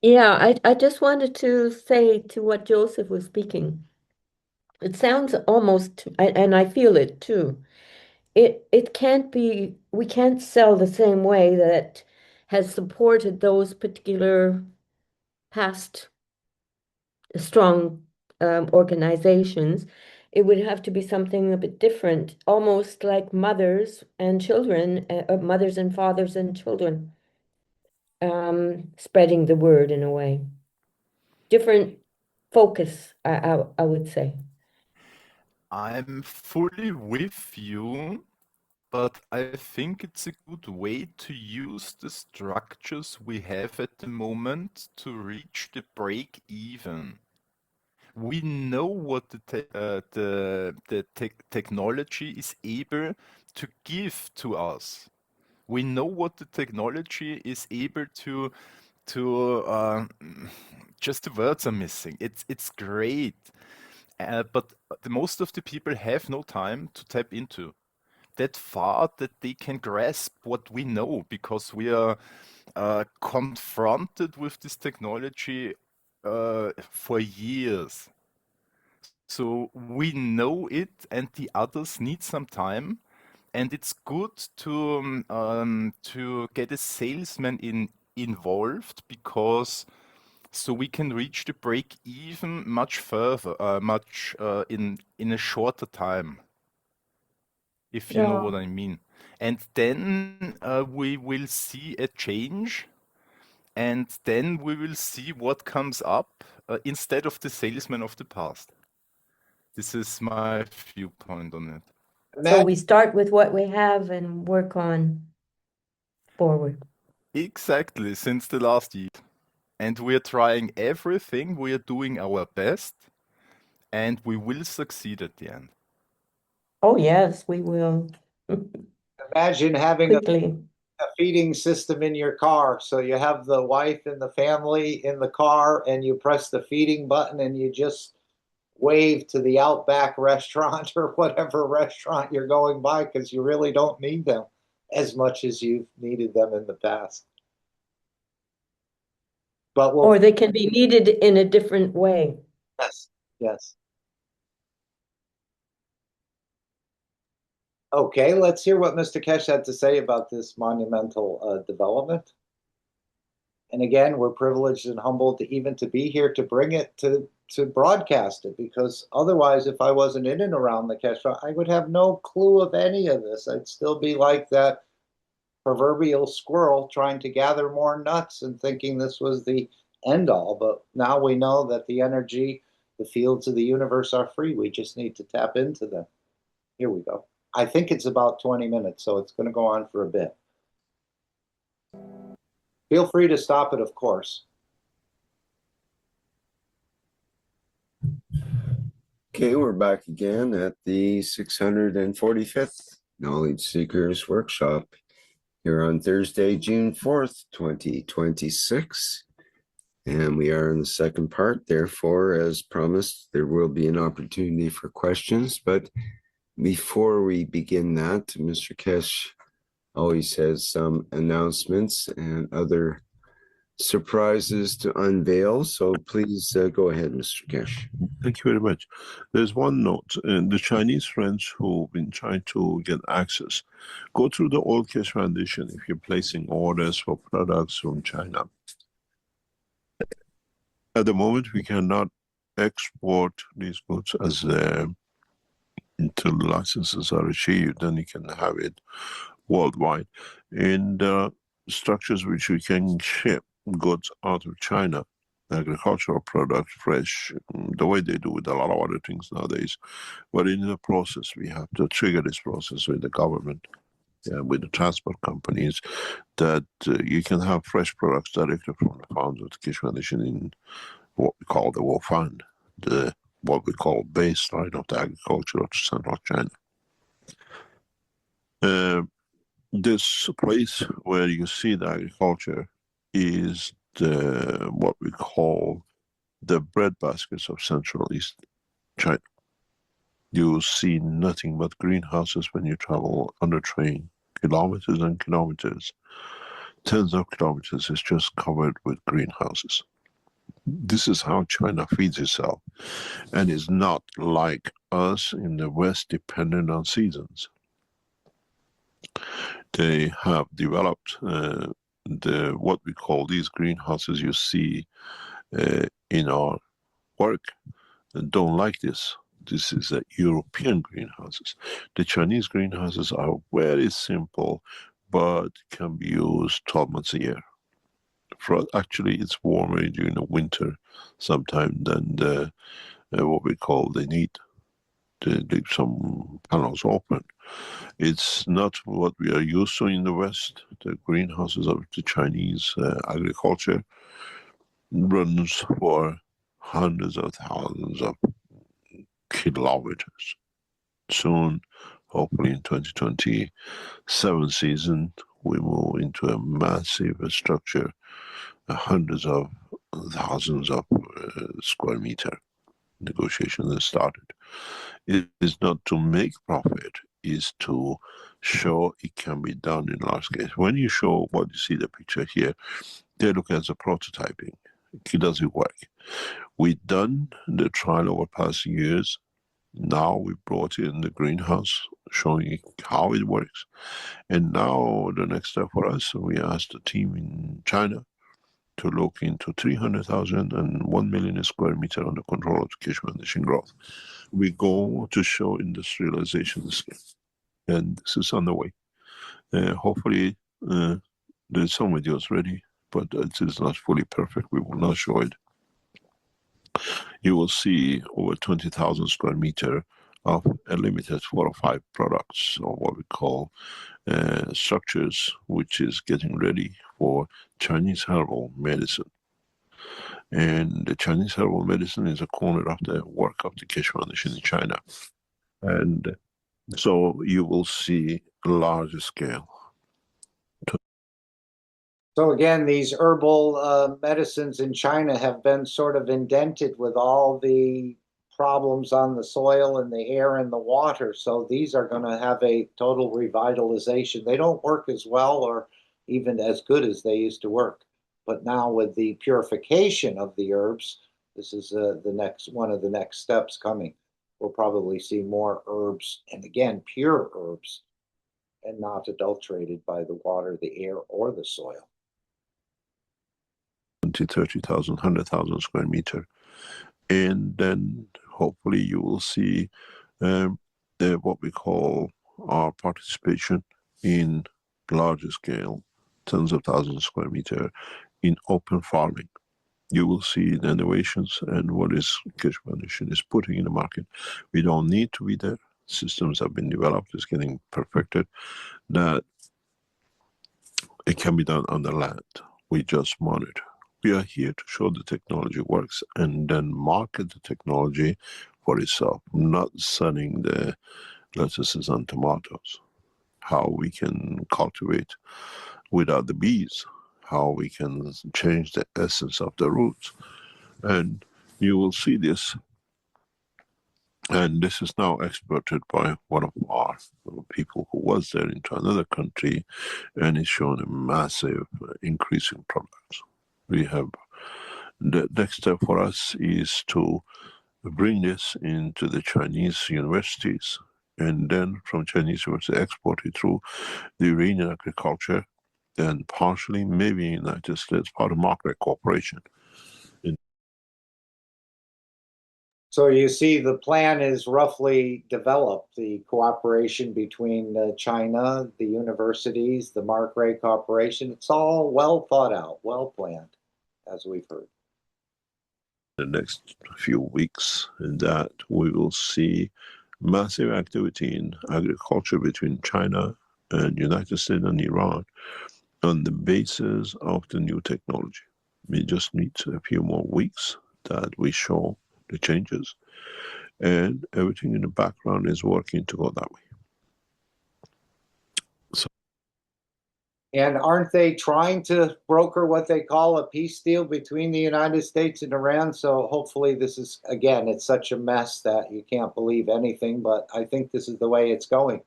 Yeah, I just wanted to say to what Joseph was speaking. It sounds almost, and I feel it too. It can't be, we can't sell the same way that has supported those particular past strong organizations. It would have to be something a bit different, almost like mothers and children, mothers and fathers and children, spreading the word in a way. Different focus, I would say. I'm fully with you, but I think it's a good way to use the structures we have at the moment to reach the break even. We know what the technology is able to give to us. We know what the technology is able to just the words are missing. It's great, but most of the people have no time to tap into that far that they can grasp what we know because we are confronted with this technology for years. So we know it, and the others need some time. And it's good to get a salesman involved because so we can reach the break even much further, in a shorter time, if you know Yeah. what I mean. And then we will see a change, and then we will see what comes up instead of the salesman of the past. This is my viewpoint on it. So we start with what we have and work on forward. Exactly, since the last year. And we are trying everything, we are doing our best, and we will succeed at the end. Oh, yes, we will. Imagine having Quickly. a feeding system in your car. So you have the wife and the family in the car, and you press the feeding button, and you just wave to the Outback restaurant or whatever restaurant you're going by because you really don't need them as much as you've needed them in the past. But Or they can be needed in a different way. Yes, yes. Okay, let's hear what Mr. Keshe had to say about this monumental development. And again, we're privileged and humbled to even to be here to bring it to broadcast it, because otherwise, if I wasn't in and around the Keshe, I would have no clue of any of this. I'd still be like that proverbial squirrel trying to gather more nuts and thinking this was the end all. But now we know that the energy, the fields of the universe are free. We just need to tap into them. Here we go. I think it's about 20 minutes, so it's going to go on for a bit. Feel free to stop it, of course. Okay, we're back again at the 645th Knowledge Seekers Workshop here on Thursday, June 4th, 2026. And we are in the second part. Therefore, as promised, there will be an opportunity for questions. But before we begin that, Mr. Keshe always has some announcements and other surprises to unveil. So please go ahead, Mr. Keshe. Thank you very much. There's one note. The Chinese friends who've been trying to get access, go through the Old Keshe Foundation if you're placing orders for products from China. At the moment, we cannot export these goods as until the licenses are achieved, then you can have it worldwide. In the structures which we can ship goods out of China, agricultural products, fresh, the way they do with a lot of other things nowadays. But in the process, we have to trigger this process with the government, with the transport companies, that you can have fresh products directly from the farms of the Keshe Foundation in what we call the Wofan, what we call baseline of the agriculture of central China. This place where you see the agriculture is what we call the breadbaskets of Central East China. You see nothing but greenhouses when you travel on the train, kilometers and kilometers, tens of kilometers is just covered with greenhouses. This is how China feeds itself, and is not like us in the West dependent on seasons. They have developed what we call these greenhouses you see in our work, and don't like this. This is the European greenhouses. The Chinese greenhouses are very simple, but can be used 12 months a year. Actually, it's warmer during the winter sometime than what we call they need to leave some panels open. It's not what we are used to in the West. The greenhouses of the Chinese agriculture runs for hundreds of thousands of kilometers. Soon, hopefully in 2027 season, we move into a massive structure, hundreds of thousands of square meter. Negotiations have started. It is not to make profit, is to show it can be done in large scale. When you show what you see the picture here, they look at the prototyping. Does it work? We've done the trial over past years. Now we brought in the greenhouse, showing how it works. And now the next step for us, we asked the team in China to look into 300,000 and 1 million square meter under control of the Keshe Foundation growth. We go to show industrialization scale, and this is on the way. Hopefully, there's some videos ready, but it is not fully perfect. We will not show it. You will see over 20,000 square meter of a limited 4 or 5 products, or what we call structures, which is getting ready for Chinese herbal medicine. And the Chinese herbal medicine is a corner of the work of the Keshe Foundation in China. And so you will see larger scale. So again, these herbal medicines in China have been sort of indented with all the problems on the soil and the air and the water. So these are going to have a total revitalization. They don't work as well or even as good as they used to work. But now with the purification of the herbs, this is one of the next steps coming. We'll probably see more herbs, and again, pure herbs, and not adulterated by the water, the air, or the soil. 30,000, 100,000 square meter. And then hopefully you will see what we call our participation in larger scale, tens of thousands of square meter in open farming. You will see the innovations and what is Keshe Foundation is putting in the market. We don't need to be there. Systems have been developed, it's getting perfected, that it can be done on the land. We just monitor. We are here to show the technology works and then market the technology for itself, not selling the lettuces and tomatoes. How we can cultivate without the bees, how we can change the essence of the roots. And you will see this. And this is now exported by one of our people who was there into another country, and it's shown a massive increase in products. We have the next step for us is to bring this into the Chinese universities, and then from Chinese university export it through the Iranian agriculture, and partially maybe United States part of market cooperation. So you see, the plan is roughly developed, the cooperation between China, the universities, the Mark Ray Corporation. It's all well thought out, well planned, as we've heard. The next few weeks, in that we will see massive activity in agriculture between China and United States and Iran on the basis of the new technology. We just need a few more weeks that we show the changes, and everything in the background is working to go that way. So, and aren't they trying to broker what they call a peace deal between the United States and Iran? So hopefully this is, again, it's such a mess that you can't believe anything, but I think this is the way it's going.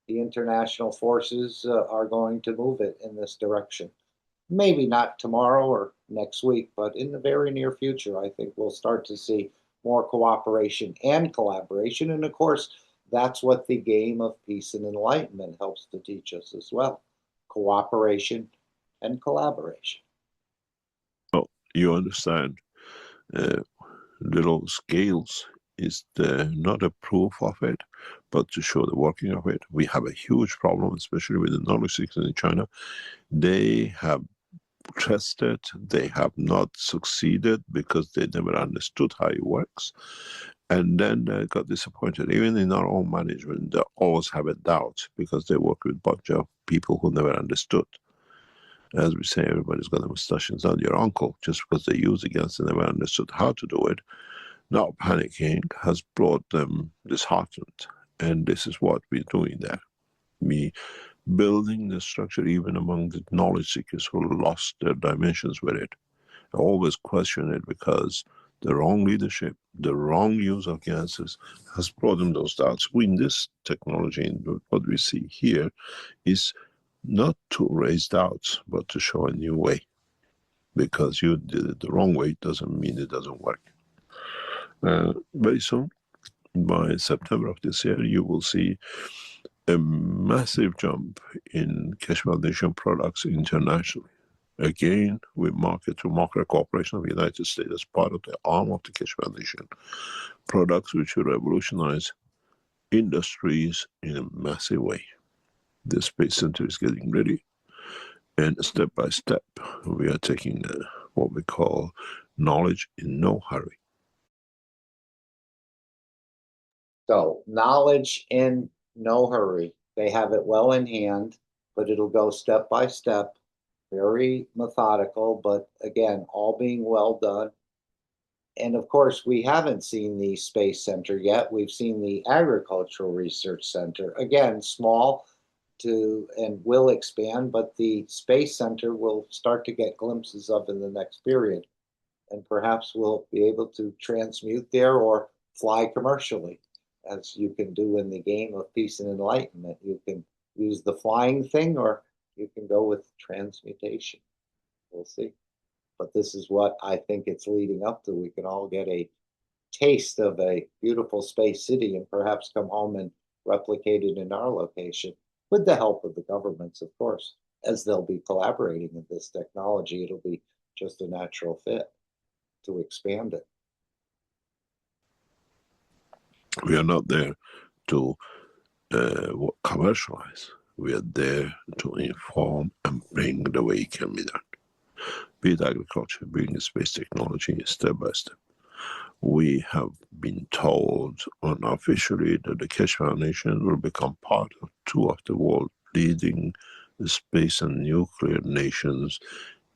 The international forces are going to move it in this direction. Maybe not tomorrow or next week, but in the very near future, I think we'll start to see more cooperation and collaboration. And of course, that's what the game of peace and enlightenment helps to teach us as well. Cooperation and collaboration. well, you understand, little scales is not a proof of it, but to show the working of it. We have a huge problem, especially with the knowledge seekers in China. They have tested, they have not succeeded because they never understood how it works, and then they got disappointed. Even in our own management, they always have a doubt because they work with a bunch of people who never understood. As we say, everybody's got a mustache, it's not your uncle. Just because they use against and never understood how to do it, not panicking has brought them disheartened. And this is what we're doing there. We building the structure even among the knowledge seekers who lost their dimensions with it. I always question it because the wrong leadership, the wrong use of gases has brought them those doubts. In this technology, and what we see here is not to raise doubts, but to show a new way. Because you did it the wrong way doesn't mean it doesn't work. Very soon, by September of this year, you will see a massive jump in Keshe Foundation products internationally. Again, we market to market cooperation of the United States as part of the arm of the Keshe Foundation. Products which will revolutionize industries in a massive way. The Space Center is getting ready, and step by step, we are taking what we call knowledge in no hurry. So, knowledge in no hurry. They have it well in hand, but it'll go step by step, very methodical, but again, all being well done. And of course, we haven't seen the Space Center yet. We've seen the Agricultural Research Center. Again, small and will expand, but the Space Center will start to get glimpses of in the next period. And perhaps we'll be able to transmute there or fly commercially, as you can do in the game of peace and enlightenment. You can use the flying thing, or you can go with transmutation. We'll see. But this is what I think it's leading up to. We can all get a taste of a beautiful space city and perhaps come home and replicate it in our location, with the help of the governments, of course. As they'll be collaborating in this technology, it'll be just a natural fit to expand it. We are not there to commercialize. We are there to inform and bring the way it can be done. Be it agriculture, being space technology, step by step. We have been told unofficially that the Keshe Foundation will become part of two of the world leading space and nuclear nations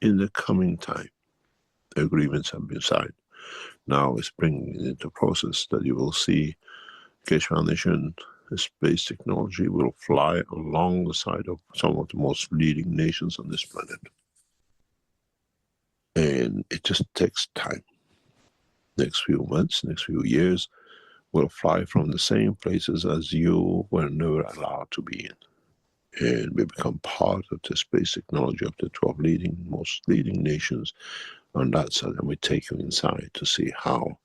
in the coming time. Agreements have been signed. Now it's bringing it into process that you will see Keshe Foundation space technology will fly along the side of some of the most leading nations on this planet. And it just takes time. Next few months, next few years, we'll fly from the same places as you were never allowed to be in. and we become part of the space technology of the 12 most leading nations on that side, and we take you inside to see how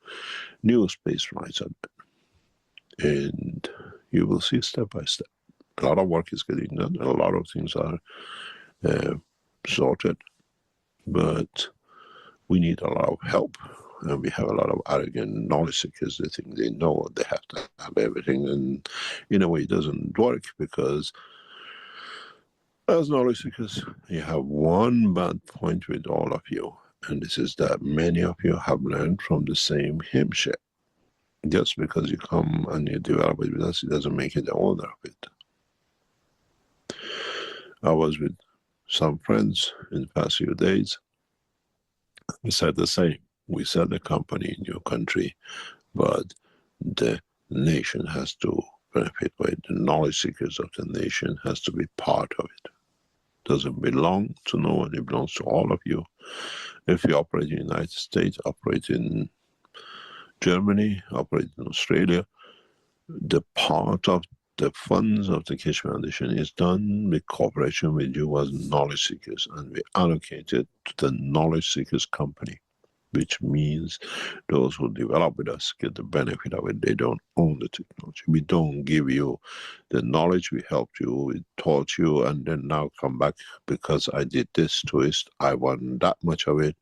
new space flights are done. And you will see step by step. A lot of work is getting done, a lot of things are sorted, but we need a lot of help. And we have a lot of arrogant knowledge seekers. They think they know they have to have everything, and in a way it doesn't work, because as knowledge seekers, you have one bad point with all of you, and this is that many of you have learned from the same hymn shit. Just because you come and you develop it with us, it doesn't make you the owner of it. I was with some friends in the past few days. We said the same. We set the company in your country, but the nation has to benefit by it. The knowledge seekers of the nation has to be part of it. Doesn't belong to no one, it belongs to all of you. If you operate in the United States, operate in Germany, operate in Australia, the part of the funds of the Keshe Foundation is done with cooperation with you as knowledge seekers, and we allocate it to the knowledge seekers company, which means those who develop with us get the benefit of it. They don't own the technology. We don't give you the knowledge. We helped you, we taught you, and then now come back because I did this twist, I want that much of it.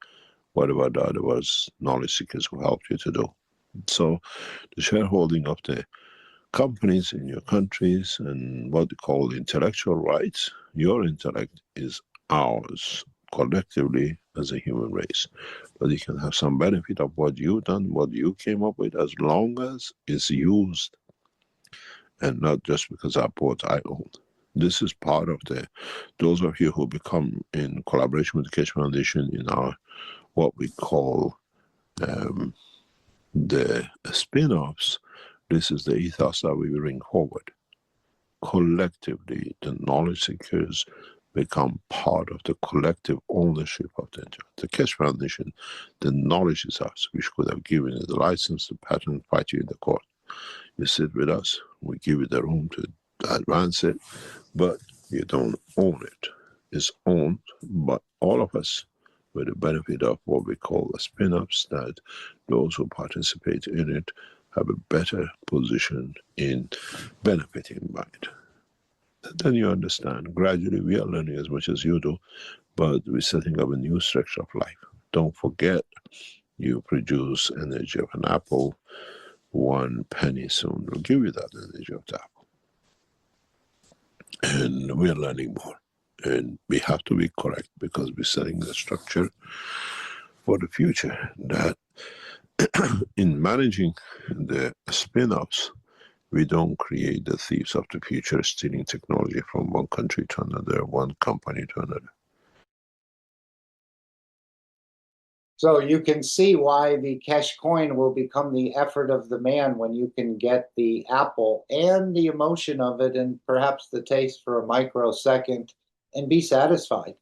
What about the other was knowledge seekers who helped you to do? So the shareholding of the companies in your countries and what they call intellectual rights, your intellect is ours collectively as a human race. But you can have some benefit of what you've done, what you came up with, as long as it's used and not just because I bought, I own. This is part of those of you who become in collaboration with the Keshe Foundation in our, what we call the spin-offs. This is the ethos that we bring forward. Collectively, the knowledge seekers become part of the collective ownership of the Keshe Foundation. The knowledge is ours. We could have given you the license, the patent, fight you in the court. You sit with us, we give you the room to advance it, but you don't own it. It's owned by all of us, with the benefit of what we call the spin-offs, that those who participate in it have a better position in benefiting by it. Then you understand, gradually we are learning as much as you do, but we're setting up a new structure of life. Don't forget, you produce energy of an apple, 1 penny soon will give you that energy of the apple. And we are learning more. And we have to be correct, because we're setting the structure for the future, that in managing the spin-offs, we don't create the thieves of the future stealing technology from one country to another, one company to another. So you can see why the Keshe coin will become the effort of the man when you can get the apple and the emotion of it and perhaps the taste for a microsecond and be satisfied.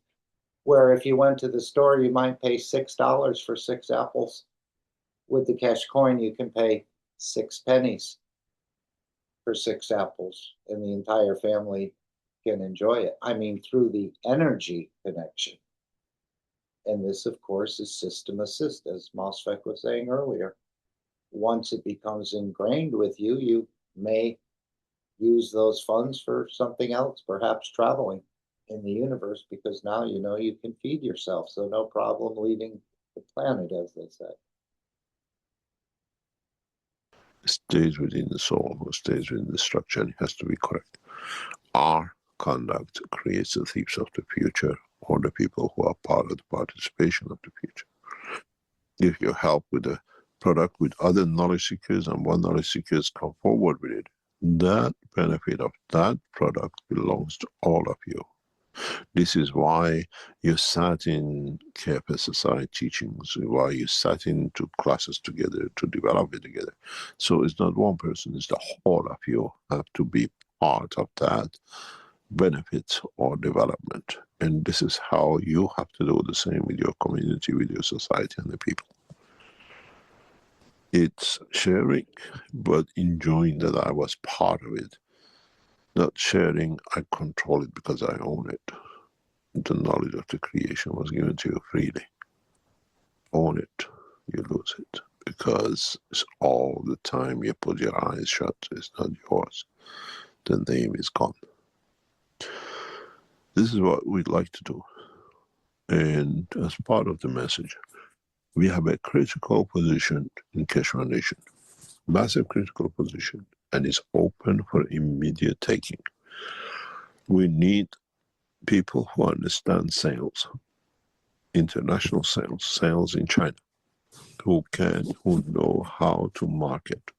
Where if you went to the store, you might pay $6 for 6 apples. With the Keshe coin, you can pay 6 pennies for 6 apples, and the entire family can enjoy it. I mean, through the energy connection. And this, of course, is system assist, as Mosfeq was saying earlier. Once it becomes ingrained with you, you may use those funds for something else, perhaps traveling in the universe, because now you know you can feed yourself, so no problem leaving the planet, as they say. It stays within the soul, or stays within the structure, and it has to be correct. Our conduct creates the thieves of the future, or the people who are part of the participation of the future. If you help with the product with other knowledge seekers, and one knowledge seekers come forward with it, that benefit of that product belongs to all of you. This is why you sat in KFSSI teachings, why you sat into classes together to develop it together. So it's not one person, it's the whole of you have to be part of that benefit or development. And this is how you have to do the same with your community, with your society and the people. It's sharing, but enjoying that I was part of it. Not sharing, I control it because I own it. The knowledge of the creation was given to you freely. Own it, you lose it. Because it's all the time you put your eyes shut, it's not yours. The name is gone. This is what we'd like to do. And as part of the message, we have a critical position in Keshe Foundation. Massive critical position, and it's open for immediate taking. We need people who understand sales, international sales, sales in China, who know how to market.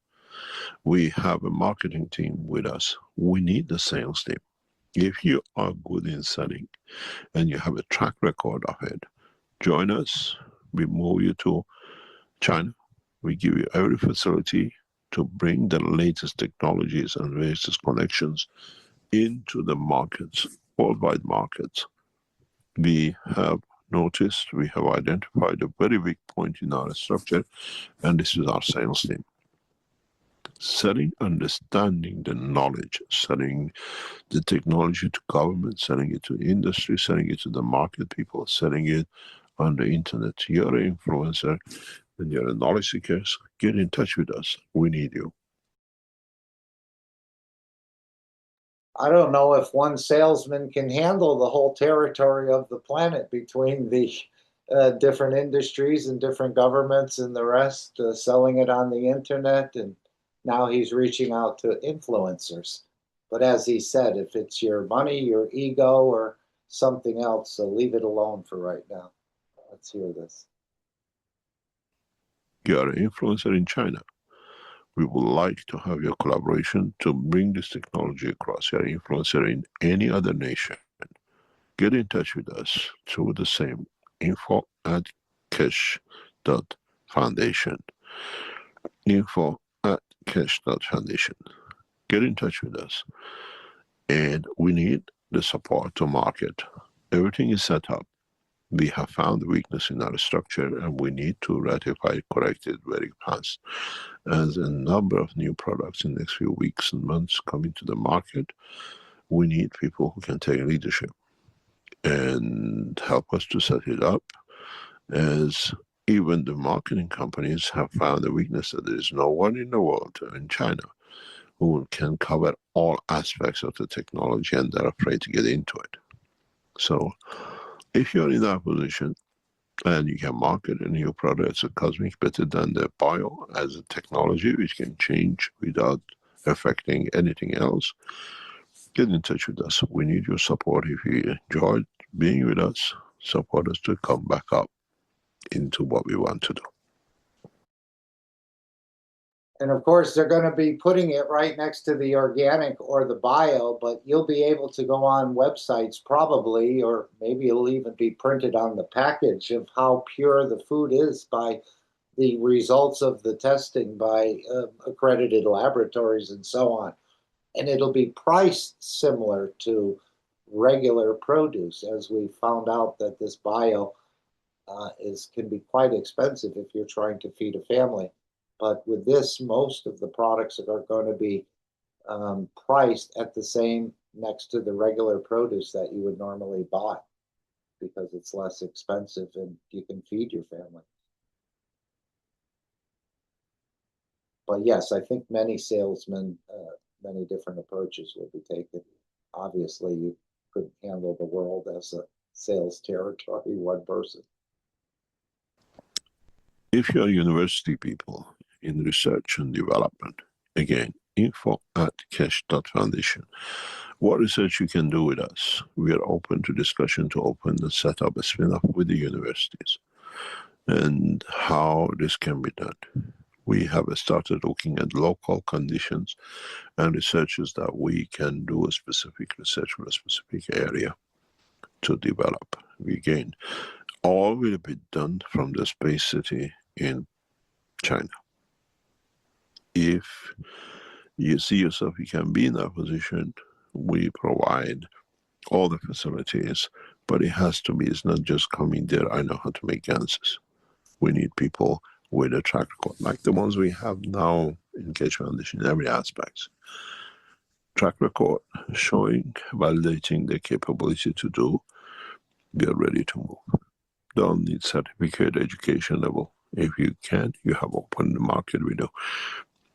We have a marketing team with us. We need the sales team. If you are good in selling and you have a track record of it, join us. We move you to China. We give you every facility to bring the latest technologies and latest connections into the markets, worldwide markets. We have noticed, we have identified a very weak point in our structure, and this is our sales team. Selling, understanding the knowledge, selling the technology to government, selling it to industry, selling it to the market people, selling it on the internet. You're an influencer and you're a knowledge seeker. Get in touch with us. We need you. I don't know if one salesman can handle the whole territory of the planet between the different industries and different governments and the rest, selling it on the internet, and now he's reaching out to influencers. But as he said, if it's your money, your ego, or something else, so leave it alone for right now. Let's hear this. You are an influencer in China. We would like to have your collaboration to bring this technology across. You are an influencer in any other nation. Get in touch with us through the same info@keshe.foundation. info@keshe.foundation. Get in touch with us. And we need the support to market. Everything is set up. We have found the weakness in our structure and we need to ratify, correct it very fast. As a number of new products in the next few weeks and months come into the market, we need people who can take leadership and help us to set it up, as even the marketing companies have found the weakness that there is no one in the world, in China, who can cover all aspects of the technology, and they're afraid to get into it. So if you're in that position and you can market a new product as a cosmic better than the bio as a technology which can change without affecting anything else, get in touch with us. We need your support. If you enjoyed being with us, support us to come back up into what we want to do. And of course, they're going to be putting it right next to the organic or the bio, but you'll be able to go on websites probably, or maybe it'll even be printed on the package of how pure the food is by the results of the testing by accredited laboratories and so on. And it'll be priced similar to regular produce, as we found out that this bio can be quite expensive if you're trying to feed a family. But with this, most of the products are going to be priced at the same next to the regular produce that you would normally buy, because it's less expensive and you can feed your family. But yes, I think many salesmen, many different approaches will be taken. Obviously, you couldn't handle the world as a sales territory, one person. If you're university people in research and development, again, info@keshe.foundation. What research you can do with us? We are open to discussion to open and set up a spin-off with the universities and how this can be done. We have started looking at local conditions and researches that we can do a specific research for a specific area to develop. Again, all will be done from the space city in China. If you see yourself, you can be in that position, we provide all the facilities, but it has to be, it's not just coming there, I know how to make ganses. We need people with a track record, like the ones we have now in Keshe Foundation in every aspect. track record showing, validating their capability to do, we are ready to move. Don't need certificate education level. If you can, you have opened the market window.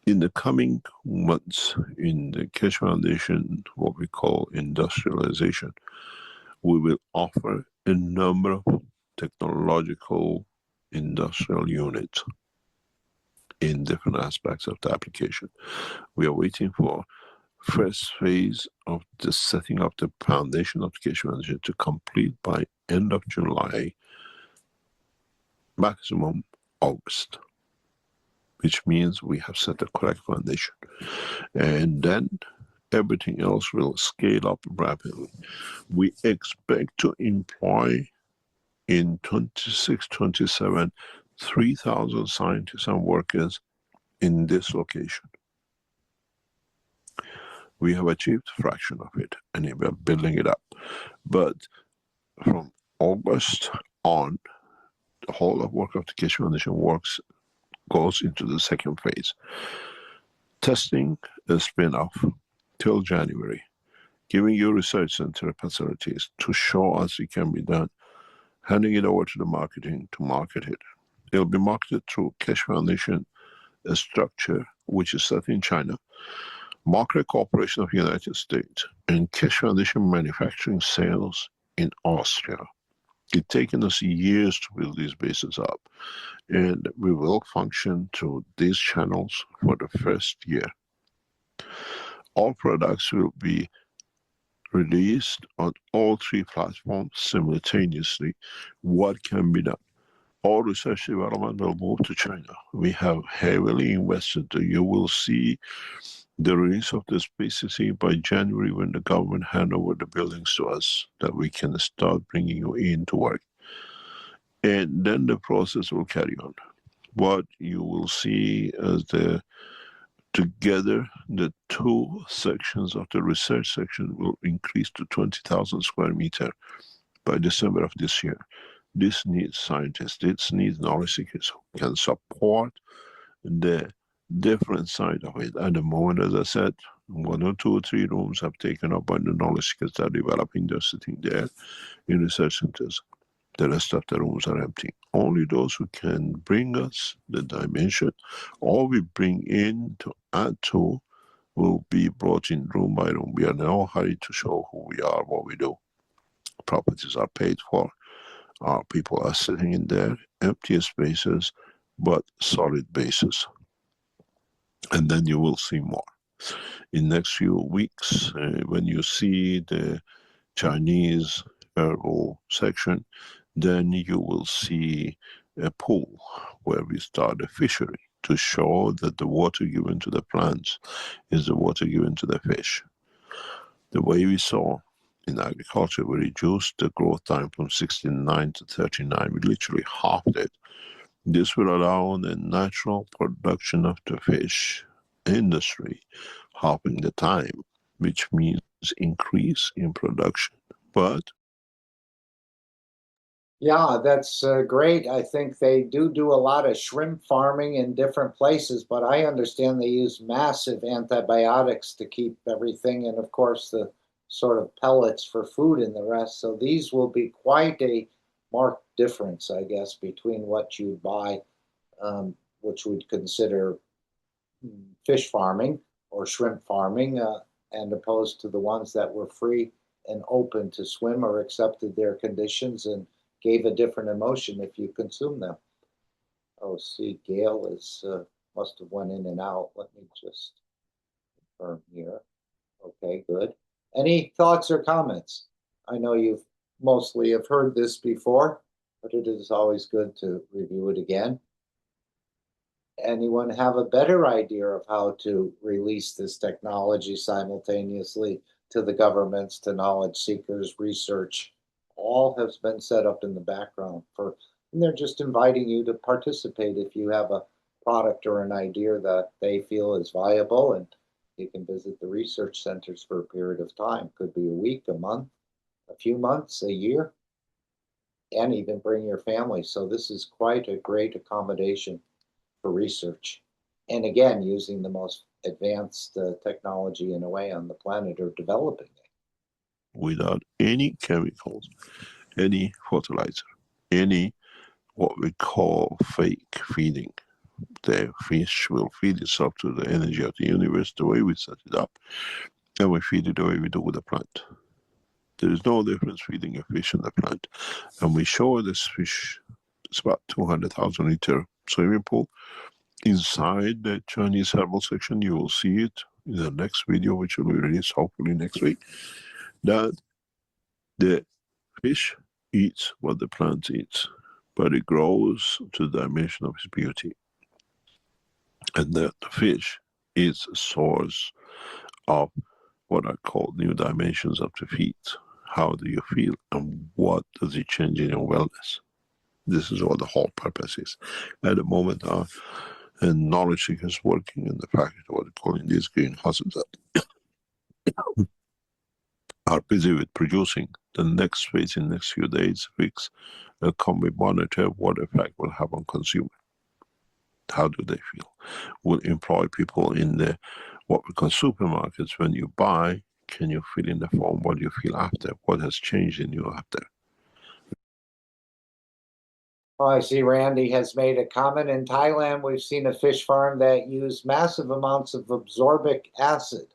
In the coming months, in the Keshe Foundation, what we call industrialization, we will offer a number of technological industrial units in different aspects of the application. We are waiting for first phase of the setting up the foundation of the Keshe Foundation to complete by end of July, maximum August, which means we have set the correct foundation. And then everything else will scale up rapidly. We expect to employ in 26, 27, 3,000 scientists and workers in this location. We have achieved a fraction of it, and we are building it up. But from August on, the whole of work of the Keshe Foundation goes into the second phase. Testing a spin-off till January, giving you research center facilities to show us it can be done, handing it over to the marketing to market it. It'll be marketed through Keshe Foundation, a structure which is set in China, Market Corporation of the United States, and Keshe Foundation manufacturing sales in Austria. It's taken us years to build these bases up, and we will function through these channels for the first year. All products will be released on all three platforms simultaneously. What can be done? All research development will move to China. We have heavily invested. You will see the release of this PCC by January when the government hand over the buildings to us, that we can start bringing you in to work. And then the process will carry on. What you will see as together, the two sections of the research section will increase to 20,000 square meters by December of this year. This needs scientists, this needs knowledge seekers who can support the different side of it. At the moment, as I said, 1 or 2 or 3 rooms have taken up by the knowledge seekers that are developing. They're sitting there in research centers. The rest of the rooms are empty. Only those who can bring us the dimension, or we bring in to add to, will be brought in room by room. We are in no hurry to show who we are, what we do. Properties are paid for. Our people are sitting in there, empty spaces, but solid bases. And then you will see more. In next few weeks, when you see the Chinese herbal section, then you will see a pool where we start a fishery to show that the water given to the plants is the water given to the fish. The way we saw in agriculture, we reduced the growth time from 69 to 39. We literally halved it. This will allow the natural production of the fish industry halving the time, which means increase in production. But yeah, that's great. I think they do a lot of shrimp farming in different places, but I understand they use massive antibiotics to keep everything, and of course the sort of pellets for food in the rest. So these will be quite a marked difference, I guess, between what you buy, which we'd consider fish farming or shrimp farming, and opposed to the ones that were free and open to swim or accepted their conditions and gave a different emotion if you consume them. Oh, see, Gail is must have went in and out. Let me just confirm here. Okay, good. Any thoughts or comments? I know you've mostly have heard this before, but it is always good to review it again. Anyone have a better idea of how to release this technology simultaneously to the governments, to knowledge seekers, research? All has been set up in the background and they're just inviting you to participate if you have a product or an idea that they feel is viable, and you can visit the research centers for a period of time. Could be a week, a month, a few months, a year, and even bring your family. So this is quite a great accommodation for research. And again, using the most advanced technology in a way on the planet or developing it. Without any chemicals, any fertilizer, any what we call fake feeding. The fish will feed itself to the energy of the universe the way we set it up, and we feed it the way we do with the plant. There is no difference feeding a fish and a plant. And we show this fish, it's about 200,000 liter swimming pool. Inside the Chinese herbal section, you will see it in the next video, which will be released hopefully next week, that the fish eats what the plant eats, but it grows to the dimension of its beauty. And the fish is a source of what are called new dimensions of the feet. How do you feel and what does it change in your wellness? This is what the whole purpose is. At the moment, our knowledge seekers working in the factory, what we're calling these greenhouses, are busy with producing the next phase in the next few days, weeks, can we monitor what effect will have on consumer? How do they feel? We'll employ people in the what we call supermarkets. When you buy, can you fill in the form what you feel after? What has changed in you after? Oh, I see Randy has made a comment. In Thailand, we've seen a fish farm that used massive amounts of absorbic acid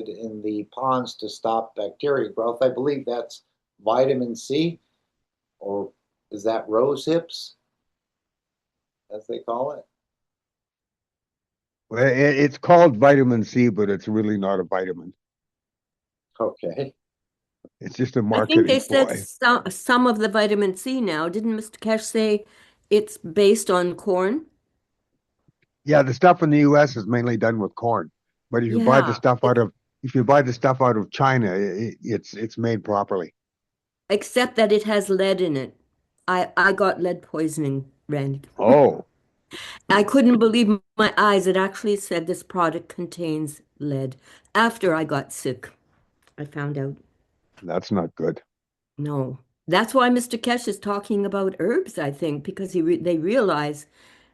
in the ponds to stop bacteria growth. I believe that's vitamin C, or is that rose hips, as they call it? Well, it's called vitamin C, but it's really not a vitamin. Okay. It's just a I think marketing they said ploy. some of the vitamin C now. Didn't Mr. Keshe say it's based on corn? Yeah, the stuff in the US is mainly done with corn. But if you buy the Yeah, stuff out of China, it's made properly. except that it has lead in it. I got lead poisoning, Randy. Oh, I couldn't believe my eyes. It actually said this product contains lead. After I got sick, I found out. that's not good. No. That's why Mr. Keshe is talking about herbs, I think, because they realize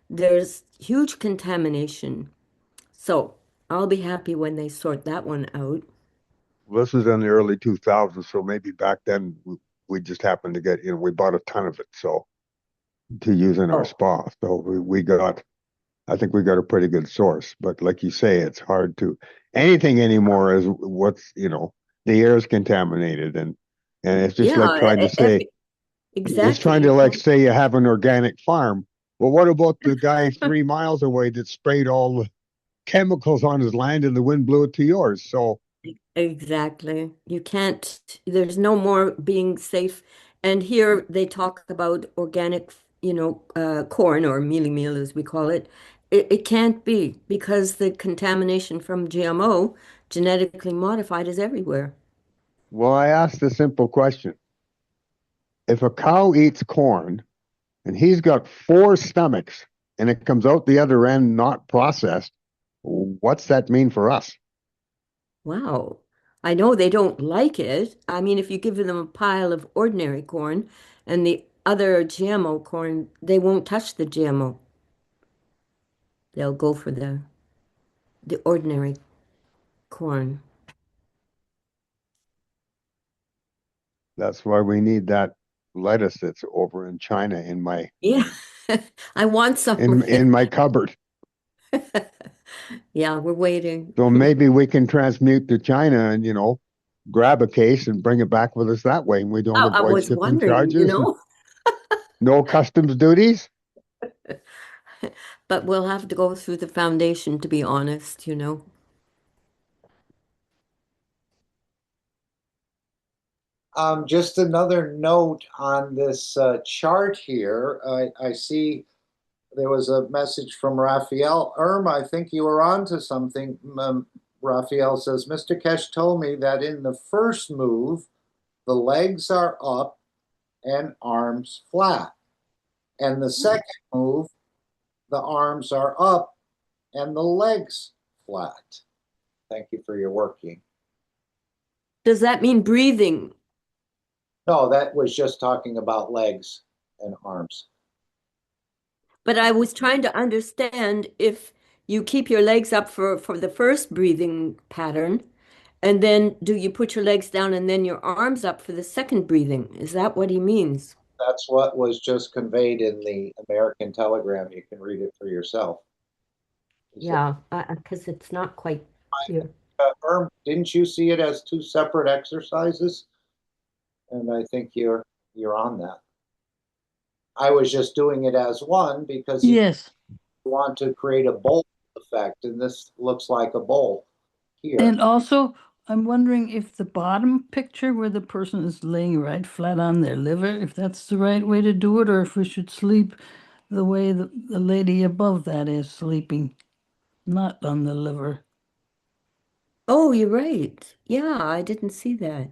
there's huge contamination. So I'll be happy when they sort that one out. This was in the early 2000s, so maybe back then we just happened to get, we bought a ton of it, so to use in our Oh, spa. So I think we got a pretty good source. But like you say, it's hard to anything anymore is the air is contaminated and it's just like yeah, trying to say it's exactly. trying to like say you have an organic farm. Well, what about the guy 3 miles away that sprayed all the chemicals on his land and the wind blew it to yours? So Exactly. You can't, there's no more being safe. And here they talk about organic, corn or mealie meal as we call it. It can't be because the contamination from GMO, genetically modified, is everywhere. well, I asked a simple question. If a cow eats corn and he's got 4 stomachs and it comes out the other end not processed, what's that mean for us? Wow. I know they don't like it. I mean, if you give them a pile of ordinary corn and the other GMO corn, they won't touch the GMO. They'll go for the ordinary corn. That's why we need that lettuce that's over in China Yeah, I want some of in my cupboard. it. Yeah, we're waiting. So maybe we can transmute to China and grab a case and bring it back with us that way, and we don't I avoid was shipping wondering, charges and no customs duties. but we'll have to go through the foundation to be honest. Just another note on this chart here. I see there was a message from Raphael. I think you were on to something. Raphael says, Mr. Keshe told me that in the first move, the legs are up and arms flat. And the second move, the arms are up and the legs flat. Thank you for your working. Does that mean breathing? No, that was just talking about legs and arms. But I was trying to understand if you keep your legs up for the first breathing pattern, and then do you put your legs down and then your arms up for the second breathing? Is that what he means? That's what was just conveyed in the American Telegram. You can read it for yourself. Yeah, because it's not quite clear. Herm, didn't you see it as two separate exercises? And I think you're on that. I was just doing it as one because you Yes. want to create a bowl effect, and this looks like a bowl here. And also, I'm wondering if the bottom picture where the person is laying right flat on their liver, if that's the right way to do it, or if we should sleep the way the lady above that is sleeping, not on the liver. Oh, you're right. Yeah, I didn't see that.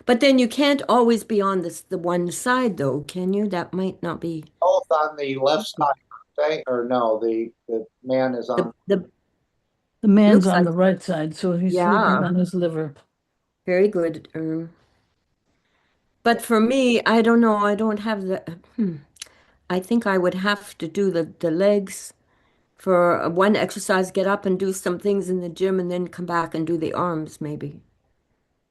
But then you can't always be on the one side, though, can you? That might not be Both on the left side, okay? Or no, the man is on. The man's looks on like, the right side, so he's sleeping yeah, on his liver. very good. But for me, I don't know. I don't have I think I would have to do the legs for one exercise, get up and do some things in the gym, and then come back and do the arms, maybe.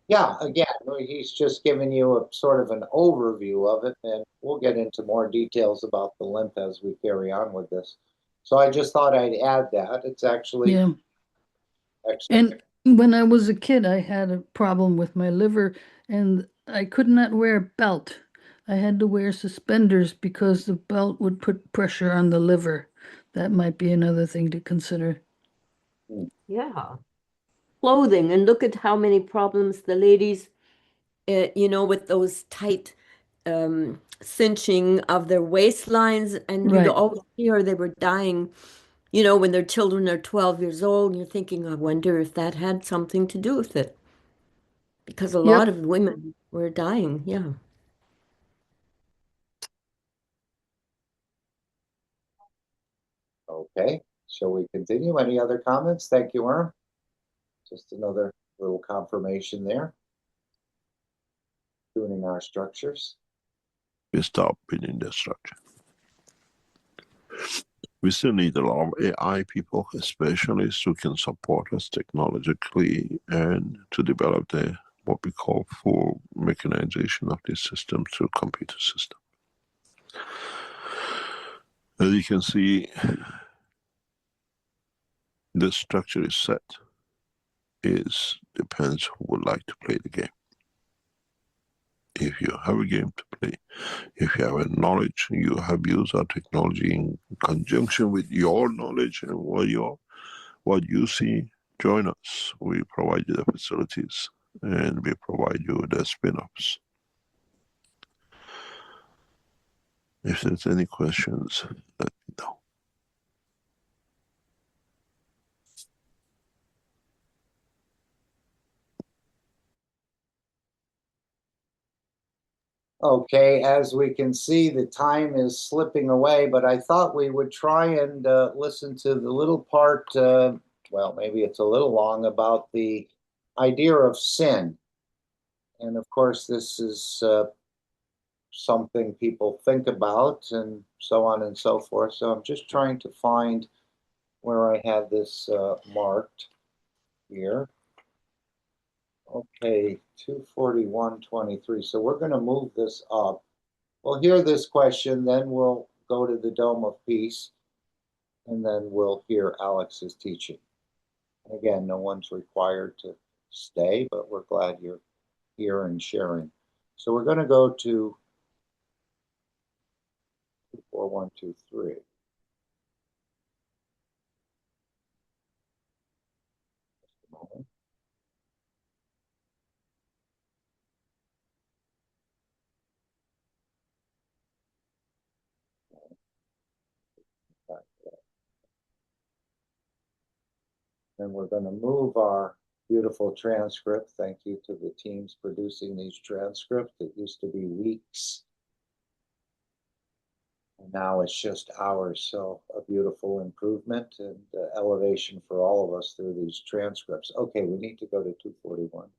Yeah, again, he's just giving you a sort of an overview of it, and we'll get into more details about the lymph as we carry on with this. So I just thought I'd add that. It's actually Yeah. excellent. And when I was a kid, I had a problem with my liver, and I could not wear a belt. I had to wear suspenders because the belt would put pressure on the liver. That might be another thing to consider. Yeah. Clothing, and look at how many problems the ladies, with those tight cinching of their waistlines, and you'd Right. always hear they were dying, when their children are 12 years old, and you're thinking, I wonder if that had something to do with it. Because a lot Yep. of women were dying, yeah. Okay, shall we continue? Any other comments? Thank you, Worm. Just another little confirmation there. Tuning our structures. We stop building the structure. We still need a lot of AI people, specialists who can support us technologically and to develop what we call full mechanization of this system through computer system. As you can see, the structure is set. Depends who would like to play the game. If you have a game to play, if you have a knowledge, you have used our technology in conjunction with your knowledge and what you see, join us. We provide you the facilities and we provide you the spin-offs. If there's any questions, let me know. Okay, as we can see, the time is slipping away, but I thought we would try and listen to the little part, well, maybe it's a little long, about the idea of sin. And of course, this is something people think about and so on and so forth. So I'm just trying to find where I had this marked here. Okay, 241.23. So we're going to move this up. We'll hear this question, then we'll go to the Dome of Peace, and then we'll hear Alex's teaching. And again, no one's required to stay, but we're glad you're here and sharing. So we're going to go to 24123. Just a moment. Then we're going to move our beautiful transcript. Thank you to the teams producing these transcripts. It used to be weeks, and now it's just hours. So a beautiful improvement and elevation for all of us through these transcripts. Okay, we need to go to 241.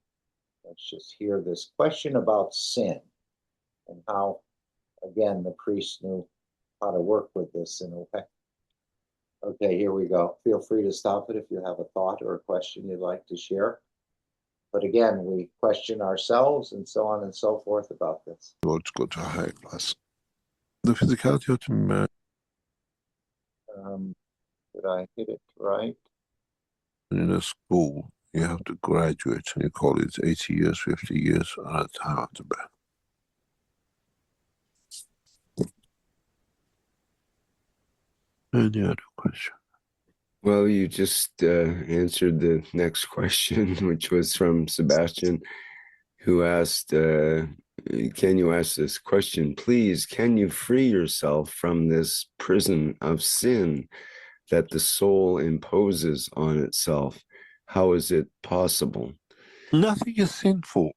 Let's just hear this question about sin and how, again, the priest knew how to work with this in a way. Okay, here we go. Feel free to stop it if you have a thought or a question you'd like to share. But again, we question ourselves and so on and so forth about this. Let's go to higher class. The physicality of the man. Did I hit it right? In a school, you have to graduate, and you call it 80 years, 50 years at a time after that. Any other question? Well, you just answered the next question, which was from Sebastian, who asked, can you ask this question, please? Can you free yourself from this prison of sin that the soul imposes on itself? How is it possible? Nothing is sinful.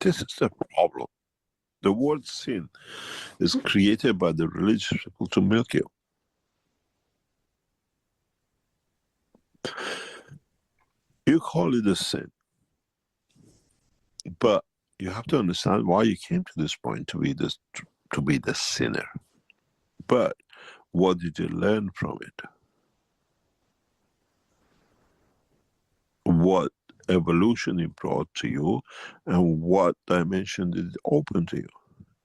This is the problem. The word sin is created by the religious people to milk you. You call it a sin, but you have to understand why you came to this point to be the sinner. But what did you learn from it? What evolution it brought to you, and what dimension did it open to you?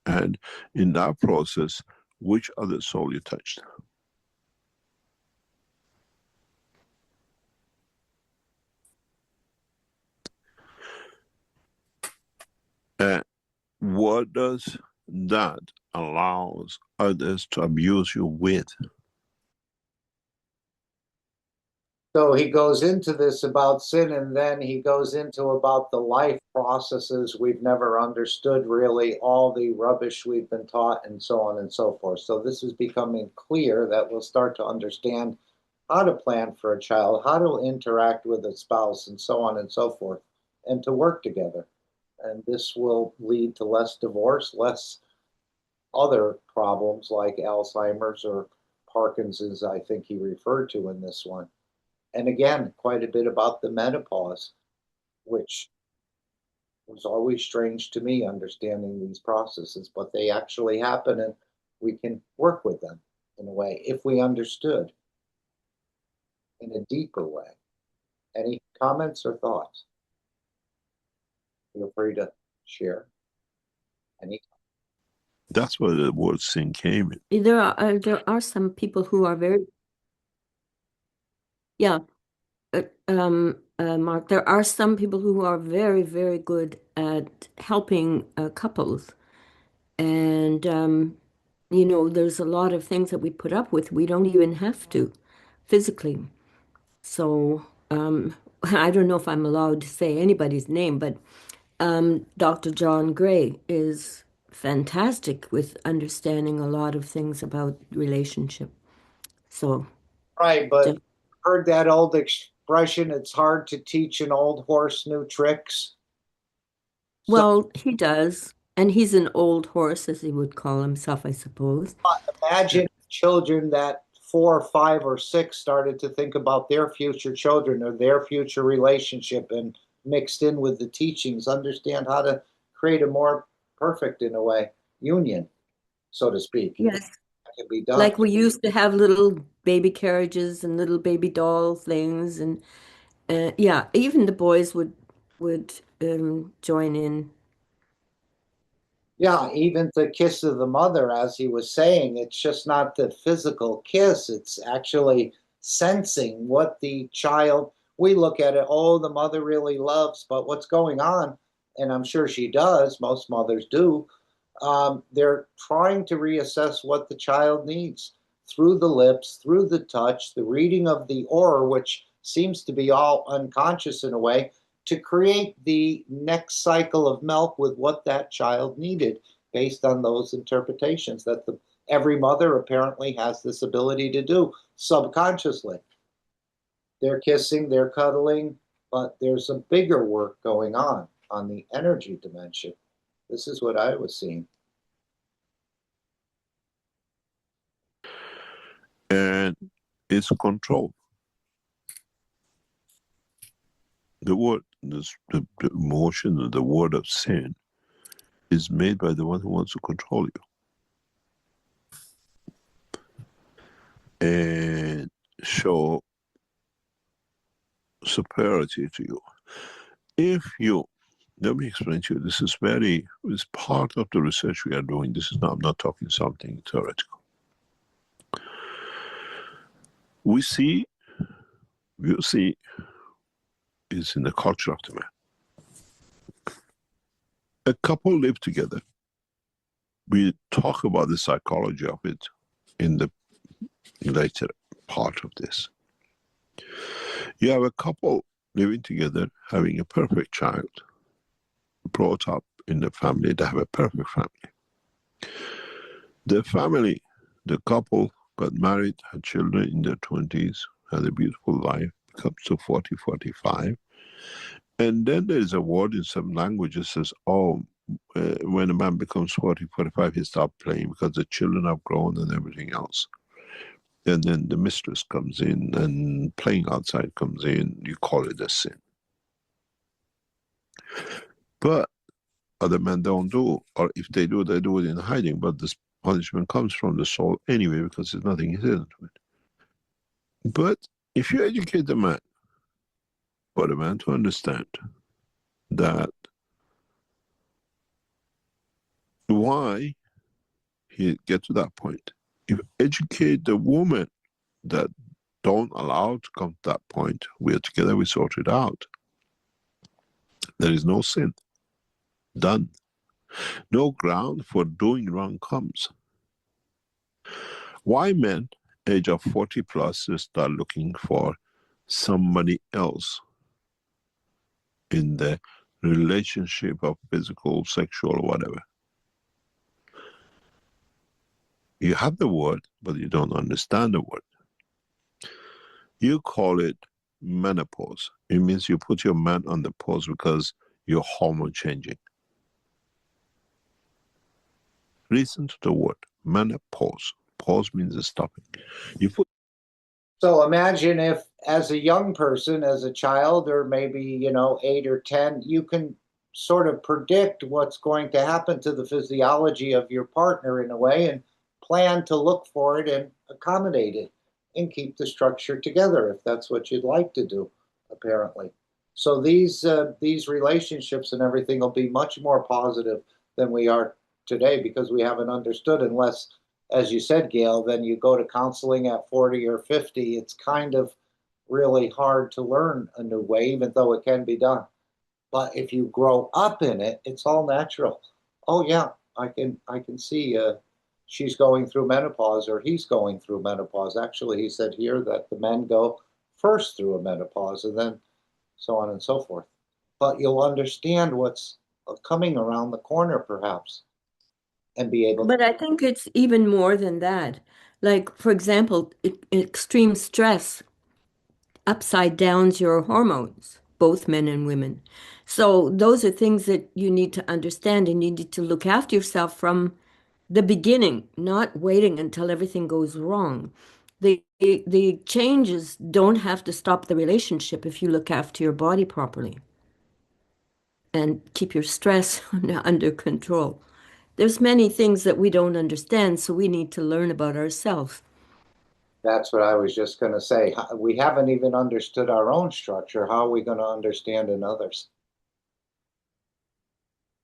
And in that process, which other soul you touched? And what does that allows others to abuse you with? So he goes into this about sin, and then he goes into about the life processes we've never understood, really, all the rubbish we've been taught, and so on and so forth. So this is becoming clear that we'll start to understand how to plan for a child, how to interact with a spouse, and so on and so forth, and to work together. And this will lead to less divorce, less other problems like Alzheimer's or Parkinson's, I think he referred to in this one. And again, quite a bit about the menopause, which was always strange to me understanding these processes, but they actually happen and we can work with them in a way if we understood in a deeper way. Any comments or thoughts? Feel free to share. Any. That's where the word sin came in. There are some people who are very, yeah, Mark, there are some people who are very, very good at helping couples. And, there's a lot of things that we put up with. We don't even have to physically. So I don't know if I'm allowed to say anybody's name, but Dr. John Gray is fantastic with understanding a lot of things about relationship. So, Right, but heard that old expression, it's hard to teach an old horse new tricks. well, he does. And he's an old horse, as he would call himself, I suppose. Imagine children that 4, 5, or 6 started to think about their future children or their future relationship and mixed in with the teachings, understand how to create a more perfect, in a way, union, so to speak. Yes. That can be done. Like we used to have little baby carriages and little baby doll things, and yeah, even the boys would join in. Yeah, even the kiss of the mother, as he was saying, it's just not the physical kiss. It's actually sensing what the child, we look at it, oh, the mother really loves, but what's going on, and I'm sure she does, most mothers do, they're trying to reassess what the child needs through the lips, through the touch, the reading of the aura, which seems to be all unconscious in a way, to create the next cycle of milk with what that child needed based on those interpretations that every mother apparently has this ability to do subconsciously. They're kissing, they're cuddling, but there's a bigger work going on the energy dimension. This is what I was seeing. And it's control. The word, the emotion, the word of sin is made by the one who wants to control you. and show superiority to you. If you, let me explain to you, this is it's part of the research we are doing. This is not, I'm not talking something theoretical. You see is in the culture of the man. A couple live together. We talk about the psychology of it in the later part of this. You have a couple living together, having a perfect child, brought up in the family, they have a perfect family. The family, the couple got married, had children in their 20s, had a beautiful life, comes to 40, 45. And then there is a word in some languages says, when a man becomes 40, 45, he stops playing because the children have grown and everything else. And then the mistress comes in and playing outside comes in, you call it a sin. But other men don't do, or if they do, they do it in hiding, but this punishment comes from the soul anyway because there's nothing hidden to it. But if you educate the man, for the man to understand that why he get to that point, if you educate the woman that don't allow to come to that point, we are together, we sort it out. There is no sin. Done. No ground for doing wrong comes. Why men, age of 40 plus, start looking for somebody else in the relationship of physical, sexual, whatever? You have the word, but you don't understand the word. You call it menopause. It means you put your man on the pause because you're hormone changing. Listen to the word, menopause. Pause means stopping. You put. So imagine if, as a young person, as a child, or maybe 8 or 10, you can sort of predict what's going to happen to the physiology of your partner in a way, and plan to look for it and accommodate it and keep the structure together if that's what you'd like to do, apparently. So these relationships and everything will be much more positive than we are today because we haven't understood, unless, as you said, Gail, then you go to counseling at 40 or 50. It's kind of really hard to learn a new way, even though it can be done. But if you grow up in it, it's all natural. Oh yeah, I can see she's going through menopause or he's going through menopause. Actually, he said here that the men go first through a menopause and then so on and so forth. But you'll understand what's coming around the corner, perhaps, and be able to. But I think it's even more than that. Like, for example, extreme stress upside downs your hormones, both men and women. So those are things that you need to understand, and you need to look after yourself from the beginning, not waiting until everything goes wrong. The changes don't have to stop the relationship if you look after your body properly and keep your stress under control. There's many things that we don't understand, so we need to learn about ourselves. That's what I was just going to say. We haven't even understood our own structure. How are we going to understand another's?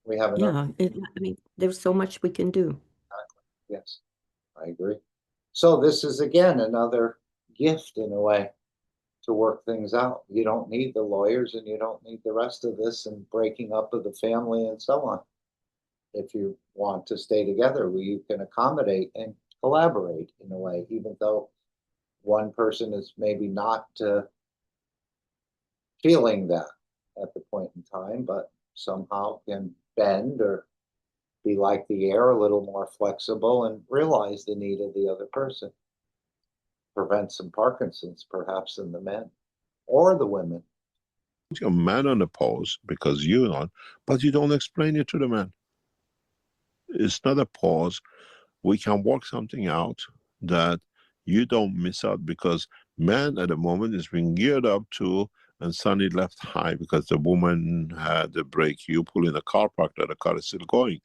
We haven't. Yeah, I mean, there's so much we can do. Yes, I agree. So this is, again, another gift in a way to work things out. You don't need the lawyers and you don't need the rest of this and breaking up of the family and so on. If you want to stay together, you can accommodate and collaborate in a way, even though one person is maybe not feeling that at the point in time, but somehow can bend or be like the air, a little more flexible, and realize the need of the other person. Prevent some Parkinson's, perhaps, in the men or the women. Your man on the pause because you're not, but you don't explain it to the man. It's not a pause. We can work something out that you don't miss out, because man at the moment is being geared up to and suddenly left high because the woman had a break. You pull in a car park that the car is still going.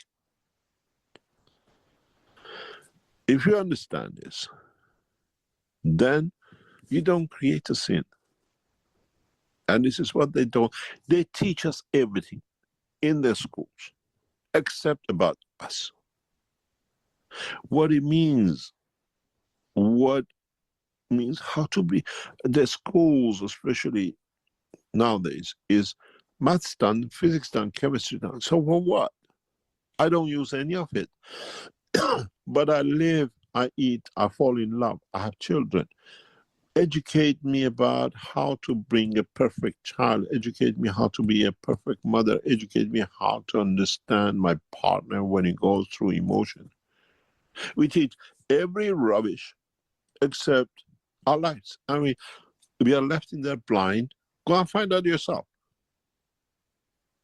If you understand this, then you don't create a sin. And this is what they don't. They teach us everything in their schools, except about us. What it means, what means how to be. The schools, especially nowadays, is maths done, physics done, chemistry done. So for what? I don't use any of it. But I live, I eat, I fall in love, I have children. Educate me about how to bring a perfect child. Educate me how to be a perfect mother. Educate me how to understand my partner when he goes through emotion. We teach every rubbish except our lives. I mean, we are left in there blind. Go and find out yourself.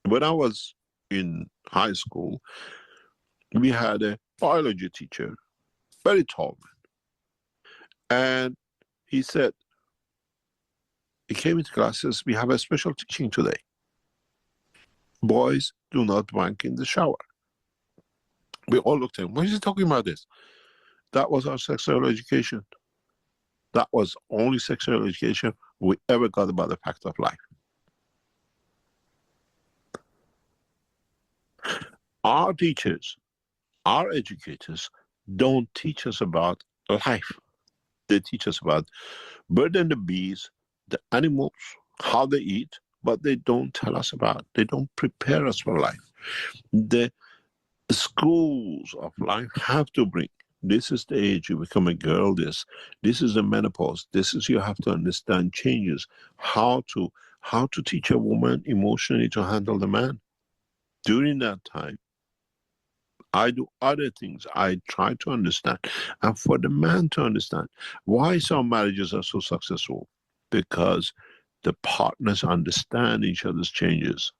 When I was in high school, we had a biology teacher, very tall man. And he said, he came into classes, we have a special teaching today. Boys do not wank in the shower. We all looked at him. Why is he talking about this? That was our sexual education. That was only sexual education we ever got about the fact of life. Our teachers, our educators don't teach us about life. They teach us about bird and the bees, the animals, how they eat, but they don't tell us about, they don't prepare us for life. The schools of life have to bring, this is the age you become a girl, this is the menopause, this is, you have to understand changes, how to teach a woman emotionally to handle the man. During that time, I do other things. I try to understand. And for the man to understand, why some marriages are so successful? Because the partners understand each other's changes.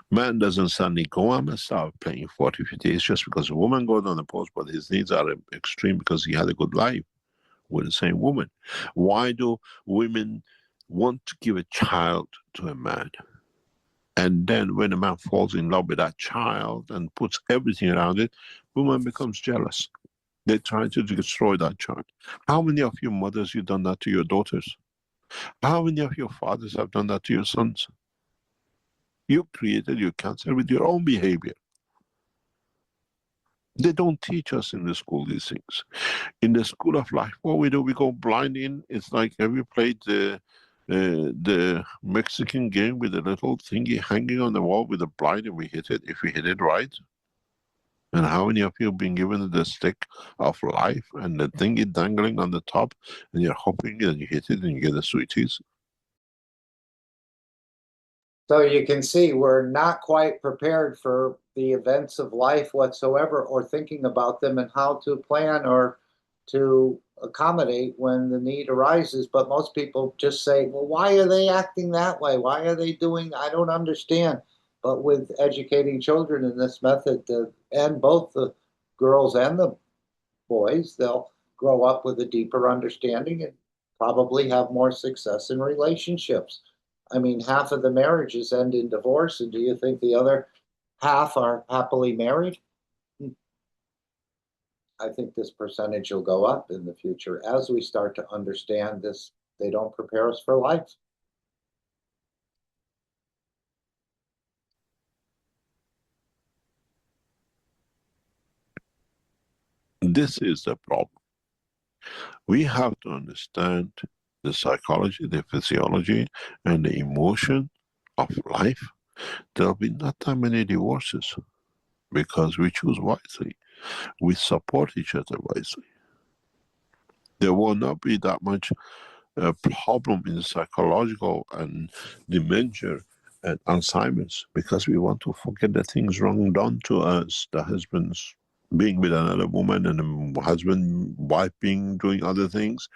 Man doesn't suddenly go and start playing 40, 50 years just because a woman goes on the post, but his needs are extreme because he had a good life with the same woman. Why do women want to give a child to a man? And then when a man falls in love with that child and puts everything around it, woman becomes jealous. They try to destroy that child. How many of your mothers you done that to your daughters? How many of your fathers have done that to your sons? You created your cancer with your own behavior. They don't teach us in the school these things. In the school of life, what we do, we go blind in. It's like, have you played the Mexican game with the little thingy hanging on the wall with the blind, and we hit it if we hit it right? And how many of you have been given the stick of life and the thingy dangling on the top, and you're hoping and you hit it and you get the sweeties? So you can see we're not quite prepared for the events of life whatsoever, or thinking about them and how to plan or to accommodate when the need arises. But most people just say, well, why are they acting that way? Why are they doing, I don't understand. But with educating children in this method, and both the girls and the boys, they'll grow up with a deeper understanding and probably have more success in relationships. I mean, half of the marriages end in divorce, and do you think the other half are happily married? I think this percentage will go up in the future as we start to understand this. They don't prepare us for life. This is the problem. We have to understand the psychology, the physiology, and the emotion of life. There'll be not that many divorces because we choose wisely. We support each other wisely. There will not be that much problem in psychological and dementia and Alzheimer's because we want to forget the things wrong done to us. The husband's being with another woman and the husband, wife being doing other things.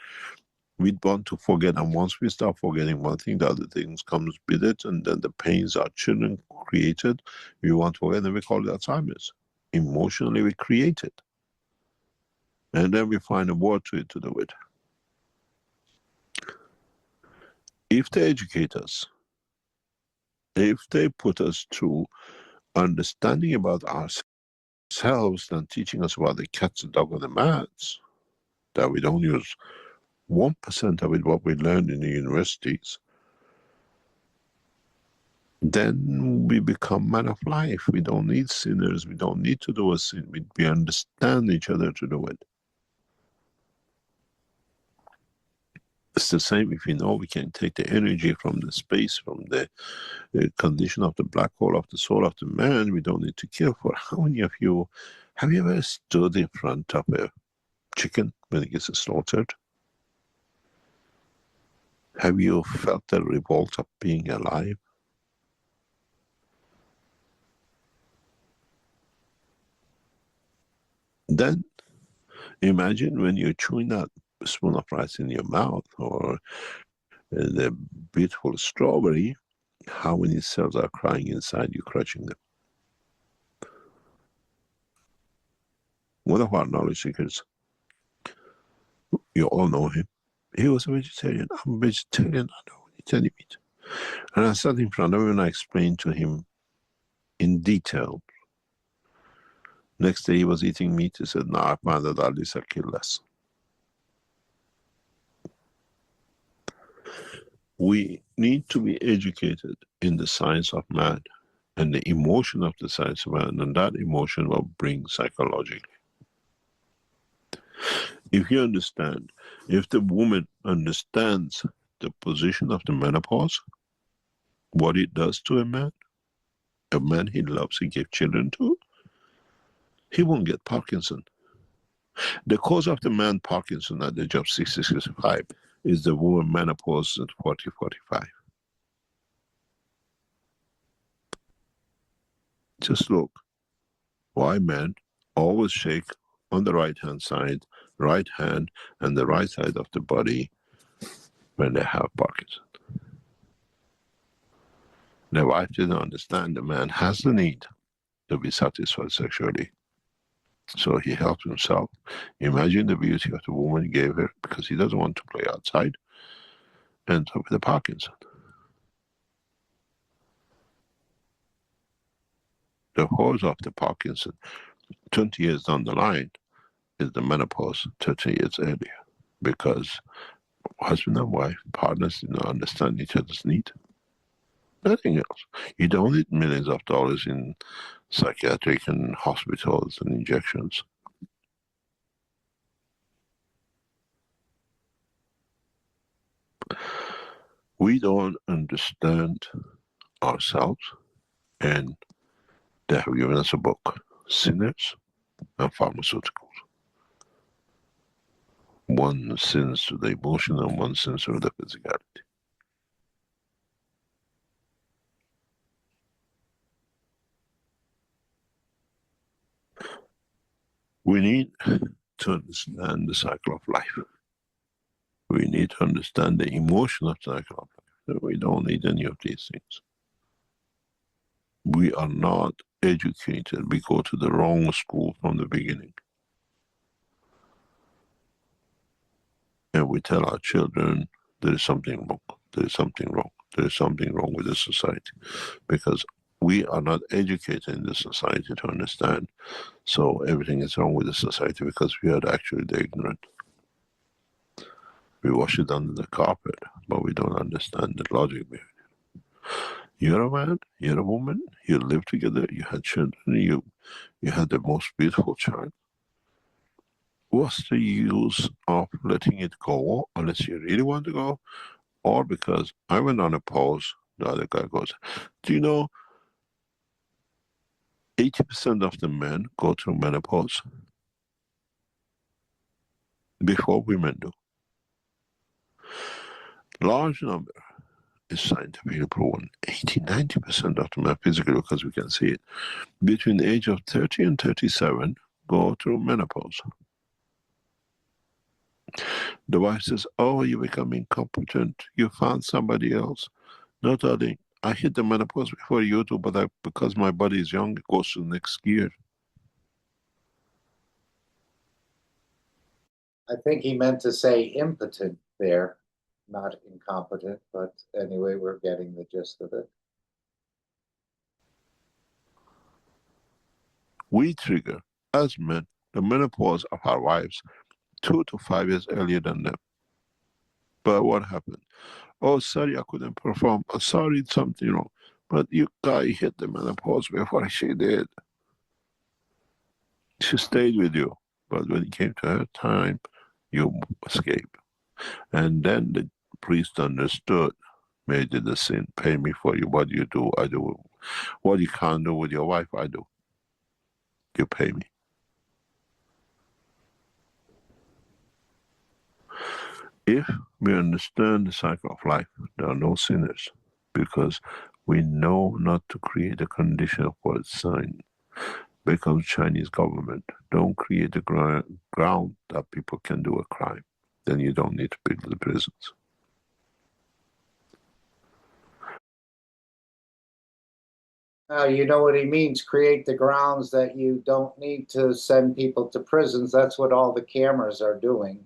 We want to forget, and once we start forgetting one thing, the other things comes with it, and then the pains our children created, we want to forget, and we call it Alzheimer's. Emotionally, we create it. And then we find a word to it to do it. If they educate us, if they put us through understanding about ourselves, ourselves than teaching us about the cats, the dog, and the mats, that we don't use 1% of it, what we learned in the universities, then we become man of life. We don't need sinners. We don't need to do a sin. We understand each other to do it. It's the same if you know we can take the energy from the space, from the condition of the black hole of the soul of the man. We don't need to kill for. How many of you, have you ever stood in front of a chicken when it gets slaughtered? Have you felt the revolt of being alive? Then imagine when you're chewing that spoon of rice in your mouth, or the beautiful strawberry, how many cells are crying inside you, crushing them. One of our knowledge seekers, you all know him, he was a vegetarian. I'm a vegetarian, I don't eat any meat. And I sat in front of him and I explained to him in detail. Next day he was eating meat. He said, no, I found that at least I kill less. We need to be educated in the science of man and the emotion of the science of man, and that emotion will bring psychologically. If you understand, if the woman understands the position of the menopause, what it does to a man he loves, he gives children to, he won't get Parkinson. The cause of the man Parkinson at the age of 60, 65 is the woman menopause at 40, 45. Just look. Why men always shake on the right hand side, right hand, and the right side of the body when they have Parkinson? The wife didn't understand the man has the need to be satisfied sexually. So he helped himself. Imagine the beauty of the woman he gave her, because he doesn't want to play outside, ends up with the Parkinson. The cause of the Parkinson 20 years down the line is the menopause 30 years earlier, because husband and wife, partners did not understand each other's need. Nothing else. You don't need millions of dollars in psychiatric and hospitals and injections. We don't understand ourselves, and they have given us a book, Sinners and Pharmaceuticals. One sins to the emotion and one sins to the physicality. We need to understand the cycle of life. We need to understand the emotional cycle of life. We don't need any of these things. We are not educated. We go to the wrong school from the beginning. And we tell our children there is something wrong. There is something wrong. There is something wrong with this society. Because we are not educated in this society to understand. So everything is wrong with the society because we are actually the ignorant. We wash it under the carpet, but we don't understand the logic behind it. You're a man, you're a woman, you live together, you had children, you had the most beautiful child. What's the use of letting it go unless you really want to go? Or because I went on a pause, the other guy goes, do you know 80% of the men go through menopause before women do? Large number is scientifically proven. 80-90% of the men physically, because we can see it, between the age of 30 and 37 go through menopause. The wife says, oh, you become incompetent, you found somebody else. No, darling, I hit the menopause before you do, but because my body is young, it goes to the next gear. I think he meant to say impotent there, not incompetent, but anyway, we're getting the gist of it. We trigger, as men, the menopause of our wives 2 to 5 years earlier than them. But what happened? Oh, sorry, I couldn't perform. Oh, sorry, something, you know. But you guy hit the menopause before she did. She stayed with you. But when it came to her time, you escaped. And then the priest understood, made the sin, pay me for you. What you do, I do. What you can't do with your wife, I do. You pay me. If we understand the cycle of life, there are no sinners, because we know not to create a condition for a sign. Becomes Chinese government. Don't create a ground that people can do a crime. Then you don't need to build the prisons. You know what he means, create the grounds that you don't need to send people to prisons. That's what all the cameras are doing.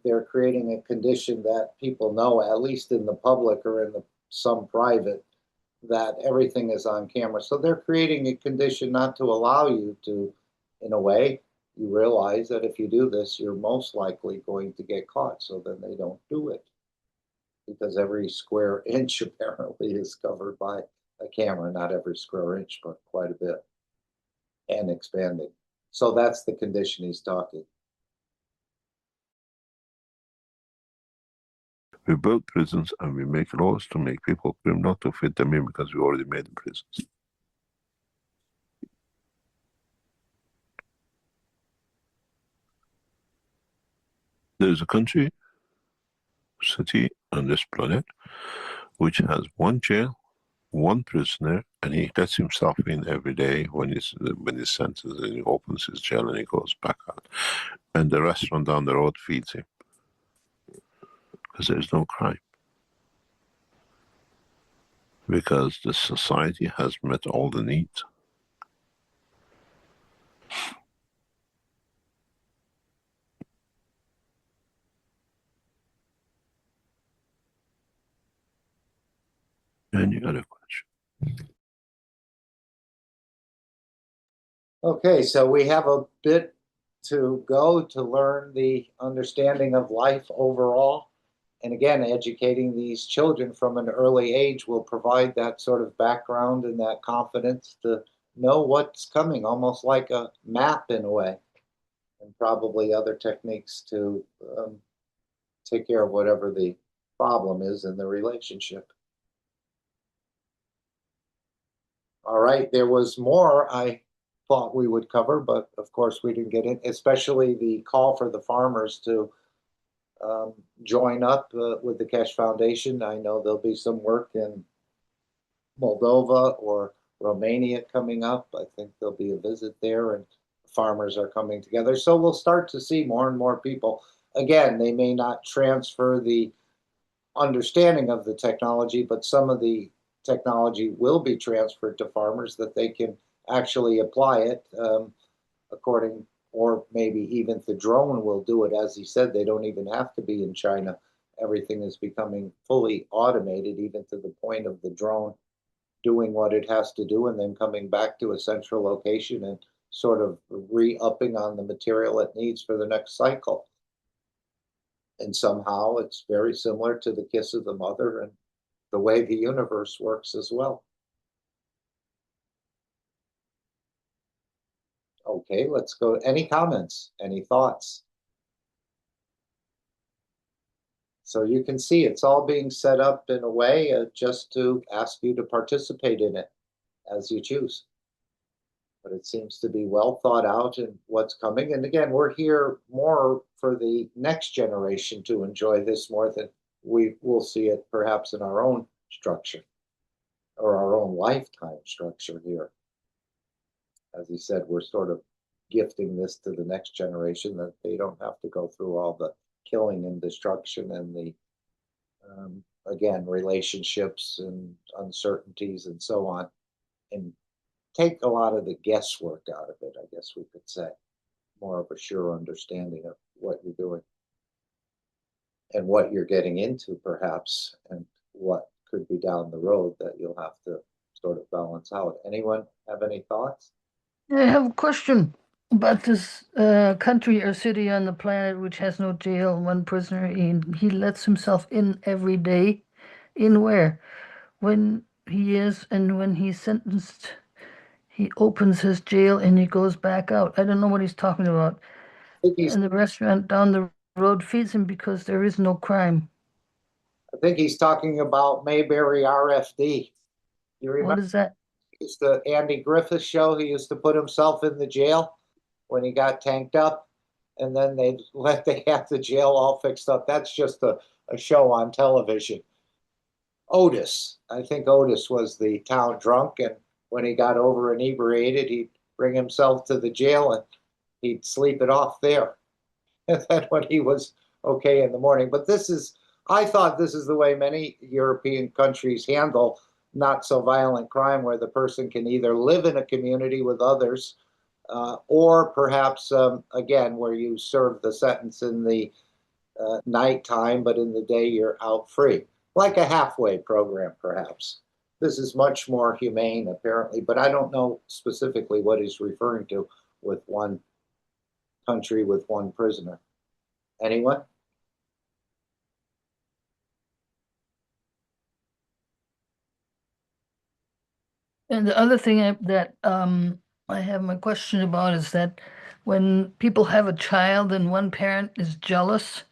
They're creating a condition that people know, at least in the public or in some private, that everything is on camera. So they're creating a condition not to allow you to, in a way, you realize that if you do this, you're most likely going to get caught. So then they don't do it, because every square inch apparently is covered by a camera, not every square inch, but quite a bit, and expanding. So that's the condition he's talking. We build prisons and we make laws to make people not to fit them in, because we already made the prisons. There's a country, city on this planet which has one jail, one prisoner, and he lets himself in every day when he's sentenced, and he opens his jail and he goes back out. And the restaurant down the road feeds him, because there's no crime. Because the society has met all the needs. Any other question? Okay, so we have a bit to go to learn the understanding of life overall. And again, educating these children from an early age will provide that sort of background and that confidence to know what's coming, almost like a map in a way, and probably other techniques to take care of whatever the problem is in the relationship. All right, there was more I thought we would cover, but of course we didn't get in, especially the call for the farmers to join up with the Keshe Foundation. I know there'll be some work in Moldova or Romania coming up. I think there'll be a visit there, and farmers are coming together. So we'll start to see more and more people. Again, they may not transfer the understanding of the technology, but some of the technology will be transferred to farmers that they can actually apply it according, or maybe even the drone will do it. As he said, they don't even have to be in China. Everything is becoming fully automated, even to the point of the drone doing what it has to do and then coming back to a central location and sort of re-upping on the material it needs for the next cycle. And somehow it's very similar to the kiss of the mother and the way the universe works as well. Okay, let's go. Any comments? Any thoughts? So you can see it's all being set up in a way just to ask you to participate in it as you choose. But it seems to be well thought out in what's coming. And again, we're here more for the next generation to enjoy this more than we will see it perhaps in our own structure or our own lifetime structure here. As he said, we're sort of gifting this to the next generation, that they don't have to go through all the killing and destruction and the, again, relationships and uncertainties and so on, and take a lot of the guesswork out of it, I guess we could say. More of a sure understanding of what you're doing and what you're getting into, perhaps, and what could be down the road that you'll have to sort of balance out. Anyone have any thoughts? I have a question about this country or city on the planet which has no jail, one prisoner, and he lets himself in every day. In where? When he is, and when he's sentenced, he opens his jail and he goes back out. I don't know what he's talking about. I think he's And the restaurant down the road feeds him because there is no crime. I think he's talking about Mayberry RFD. You What remember is that? it's the Andy Griffith show? He used to put himself in the jail when he got tanked up, and then they have the jail all fixed up. That's just a show on television. Otis, I think Otis was the town drunk, and when he got over inebriated, he'd bring himself to the jail and he'd sleep it off there. And then when he was okay in the morning. But I thought this is the way many European countries handle not so violent crime, where the person can either live in a community with others, or perhaps, again, where you serve the sentence in the nighttime, but in the day you're out free, like a halfway program, perhaps. This is much more humane, apparently, but I don't know specifically what he's referring to with one country with one prisoner. Anyone? And the other thing I have my question about is that when people have a child and one parent is jealous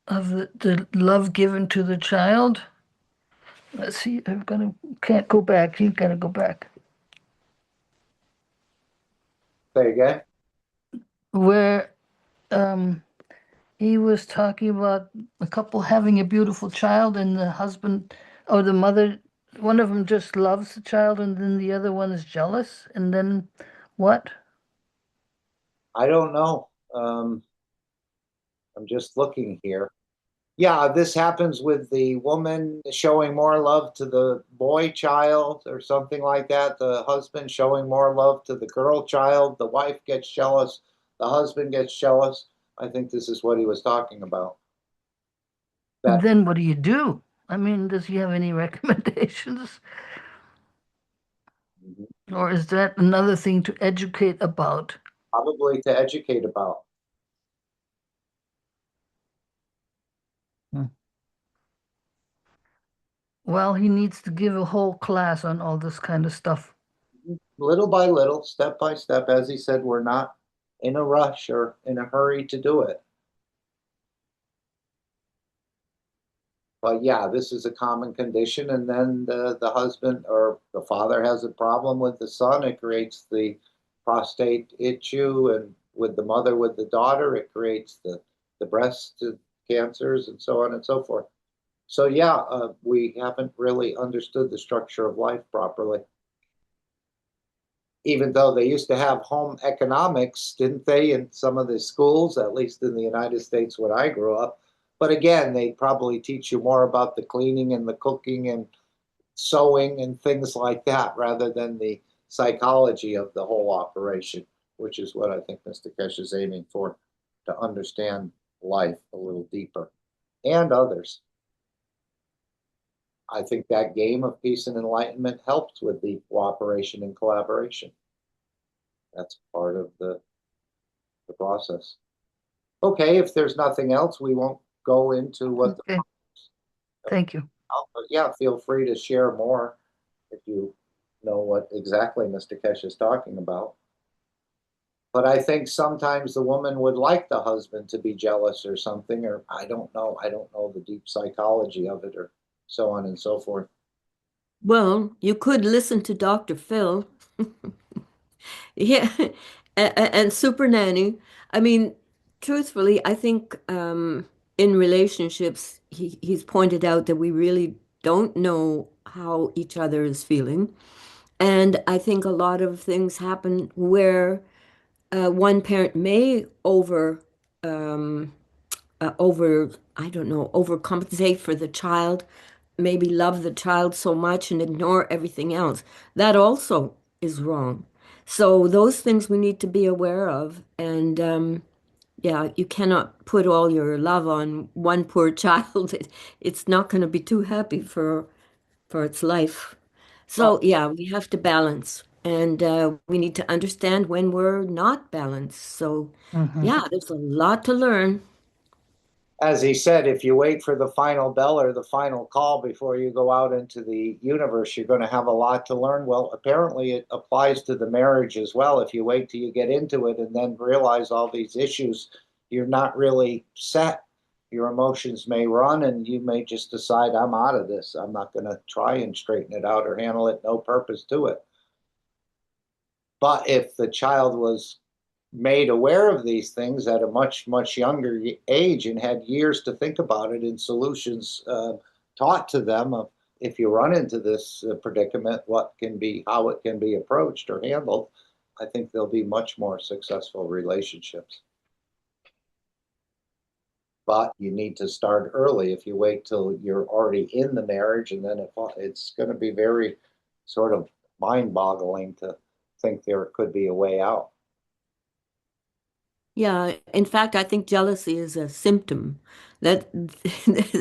of the love given to the child. Let's see, can't go back. You gotta go back. Say again? Where um he was talking about a couple having a beautiful child and the husband or the mother, one of them just loves the child and then the other one is jealous. And then what? I don't know. I'm just looking here. Yeah, this happens with the woman showing more love to the boy child or something like that. The husband showing more love to the girl child. The wife gets jealous. The husband gets jealous. I think this is what he was talking about. And That then what do you do? I mean, does he have any recommendations? Or is that another thing to educate about? probably to educate about. Hmm. Well, he needs to give a whole class on all this kind of stuff. Little by little, step by step. As he said, we're not in a rush or in a hurry to do it. But yeah, this is a common condition. And then the husband or the father has a problem with the son. It creates the prostate issue. And with the mother, with the daughter, it creates the breast cancers and so on and so forth. So yeah, we haven't really understood the structure of life properly. Even though they used to have home economics, didn't they, in some of the schools, at least in the United States when I grew up. But again, they probably teach you more about the cleaning and the cooking and sewing and things like that rather than the psychology of the whole operation, which is what I think Mr. Keshe is aiming for, to understand life a little deeper and others. I think that game of peace and enlightenment helps with the cooperation and collaboration. That's part of the process. Okay, if there's nothing else, we won't go into what Okay, thank you. but yeah, feel free to share more if you know what exactly Mr. Keshe is talking about. But I think sometimes the woman would like the husband to be jealous or something, or I don't know. I don't know the deep psychology of it, or so on and so forth. Well, you could listen to Dr. Phil. Yeah, and Super Nanny. I mean, truthfully, I think in relationships, he's pointed out that we really don't know how each other is feeling. And I think a lot of things happen where one parent may um, I don't know, overcompensate for the child, maybe love the child so much and ignore everything else. That also is wrong. So those things we need to be aware of. And yeah, you cannot put all your love on one poor child. It's not going to be too happy for its life. Uh, So yeah, we have to balance. And we need to understand when we're not balanced. So, yeah, there's a lot to learn. As he said, if you wait for the final bell or the final call before you go out into the universe, you're going to have a lot to learn. Well, apparently it applies to the marriage as well. If you wait till you get into it and then realize all these issues, you're not really set. Your emotions may run and you may just decide, I'm out of this. I'm not going to try and straighten it out or handle it. No purpose to it. But if the child was made aware of these things at a much, much younger age and had years to think about it and solutions taught to them of if you run into this predicament, how it can be approached or handled, I think there'll be much more successful relationships. But you need to start early. If you wait till you're already in the marriage, and then it's going to be very sort of mind-boggling to think there could be a way out. Yeah, in fact, I think jealousy is a symptom that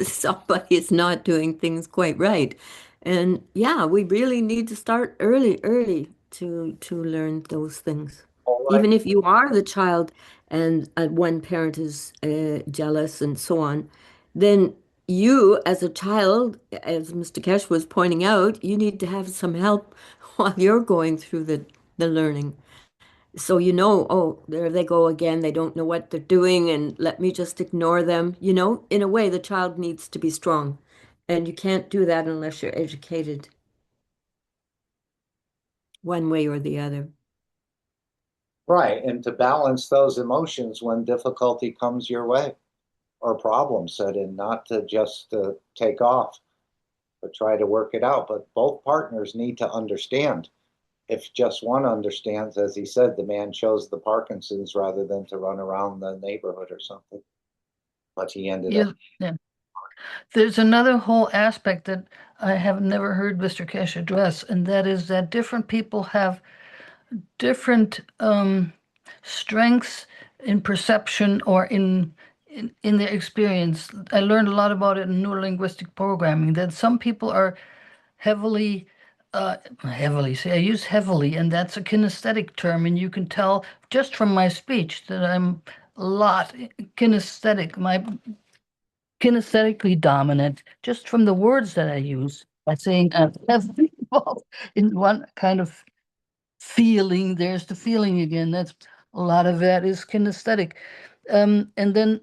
somebody is not doing things quite right. And yeah, we really need to start early to learn those things. All right. Even if you are the child and one parent is jealous and so on, then you as a child, as Mr. Kesh was pointing out, you need to have some help while you're going through the learning. So oh, there they go again. They don't know what they're doing, and let me just ignore them. In a way, the child needs to be strong, and you can't do that unless you're educated one way or the other. Right. And to balance those emotions when difficulty comes your way or problems set in, not to just take off, but try to work it out. But both partners need to understand. If just one understands, as he said, the man chose the Parkinson's rather than to run around the neighborhood or something. But he ended up. Yeah. There's another whole aspect that I have never heard Mr. Keshe address, and that is that different people have different strengths in perception or in their experience. I learned a lot about it in neurolinguistic programming, that some people are heavily, I use heavily, and that's a kinesthetic term, and you can tell just from my speech that I'm a lot kinesthetic. My kinesthetically dominant just from the words that I use by saying I'm heavily involved in one kind of feeling. There's the feeling again. That's a lot of that is kinesthetic. And then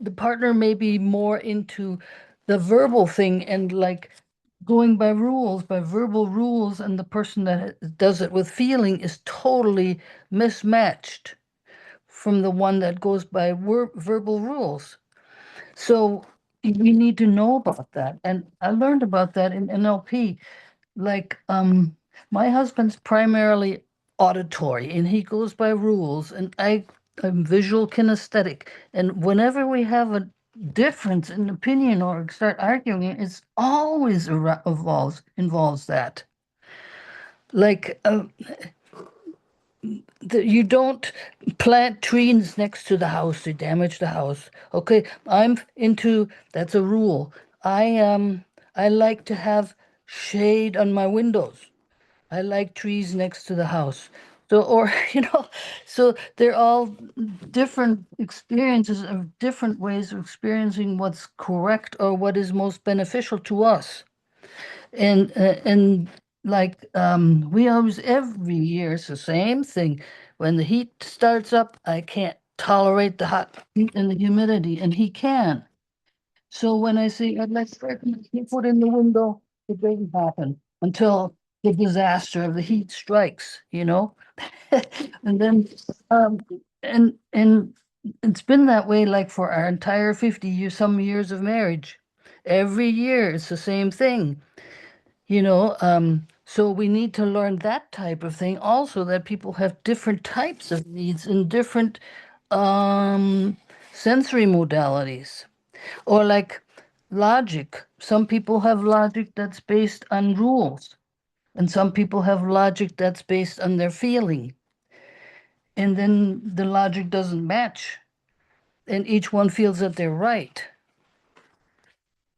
the partner may be more into the verbal thing and like going by rules, by verbal rules, and the person that does it with feeling is totally mismatched from the one that goes by verbal rules. So we need to know about that. And I learned about that in NLP. Like, my husband's primarily auditory and he goes by rules, and I'm visual kinesthetic. And whenever we have a difference in opinion or start arguing, it's always involves that. Like, you don't plant trees next to the house to damage the house. Okay, that's a rule. I like to have shade on my windows. I like trees next to the house. So, or, so they're all different experiences of different ways of experiencing what's correct or what is most beneficial to us. And like we always every year it's the same thing. When the heat starts up, I can't tolerate the hot heat and the humidity, and he can. So when I say let's put in the window, it doesn't happen until the disaster of the heat strikes. And then and it's been that way like for our entire 50 years, some years of marriage. Every year it's the same thing. So we need to learn that type of thing also, that people have different types of needs and different sensory modalities. Or like logic. Some people have logic that's based on rules, and some people have logic that's based on their feeling. And then the logic doesn't match, and each one feels that they're right.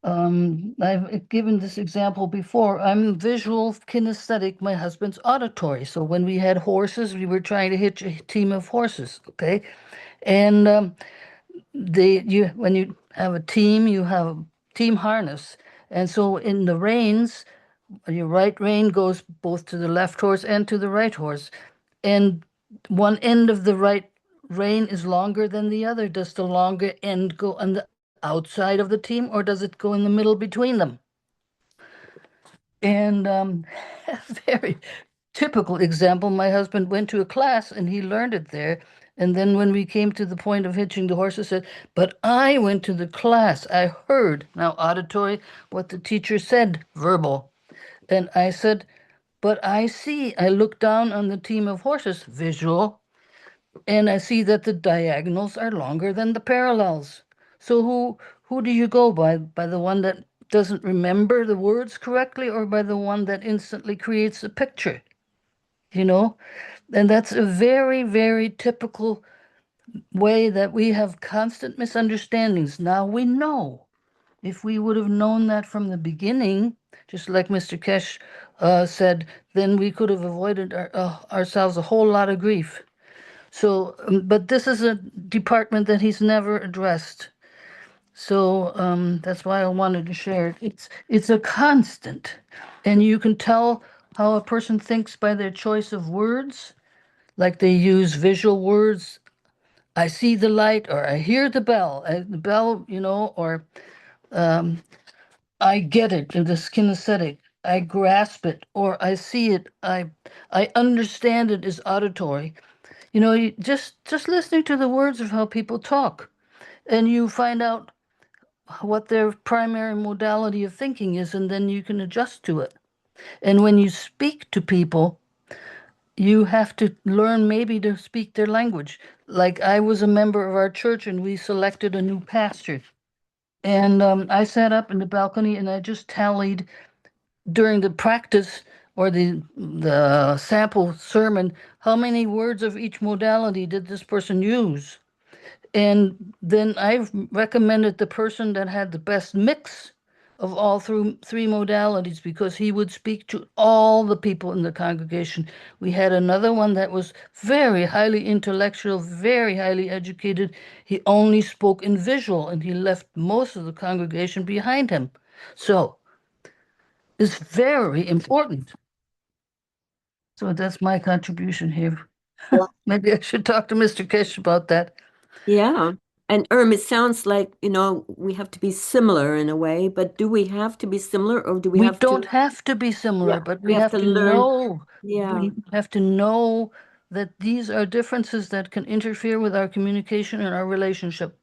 I've given this example before. I'm visual kinesthetic, my husband's auditory. So when we had horses, we were trying to hitch a team of horses, okay? And when you have a team, you have a team harness. And so in the reins, your right rein goes both to the left horse and to the right horse. And one end of the right rein is longer than the other. Does the longer end go on the outside of the team, or does it go in the middle between them? And a very typical example, my husband went to a class and he learned it there. And then when we came to the point of hitching the horses, said, but I went to the class. I heard, now auditory, what the teacher said, verbal. And I said, but I see, I look down on the team of horses, visual, and I see that the diagonals are longer than the parallels. So who do you go by? By the one that doesn't remember the words correctly, or by the one that instantly creates a picture? You know? And that's a very, very typical way that we have constant misunderstandings. Now we know. If we would have known that from the beginning, just like Mr. Keshe said, then we could have avoided ourselves a whole lot of grief. So, but this is a department that he's never addressed. So that's why I wanted to share it. It's a constant, and you can tell how a person thinks by their choice of words, like they use visual words. I see the light, or I hear the bell, or I get it in this kinesthetic. I grasp it, or I see it. I understand it is auditory. Just listening to the words of how people talk, and you find out what their primary modality of thinking is, and then you can adjust to it. And when you speak to people, you have to learn maybe to speak their language. Like I was a member of our church, and we selected a new pastor. And I sat up in the balcony and I just tallied during the practice or the sample sermon, how many words of each modality did this person use? And then I've recommended the person that had the best mix of all through three modalities, because he would speak to all the people in the congregation. We had another one that was very highly intellectual, very highly educated. He only spoke in visual, and he left most of the congregation behind him. So it's very important. So that's my contribution here. Yeah. Maybe I should talk to Mr. Keshe about that. Yeah. And it sounds like, we have to be similar in a way, but do we have to be similar, or do we We have don't to, have to be similar, yeah, but we we have have to to learn. know. Yeah. We have to know that these are differences that can interfere with our communication and our relationship.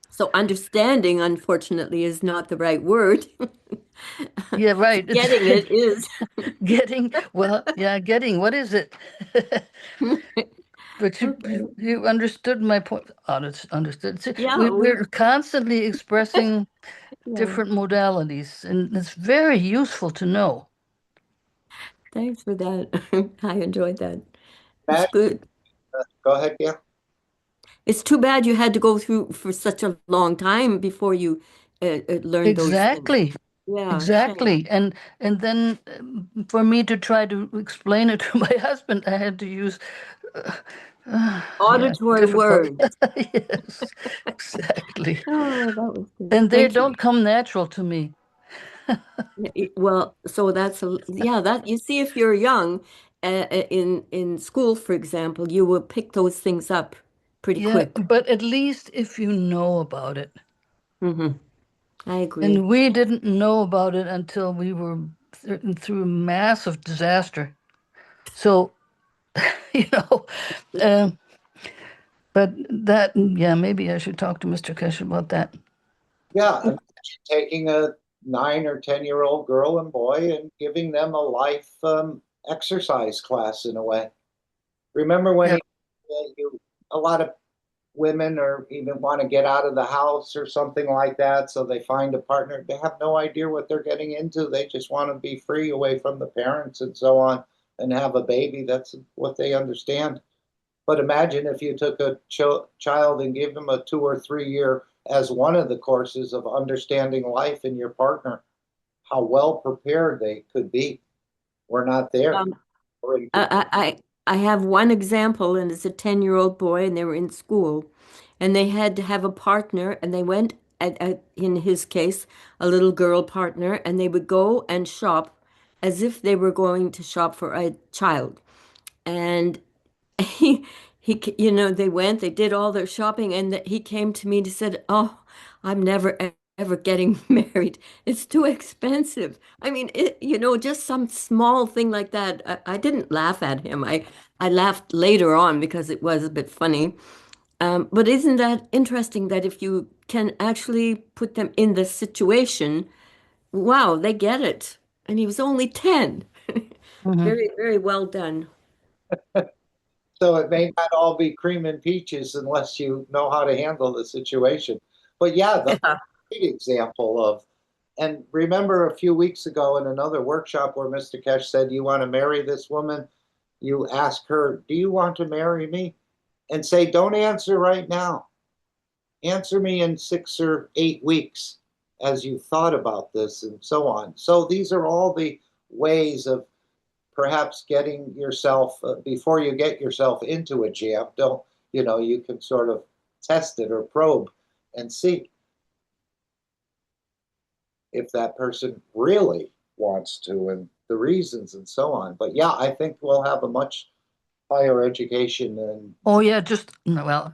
So understanding, unfortunately, is not the right word. Yeah, right. Getting it is. Getting, well, yeah, getting, what is it? But Okay. you understood my point. Understood. See, Yeah, we're constantly expressing yeah. different modalities, and it's very useful to know. Thanks for that. I enjoyed that. It's Matt, good. go ahead, Gail. It's too bad you had to go through for such a long time before you learned those things. Exactly. Yeah, shame. Exactly. And then for me to try to explain it to my husband, I had to use uh, yeah, Auditory difficult. words. Yes, exactly. Oh, that was good. And they Thank you. don't come natural to me. Well, so yeah, that you see, if you're young, in school, for example, you will pick those things up pretty Yeah, quick. but at least if you know about it. Hmm. I agree. And we didn't know about it until we were through massive disaster. So, you know, um, but that, yeah, maybe I should talk to Mr. Keshe about that. Yeah, imagine taking a 9 or 10-year-old girl and boy and giving them a life exercise class in a way. Remember when Yeah, a lot of women or even want to get out of the house or something like that, so they find a partner. They have no idea what they're getting into. They just want to be free away from the parents and so on and have a baby. That's what they understand. But imagine if you took a child and gave them a 2 or 3 year as one of the courses of understanding life and your partner, how well prepared they could be. We're not there. I have one example, and it's a 10-year-old boy, and they were in school, and they had to have a partner, and they went, in his case, a little girl partner, and they would go and shop as if they were going to shop for a child. And they went, they did all their shopping, and he came to me and he said, "Oh, I'm never ever getting married. It's too expensive." I mean, just some small thing like that. I didn't laugh at him. I laughed later on because it was a bit funny. But isn't that interesting that if you can actually put them in the situation, wow, they get it. And he was only 10. Very, very well done. So it may not all be cream and peaches unless you know how to handle the situation. But yeah, the Yeah. great example of, and remember a few weeks ago in another workshop where Mr. Keshe said, "You want to marry this woman?" You ask her, "Do you want to marry me?" And say, "Don't answer right now. Answer me in 6 or 8 weeks as you've thought about this," and so on. So these are all the ways of perhaps getting yourself, before you get yourself into a jam, don't, you can sort of test it or probe and see if that person really wants to and the reasons and so on. But yeah, I think we'll have a much higher education and Oh yeah, just well,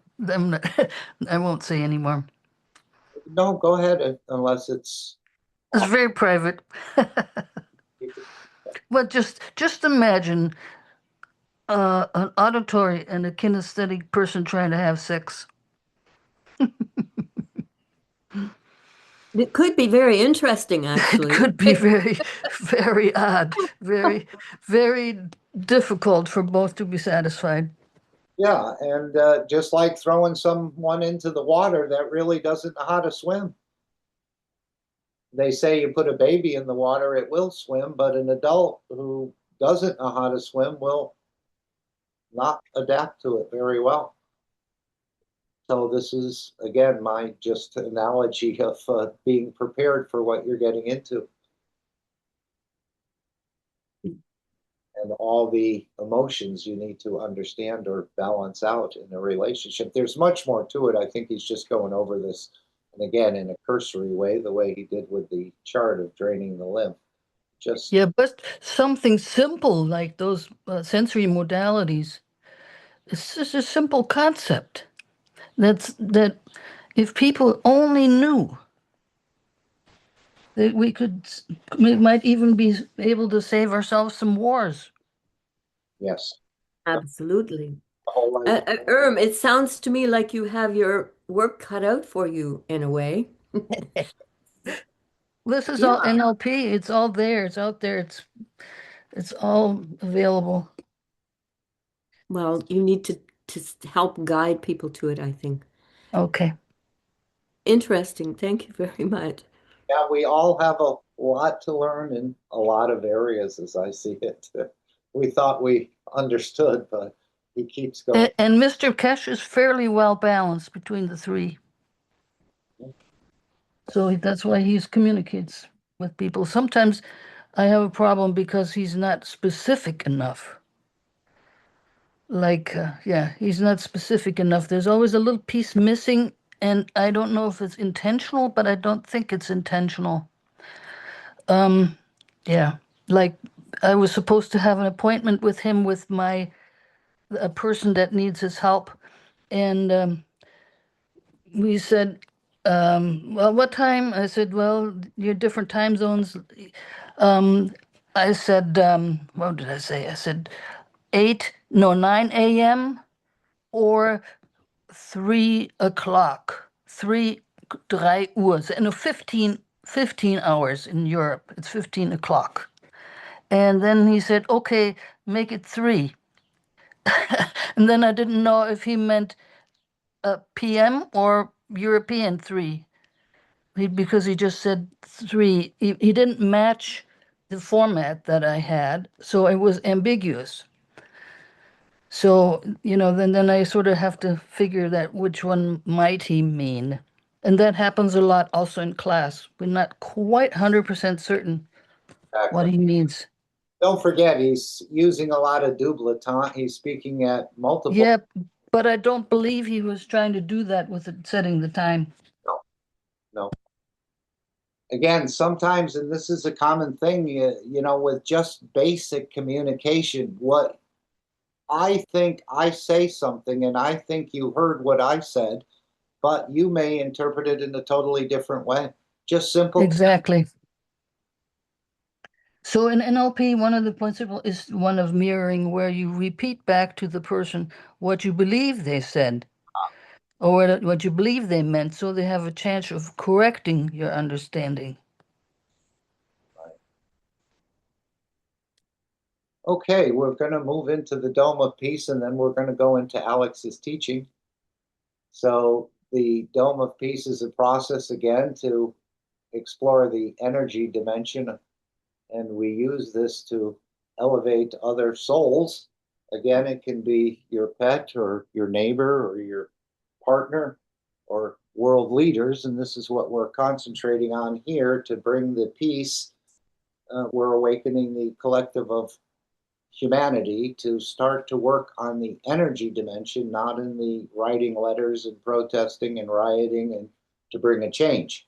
I won't say anymore. no, go ahead unless it's It's very private. But just imagine an auditory and a kinesthetic person trying to have sex. It could be very interesting, It actually. could be very, very odd, very, very difficult for both to be satisfied. yeah, and just like throwing someone into the water that really doesn't know how to swim. They say you put a baby in the water, it will swim, but an adult who doesn't know how to swim will not adapt to it very well. So this is again my just analogy of being prepared for what you're getting into and all the emotions you need to understand or balance out in a relationship. There's much more to it. I think he's just going over this, and again in a cursory way, the way he did with the chart of draining the lymph. Just Yeah, but something simple like those sensory modalities. It's just a simple concept. That if people only knew that we might even be able to save ourselves some wars. yes, Absolutely. the whole life. It sounds to me like you have your work cut out for you in a way. This is all Yeah. NLP. It's all there. It's out there. It's all available. Well, you need to help guide people to it, I think. Okay. Interesting. Thank you very much. Yeah, we all have a lot to learn in a lot of areas as I see it. We thought we understood, but he keeps going. And Mr. Keshe is fairly well balanced between the three. So that's why he communicates with people. Sometimes I have a problem because he's not specific enough. Yeah, he's not specific enough. There's always a little piece missing, and I don't know if it's intentional, but I don't think it's intentional. Yeah, like I was supposed to have an appointment with him with a person that needs his help, and we said, well, what time? I said, well, your different time zones. Um, I said, what did I say? I said 9 a.m. or 3 o'clock, 3 Uhr. No, 15 hours in Europe. It's 15 o'clock. And then he said, okay, make it 3. And then I didn't know if he meant PM or European 3. Because he just said 3. He didn't match the format that I had, so it was ambiguous. So, then I sort of have to figure that which one might he mean. And that happens a lot also in class. We're not quite 100% certain what he means. Don't forget, he's using a lot of doubleton. He's speaking at multiple. Yeah, but I don't believe he was trying to do that with setting the time. No. Again, sometimes, and this is a common thing, you know, with just basic communication, what I think I say something and I think you heard what I said, but you may interpret it in a totally different way. Just simple. Exactly. So in NLP, one of the principles is one of mirroring, where you repeat back to the person what you believe they said or what you believe they meant, so they have a chance of correcting your understanding. Okay, we're going to move into the Dome of Peace, and then we're going to go into Alex's teaching. So the Dome of Peace is a process, again, to explore the energy dimension, and we use this to elevate other souls. Again, it can be your pet or your neighbor or your partner or world leaders, and this is what we're concentrating on here to bring the peace. We're awakening the collective of humanity to start to work on the energy dimension, not in the writing letters and protesting and rioting, and to bring a change.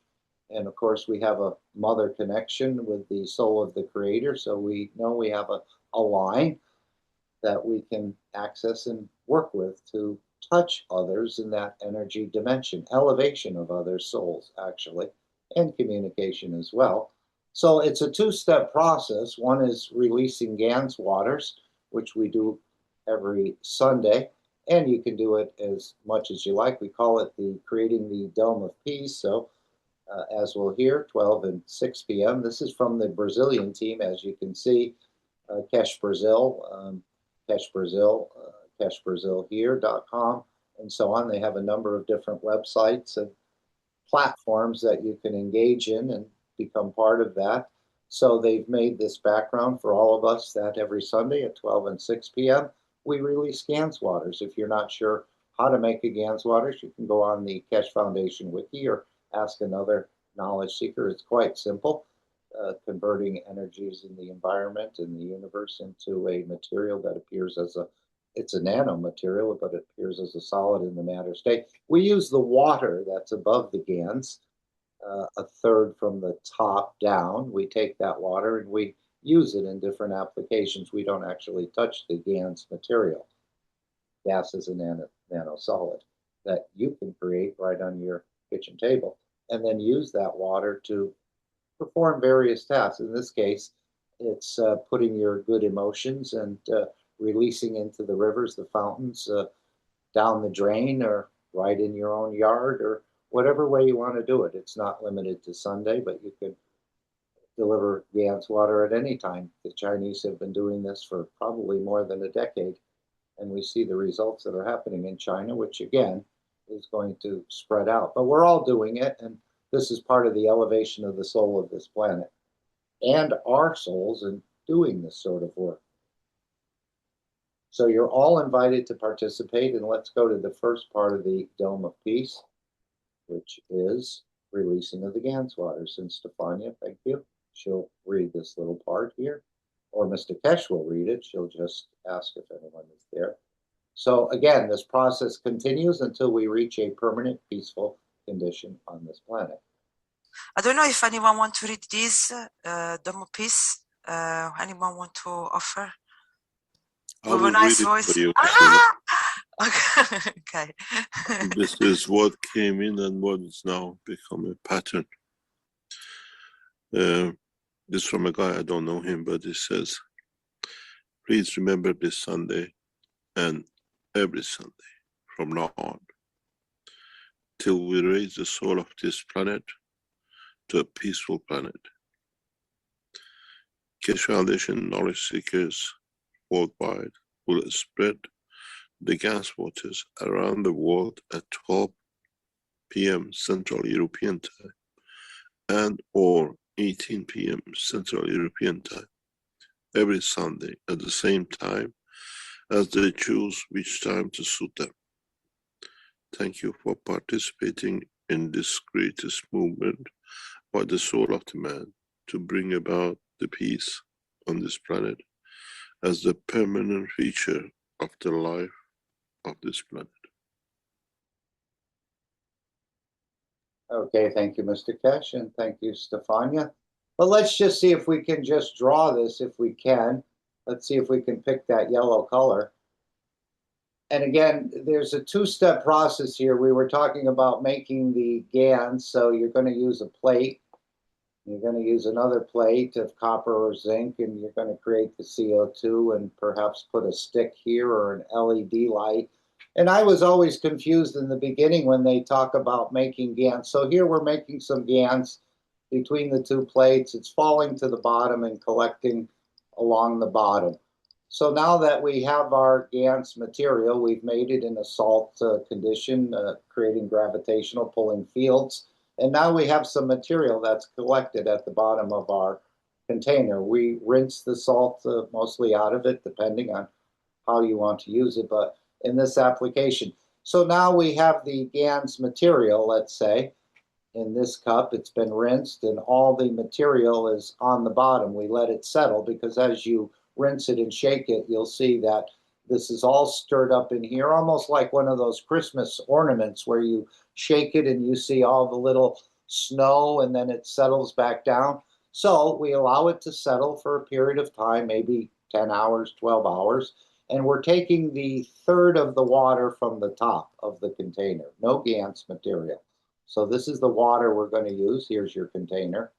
And of course, we have a mother connection with the soul of the creator, so we know we have a line that we can access and work with to touch others in that energy dimension, elevation of other souls, actually, and communication as well. So it's a two-step process. One is releasing Gans waters, which we do every Sunday, and you can do it as much as you like. We call it the Creating the Dome of Peace. So as we'll hear, 12 and 6 p.m. This is from the Brazilian team, as you can see, Keshe Brazil, KesheBrazilHere.com, and so on. They have a number of different websites and platforms that you can engage in and become part of that. So they've made this background for all of us that every Sunday at 12 and 6 p.m. we release Gans waters. If you're not sure how to make a Gans waters, you can go on the Keshe Foundation wiki or ask another knowledge seeker. It's quite simple. Converting energies in the environment and the universe into a material that appears as it's a nanomaterial, but it appears as a solid in the matter state. We use the water that's above the Gans, a third from the top down. We take that water and we use it in different applications. We don't actually touch the Gans material. Gas is a nanosolid that you can create right on your kitchen table, and then use that water to perform various tasks. In this case, it's putting your good emotions and releasing into the rivers, the fountains, down the drain, or right in your own yard, or whatever way you want to do it. It's not limited to Sunday, but you can deliver Gans water at any time. The Chinese have been doing this for probably more than a decade, and we see the results that are happening in China, which again is going to spread out. But we're all doing it, and this is part of the elevation of the soul of this planet and our souls in doing this sort of work. So you're all invited to participate, and let's go to the first part of the Dome of Peace, which is releasing of the Gans waters. And Stefania, thank you. She'll read this little part here, or Mr. Keshe will read it. She'll just ask if anyone is there. So again, this process continues until we reach a permanent, peaceful condition on this planet. I don't know if anyone wants to read this Dome of Peace. Anyone want to offer? I With will a nice read it voice. for you. Okay. This is what came in and what is now become a pattern. This is from a guy, I don't know him, but he says, please remember this Sunday and every Sunday from now on, till we raise the soul of this planet to a peaceful planet. Keshe Foundation knowledge seekers worldwide will spread the Gans waters around the world at 12 p.m. Central European Time and or 18 p.m. Central European Time every Sunday at the same time as they choose which time to suit them. Thank you for participating in this greatest movement by the soul of the man to bring about the peace on this planet as the permanent feature of the life of this planet. Okay, thank you, Mr. Keshe, and thank you, Stefania. But let's just see if we can just draw this, if we can. Let's see if we can pick that yellow color. And again, there's a two-step process here. We were talking about making the GANs, so you're going to use a plate. You're going to use another plate of copper or zinc, and you're going to create the CO2 and perhaps put a stick here or an LED light. And I was always confused in the beginning when they talk about making GANs. So here we're making some GANs between the two plates. It's falling to the bottom and collecting along the bottom. So now that we have our GANs material, we've made it in a salt condition, creating gravitational pulling fields. And now we have some material that's collected at the bottom of our container. We rinse the salt mostly out of it, depending on how you want to use it, but in this application. So now we have the GANs material, let's say, in this cup. It's been rinsed and all the material is on the bottom. We let it settle because as you rinse it and shake it, you'll see that this is all stirred up in here, almost like one of those Christmas ornaments where you shake it and you see all the little snow and then it settles back down. So we allow it to settle for a period of time, maybe 10 hours, 12 hours, and we're taking the third of the water from the top of the container, no GANs material. So this is the water we're going to use. Here's your container.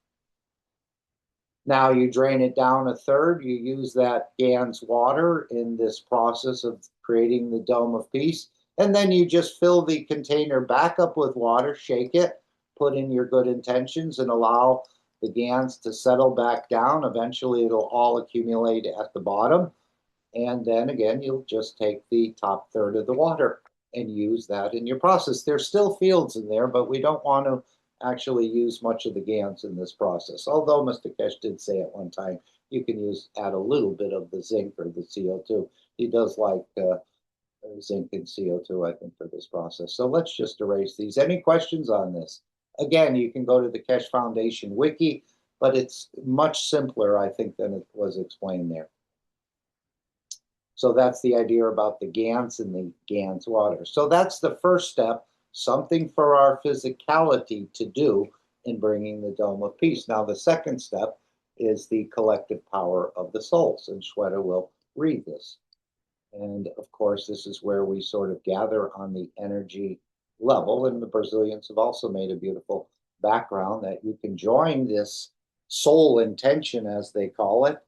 Now you drain it down a third. You use that GANs water in this process of creating the dome of peace. And then you just fill the container back up with water, shake it, put in your good intentions, and allow the GANs to settle back down. Eventually it'll all accumulate at the bottom. And then again, you'll just take the top third of the water and use that in your process. There's still fields in there, but we don't want to actually use much of the GANs in this process. Although Mr. Keshe did say at one time, you can add a little bit of the zinc or the CO2. He does like zinc and CO2, I think, for this process. So let's just erase these. Any questions on this? Again, you can go to the Keshe Foundation wiki, but it's much simpler, I think, than it was explained there. So that's the idea about the GANs and the GANs water. So that's the first step, something for our physicality to do in bringing the dome of peace. Now, the second step is the collective power of the souls, and Shweta will read this. And of course, this is where we sort of gather on the energy level, and the Brazilians have also made a beautiful background that you can join this soul intention, as they call it.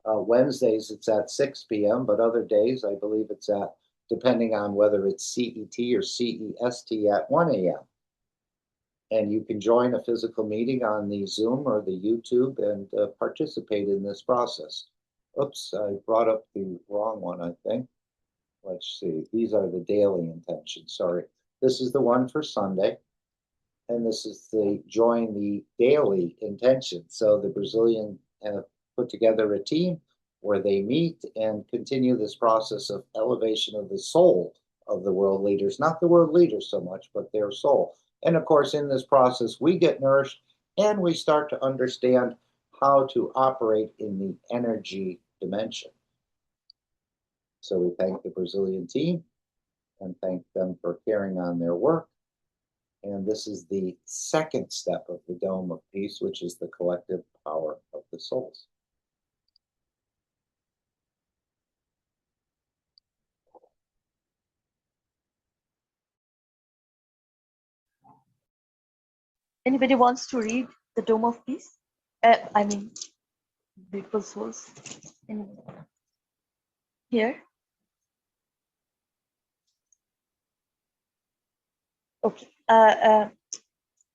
Wednesdays, it's at 6 p.m., but other days, I believe it's at, depending on whether it's CET or CEST, at 1 a.m. And you can join a physical meeting on the Zoom or the YouTube and participate in this process. Oops, I brought up the wrong one, I think. Let's see. These are the daily intentions. Sorry. This is the one for Sunday. And this is the join the daily intention. So the Brazilian put together a team where they meet and continue this process of elevation of the soul of the world leaders, not the world leaders so much, but their soul. And of course, in this process, we get nourished and we start to understand how to operate in the energy dimension. So we thank the Brazilian team and thank them for carrying on their work. And this is the second step of the Dome of Peace, which is the collective power of the souls. Anybody wants to read the Dome of Peace? I mean, beautiful souls. Here. Okay. I'll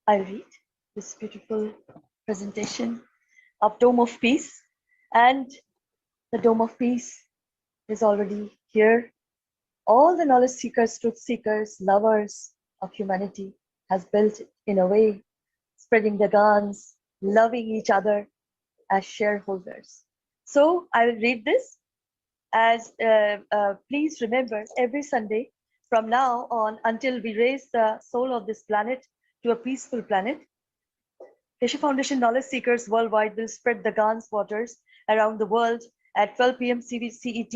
read this beautiful presentation of Dome of Peace. And the Dome of Peace is already here. All the knowledge seekers, truth seekers, lovers of humanity has built it in a way, spreading the guns, loving each other as shareholders. So I will read this as please remember every Sunday from now on until we raise the soul of this planet to a peaceful planet. Keshe Foundation knowledge seekers worldwide will spread the Gans waters around the world at 12 p.m. CET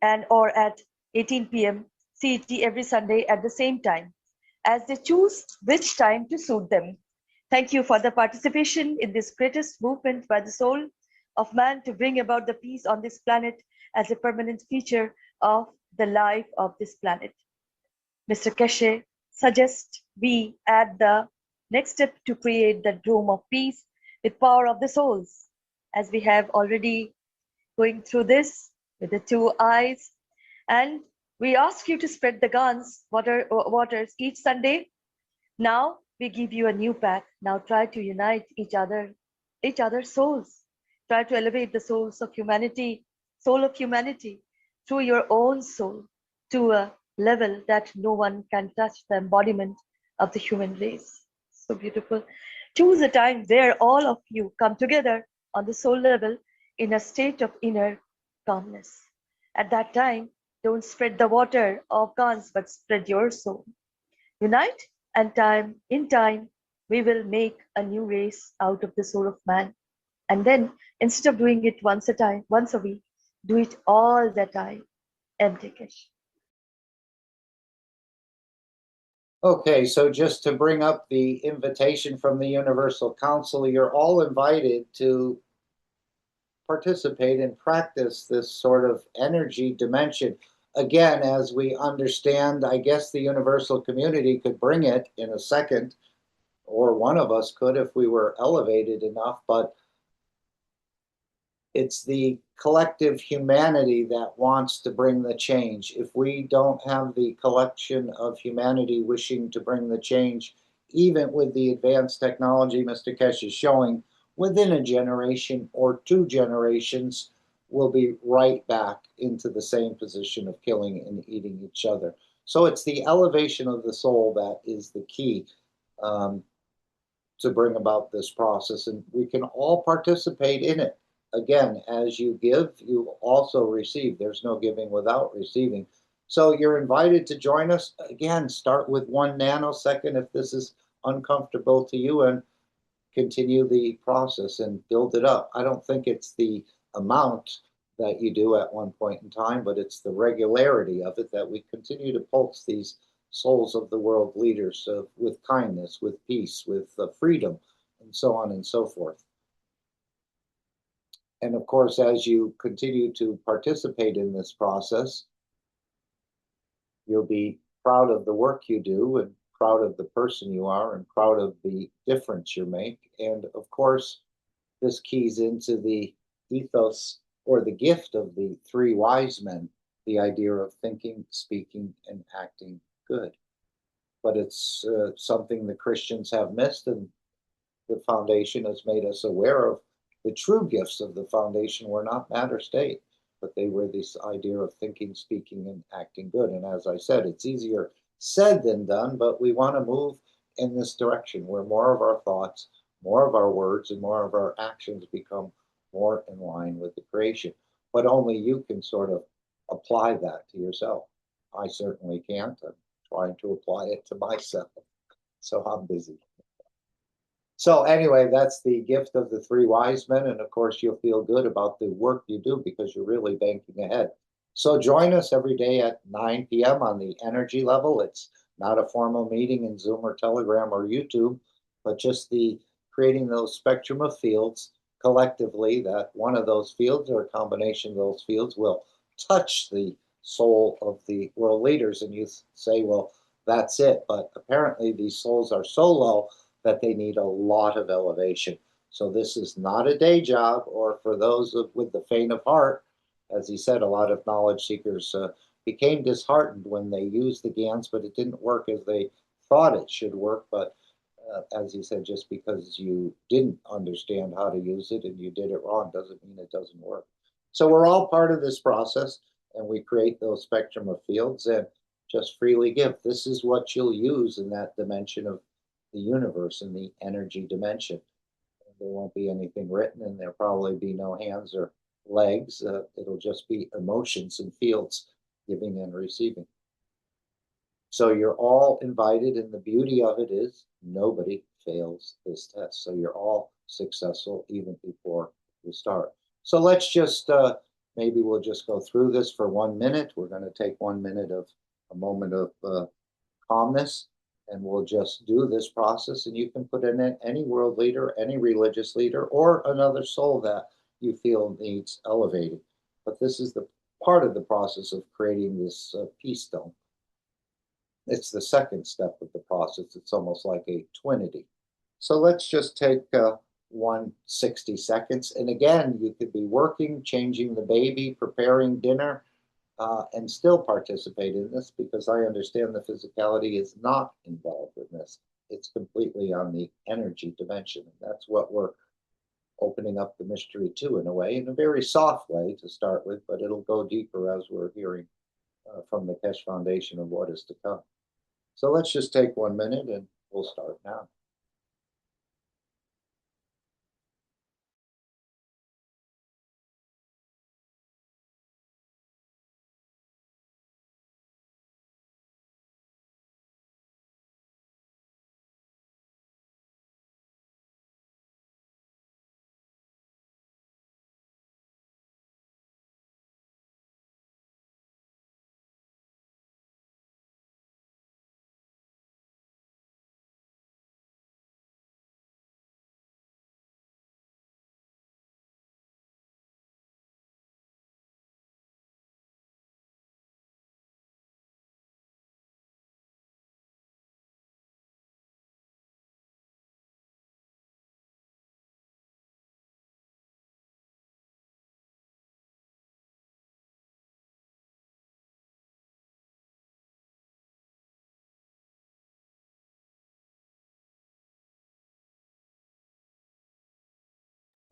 and or at 18 p.m. CET every Sunday at the same time, as they choose which time to suit them. Thank you for the participation in this greatest movement by the soul of man to bring about the peace on this planet as a permanent feature of the life of this planet. Mr. Keshe suggests we add the next step to create the dome of peace with power of the souls, as we have already going through this with the 2 eyes. And we ask you to spread the Gans waters each Sunday. Now we give you a new path. Now try to unite each other's souls. Try to elevate the souls of humanity, soul of humanity, through your own soul to a level that no one can touch, the embodiment of the human race. So beautiful. Choose a time where all of you come together on the soul level in a state of inner calmness. At that time, don't spread the water of Gans, but spread your soul. Unite, and in time, we will make a new race out of the soul of man. And then, instead of doing it once a week, do it all the time. M.T. Keshe. Okay, so just to bring up the invitation from the Universal Council, you're all invited to participate and practice this sort of energy dimension. Again, as we understand, I guess the universal community could bring it in a second, or one of us could if we were elevated enough, but it's the collective humanity that wants to bring the change. If we don't have the collection of humanity wishing to bring the change, even with the advanced technology Mr. Keshe is showing, within a generation or 2 generations, we'll be right back into the same position of killing and eating each other. So it's the elevation of the soul that is the key to bring about this process, and we can all participate in it. Again, as you give, you also receive. There's no giving without receiving. So you're invited to join us. Again, start with 1 nanosecond if this is uncomfortable to you, and continue the process and build it up. I don't think it's the amount that you do at one point in time, but it's the regularity of it that we continue to pulse these souls of the world leaders with kindness, with peace, with freedom, and so on and so forth. And of course, as you continue to participate in this process, you'll be proud of the work you do, and proud of the person you are, and proud of the difference you make. And of course, this keys into the ethos or the gift of the 3 wise men, the idea of thinking, speaking, and acting good. But it's something the Christians have missed, and the foundation has made us aware of. The true gifts of the foundation were not matter state, but they were this idea of thinking, speaking, and acting good. And as I said, it's easier said than done, but we want to move in this direction where more of our thoughts, more of our words, and more of our actions become more in line with the creation. But only you can sort of apply that to yourself. I certainly can't. I'm trying to apply it to myself, so I'm busy. So anyway, that's the gift of the 3 wise men. And of course, you'll feel good about the work you do because you're really banking ahead. So join us every day at 9 p.m. on the energy level. It's not a formal meeting in Zoom or Telegram or YouTube, but just the creating those spectrum of fields collectively, that one of those fields or a combination of those fields will touch the soul of the world leaders. And you say, well, that's it. But apparently these souls are so low that they need a lot of elevation. So this is not a day job, or for those with the faint of heart. As he said, a lot of knowledge seekers became disheartened when they used the GANs, but it didn't work as they thought it should work. But as he said, just because you didn't understand how to use it and you did it wrong doesn't mean it doesn't work. So we're all part of this process, and we create those spectrum of fields and just freely give. This is what you'll use in that dimension of the universe, in the energy dimension. There won't be anything written, and there'll probably be no hands or legs. It'll just be emotions and fields, giving and receiving. So you're all invited, and the beauty of it is nobody fails this test. So you're all successful even before you start. So let's just, maybe we'll just go through this for 1 minute. We're going to take 1 minute of a moment of calmness, and we'll just do this process. And you can put in any world leader, any religious leader, or another soul that you feel needs elevating. But this is the part of the process of creating this peace dome. It's the second step of the process. It's almost like a twinity. So let's just take 160 seconds. And again, you could be working, changing the baby, preparing dinner, and still participate in this, because I understand the physicality is not involved in this. It's completely on the energy dimension. And that's what we're opening up the mystery to, in a way, in a very soft way to start with, but it'll go deeper as we're hearing from the Keshe Foundation of what is to come. So let's just take 1 minute and we'll start now.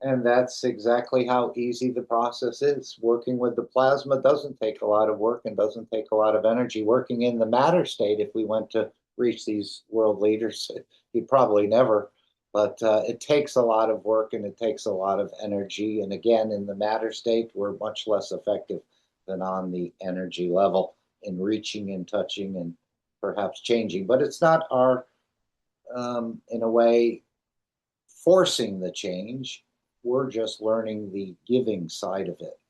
And that's exactly how easy the process is. Working with the plasma doesn't take a lot of work and doesn't take a lot of energy. Working in the matter state, if we went to reach these world leaders, you'd probably never. But it takes a lot of work and it takes a lot of energy. And again, in the matter state, we're much less effective than on the energy level in reaching and touching and perhaps changing. But it's not our, in a way, forcing the change. We're just learning the giving side of it.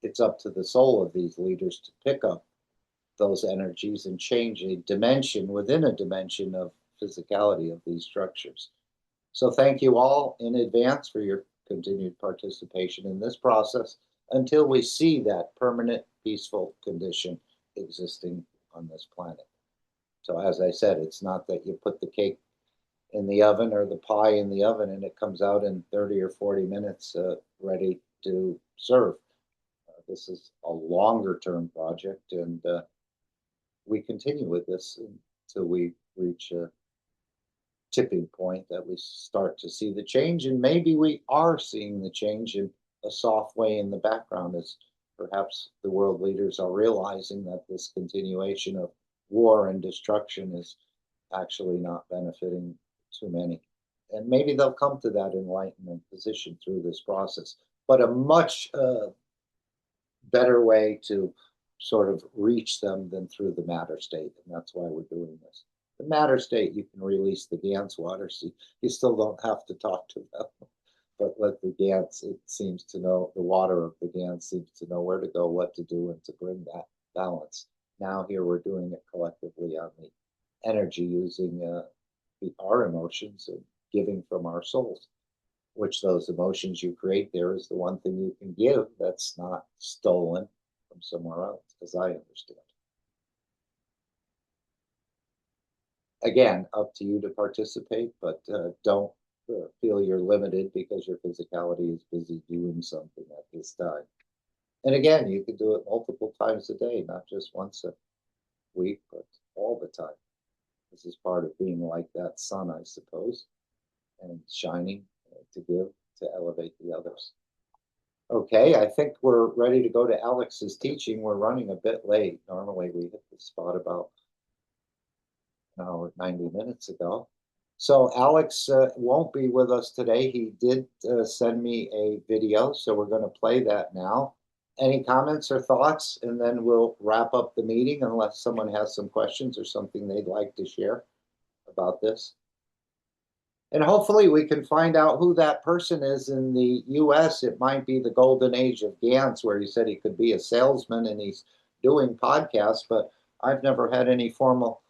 It's up to the soul of these leaders to pick up those energies and change a dimension within a dimension of physicality of these structures. So thank you all in advance for your continued participation in this process until we see that permanent, peaceful condition existing on this planet. So as I said, it's not that you put the cake in the oven or the pie in the oven and it comes out in 30 or 40 minutes ready to serve. This is a longer term project, and we continue with this until we reach a tipping point that we start to see the change. And maybe we are seeing the change in a soft way in the background, as perhaps the world leaders are realizing that this continuation of war and destruction is actually not benefiting too many. And maybe they'll come to that enlightenment position through this process. But a much better way to sort of reach them than through the matter state. And that's why we're doing this. The matter state, you can release the Gans water, so you still don't have to talk to them. But let the Gans, it seems to know, the water of the Gans seems to know where to go, what to do, and to bring that balance. Now here we're doing it collectively on the energy using our emotions and giving from our souls, which those emotions you create there is the one thing you can give that's not stolen from somewhere else, as I understand. Again, up to you to participate, but don't feel you're limited because your physicality is busy doing something at this time. And again, you can do it multiple times a day, not just once a week, but all the time. This is part of being like that sun, I suppose, and shining to give, to elevate the others. Okay, I think we're ready to go to Alex's teaching. We're running a bit late. Normally we hit the spot about an hour, 90 minutes ago. So Alex won't be with us today. He did send me a video, so we're going to play that now. Any comments or thoughts? And then we'll wrap up the meeting unless someone has some questions or something they'd like to share about this. And hopefully we can find out who that person is in the US. It might be the golden age of Gantz, where he said he could be a salesman and he's doing podcasts, but I've never had any formal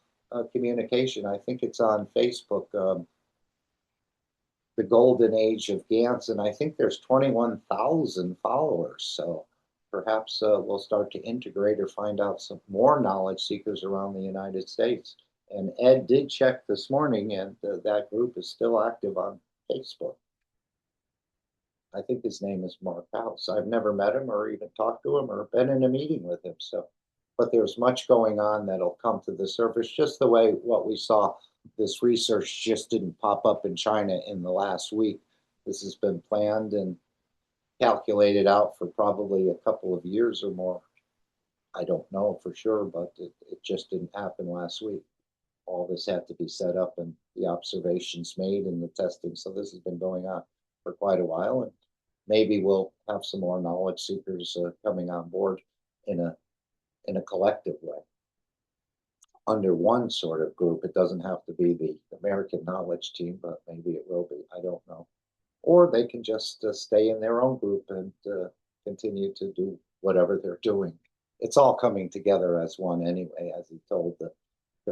communication. I think it's on Facebook, the golden age of Gantz, and I think there's 21,000 followers. So perhaps we'll start to integrate or find out some more knowledge seekers around the United States. And Ed did check this morning, and that group is still active on Facebook. I think his name is Mark House. I've never met him or even talked to him or been in a meeting with him. So, but there's much going on that'll come to the surface, just the way what we saw. This research just didn't pop up in China in the last week. This has been planned and calculated out for probably a couple of years or more. I don't know for sure, but it just didn't happen last week. All this had to be set up and the observations made and the testing. So this has been going on for quite a while, and maybe we'll have some more knowledge seekers coming on board in a collective way under one sort of group. It doesn't have to be the American Knowledge Team, but maybe it will be. I don't know. Or they can just stay in their own group and continue to do whatever they're doing. It's all coming together as one anyway, as he told the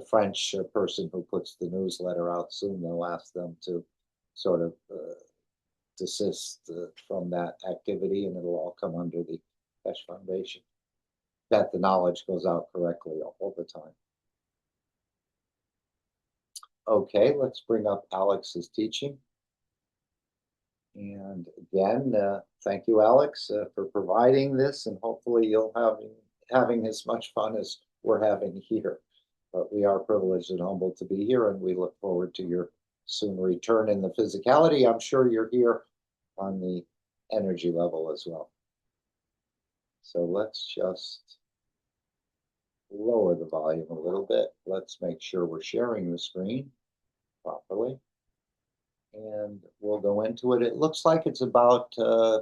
French person who puts the newsletter out. Soon they'll ask them to sort of desist from that activity, and it'll all come under the Keshe Foundation, that the knowledge goes out correctly all the time. Okay, let's bring up Alex's teaching. And again, thank you, Alex, for providing this, and hopefully you'll having as much fun as we're having here. But we are privileged and humbled to be here, and we look forward to your soon return in the physicality. I'm sure you're here on the energy level as well. So let's just lower the volume a little bit. Let's make sure we're sharing the screen properly. And we'll go into it. It looks like it's about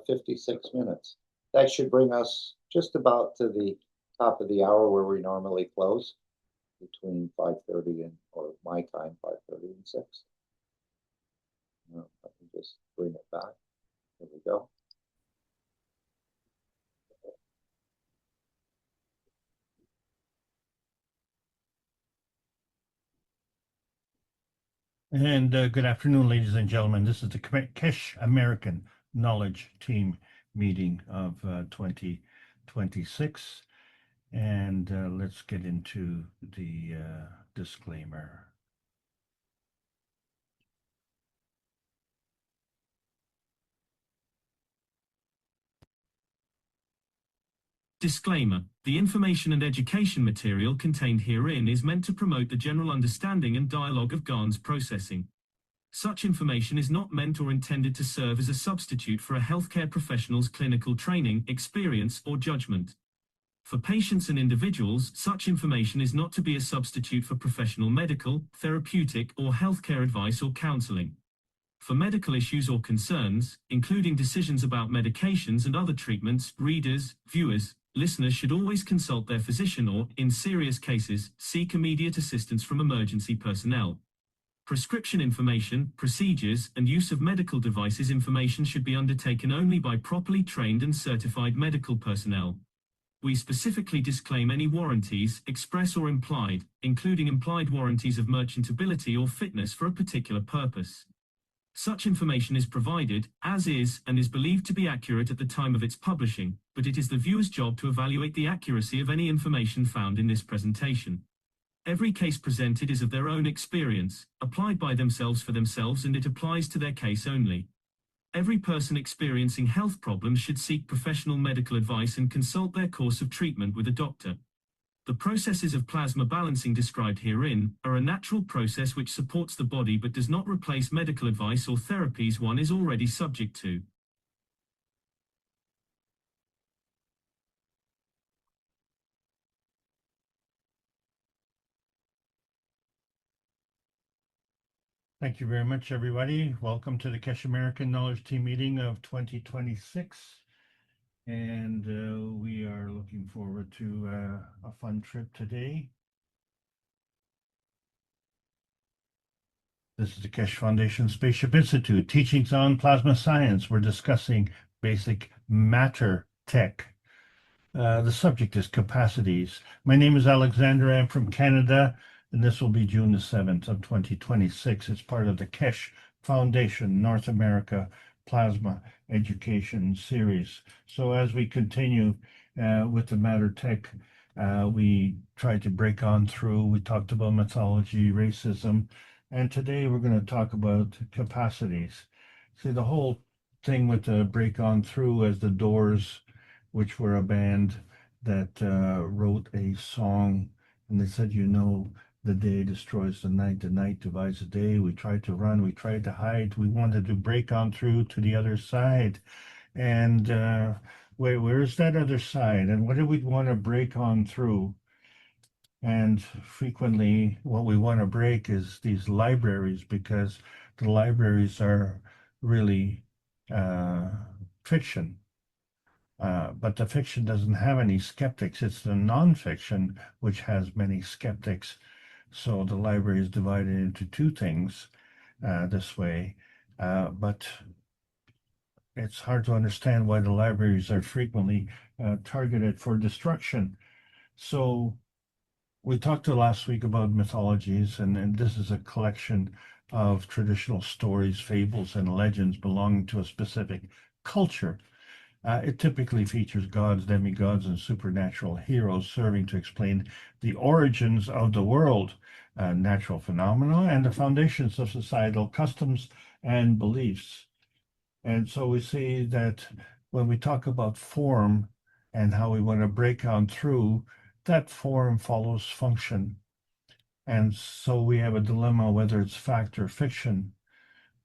56 minutes. That should bring us just about to the top of the hour where we normally close, between 5:30 or my time, 5:30 and 6. Let me just bring it back. There we go. And good afternoon, ladies and gentlemen. This is the Keshe American Knowledge Team meeting of 2026. And let's get into the disclaimer. Disclaimer: the information and education material contained herein is meant to promote the general understanding and dialogue of GAN's processing. Such information is not meant or intended to serve as a substitute for a healthcare professional's clinical training, experience, or judgment. For patients and individuals, such information is not to be a substitute for professional medical, therapeutic, or healthcare advice or counseling. For medical issues or concerns, including decisions about medications and other treatments, readers, viewers, listeners should always consult their physician or, in serious cases, seek immediate assistance from emergency personnel. Prescription information, procedures, and use of medical devices information should be undertaken only by properly trained and certified medical personnel. We specifically disclaim any warranties, express or implied, including implied warranties of merchantability or fitness for a particular purpose. Such information is provided, as is, and is believed to be accurate at the time of its publishing, but it is the viewer's job to evaluate the accuracy of any information found in this presentation. Every case presented is of their own experience, applied by themselves for themselves, and it applies to their case only. Every person experiencing health problems should seek professional medical advice and consult their course of treatment with a doctor. The processes of plasma balancing described herein are a natural process which supports the body but does not replace medical advice or therapies one is already subject to. Thank you very much, everybody. Welcome to the Keshe American Knowledge Team meeting of 2026. And we are looking forward to a fun trip today. This is the Keshe Foundation Spaceship Institute, Teachings on Plasma Science. We're discussing basic matter tech. The subject is capacities. My name is Alexander. I'm from Canada, and this will be June the 7th of 2026. It's part of the Keshe Foundation North America Plasma Education Series. So as we continue with the matter tech, we tried to break on through. We talked about mythology, racism, and today we're going to talk about capacities. See, the whole thing with the break on through as the Doors, which were a band that wrote a song, and they said, the day destroys the night divides the day. We tried to run, we tried to hide, we wanted to break on through to the other side. And where's that other side? And what do we want to break on through? And frequently, what we want to break is these libraries, because the libraries are really fiction. But the fiction doesn't have any skeptics. It's the nonfiction which has many skeptics. So the library is divided into two things this way. But it's hard to understand why the libraries are frequently targeted for destruction. So we talked last week about mythologies, and this is a collection of traditional stories, fables, and legends belonging to a specific culture. It typically features gods, demigods, and supernatural heroes serving to explain the origins of the world, natural phenomena, and the foundations of societal customs and beliefs. And so we see that when we talk about form and how we want to break on through, that form follows function. And so we have a dilemma whether it's fact or fiction.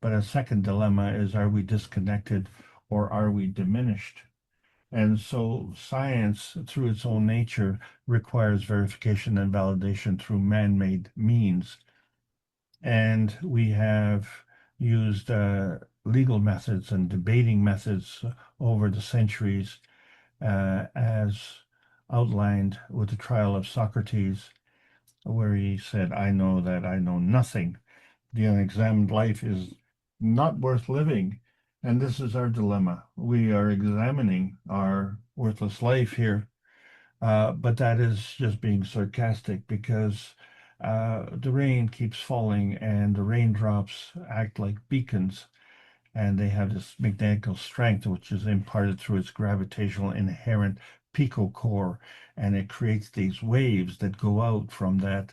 But a second dilemma is, are we disconnected or are we diminished? And so science, through its own nature, requires verification and validation through man-made means. And we have used legal methods and debating methods over the centuries, as outlined with the trial of Socrates, where he said, I know that I know nothing. The unexamined life is not worth living. And this is our dilemma. We are examining our worthless life here, but that is just being sarcastic, because the rain keeps falling and the raindrops act like beacons, and they have this magnetical strength which is imparted through its gravitational inherent picocore, and it creates these waves that go out from that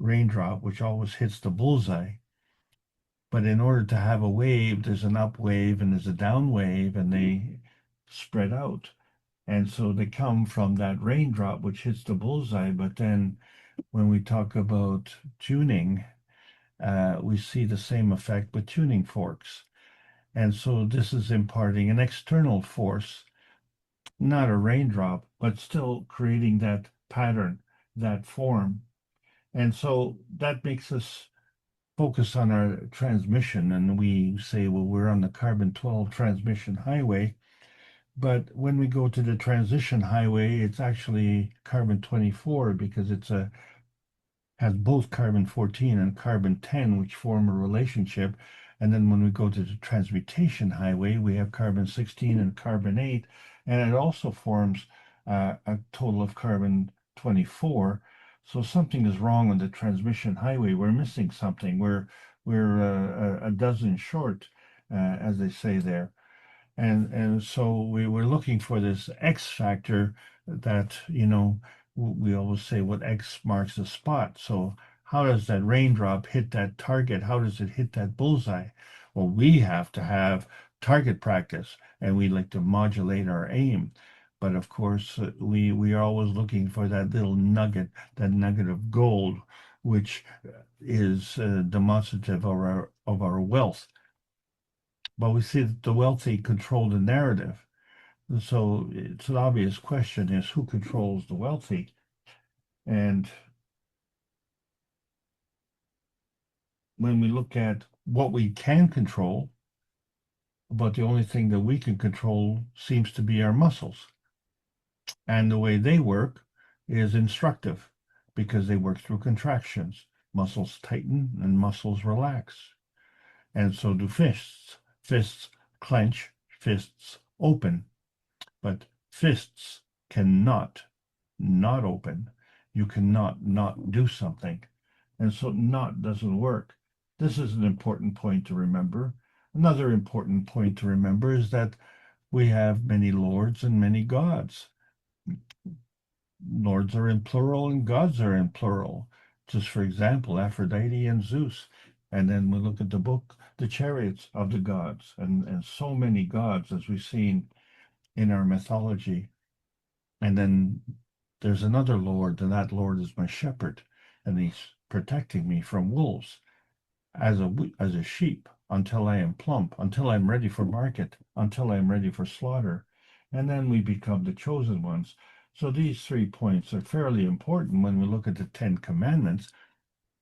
raindrop, which always hits the bullseye. But in order to have a wave, there's an up wave and there's a down wave, and they spread out. And so they come from that raindrop, which hits the bullseye. But then when we talk about tuning, we see the same effect with tuning forks. And so this is imparting an external force, not a raindrop, but still creating that pattern, that form. And so that makes us focus on our transmission, and we say, well, we're on the carbon-12 transmission highway. But when we go to the transition highway, it's actually carbon-24, because has both carbon-14 and carbon-10, which form a relationship. And then when we go to the transmutation highway, we have carbon-16 and carbon-8, and it also forms a total of carbon-24. So something is wrong on the transmission highway. We're missing something. We're a dozen short, as they say there. And so we were looking for this X factor that, we always say what X marks the spot. So how does that raindrop hit that target? How does it hit that bullseye? Well, we have to have target practice, and we like to modulate our aim. But of course, we are always looking for that little nugget, that nugget of gold, which is demonstrative of our wealth. But we see that the wealthy control the narrative. So it's an obvious question, is who controls the wealthy? And when we look at what we can control, but the only thing that we can control seems to be our muscles. And the way they work is instructive because they work through contractions. Muscles tighten and muscles relax. And so do fists. Fists clench, fists open, but fists cannot not open. You cannot not do something. And so not doesn't work. This is an important point to remember. Another important point to remember is that we have many lords and many gods. Lords are in plural and gods are in plural. Just for example, Aphrodite and Zeus. And then we look at the book, the chariots of the gods, and so many gods as we've seen in our mythology. And then there's another Lord, and that Lord is my shepherd, and he's protecting me from wolves as a sheep until I am plump, until I'm ready for market, until I'm ready for slaughter. And then we become the chosen ones. So these 3 points are fairly important when we look at the 10 commandments,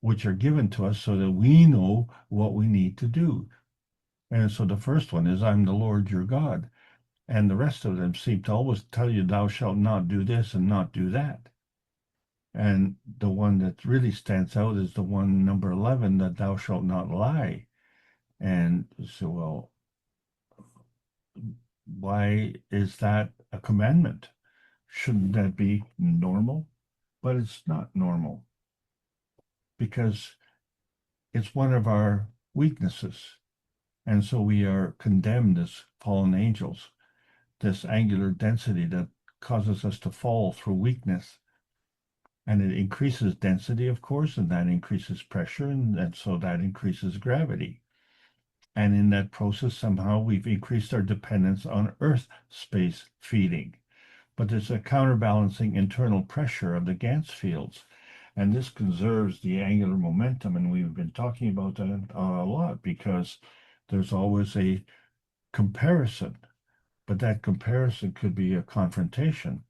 which are given to us so that we know what we need to do. And so the first one is, I'm the Lord your God. And the rest of them seem to always tell you, thou shalt not do this and not do that. And the one that really stands out is the one, number 11, that thou shalt not lie. And so, well, why is that a commandment? Shouldn't that be normal? But it's not normal because it's one of our weaknesses. And so we are condemned as fallen angels, this angular density that causes us to fall through weakness. And it increases density, of course, and that increases pressure, and so that increases gravity. And in that process, somehow we've increased our dependence on Earth space feeding. But there's a counterbalancing internal pressure of the Gans fields, and this conserves the angular momentum. And we've been talking about that a lot because there's always a comparison, but that comparison could be a confrontation.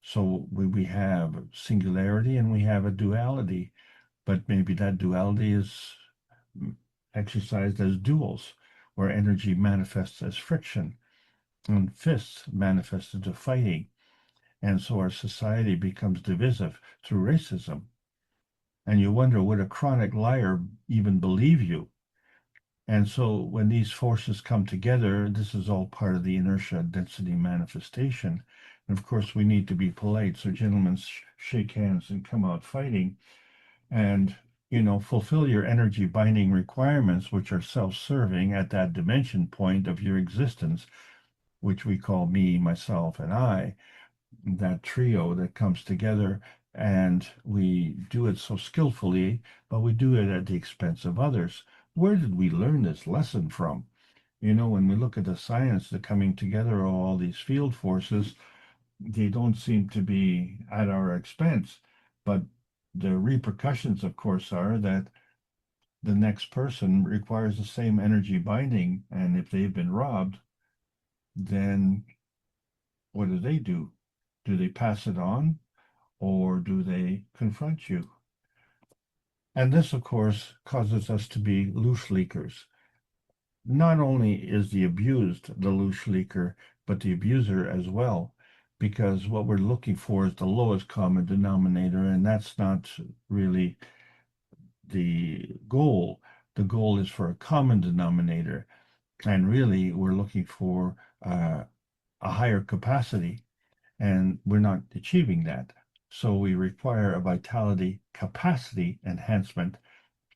So we have singularity and we have a duality, but maybe that duality is exercised as duals, where energy manifests as friction and fists manifest into fighting. And so our society becomes divisive through racism. And you wonder, would a chronic liar even believe you? And so when these forces come together, this is all part of the inertia density manifestation. And of course, we need to be polite. So gentlemen, shake hands and come out fighting and, fulfill your energy binding requirements, which are self-serving at that dimension point of your existence, which we call me, myself, and I, that trio that comes together. And we do it so skillfully, but we do it at the expense of others. Where did we learn this lesson from? When we look at the science, the coming together of all these field forces, they don't seem to be at our expense. But the repercussions, of course, are that the next person requires the same energy binding. And if they've been robbed, then what do? Do they pass it on or do they confront you? And this, of course, causes us to be loose leakers. Not only is the abused the loose leaker, but the abuser as well, because what we're looking for is the lowest common denominator, and that's not really the goal. The goal is for a common denominator, and really we're looking for a higher capacity, and we're not achieving that. So we require a vitality capacity enhancement,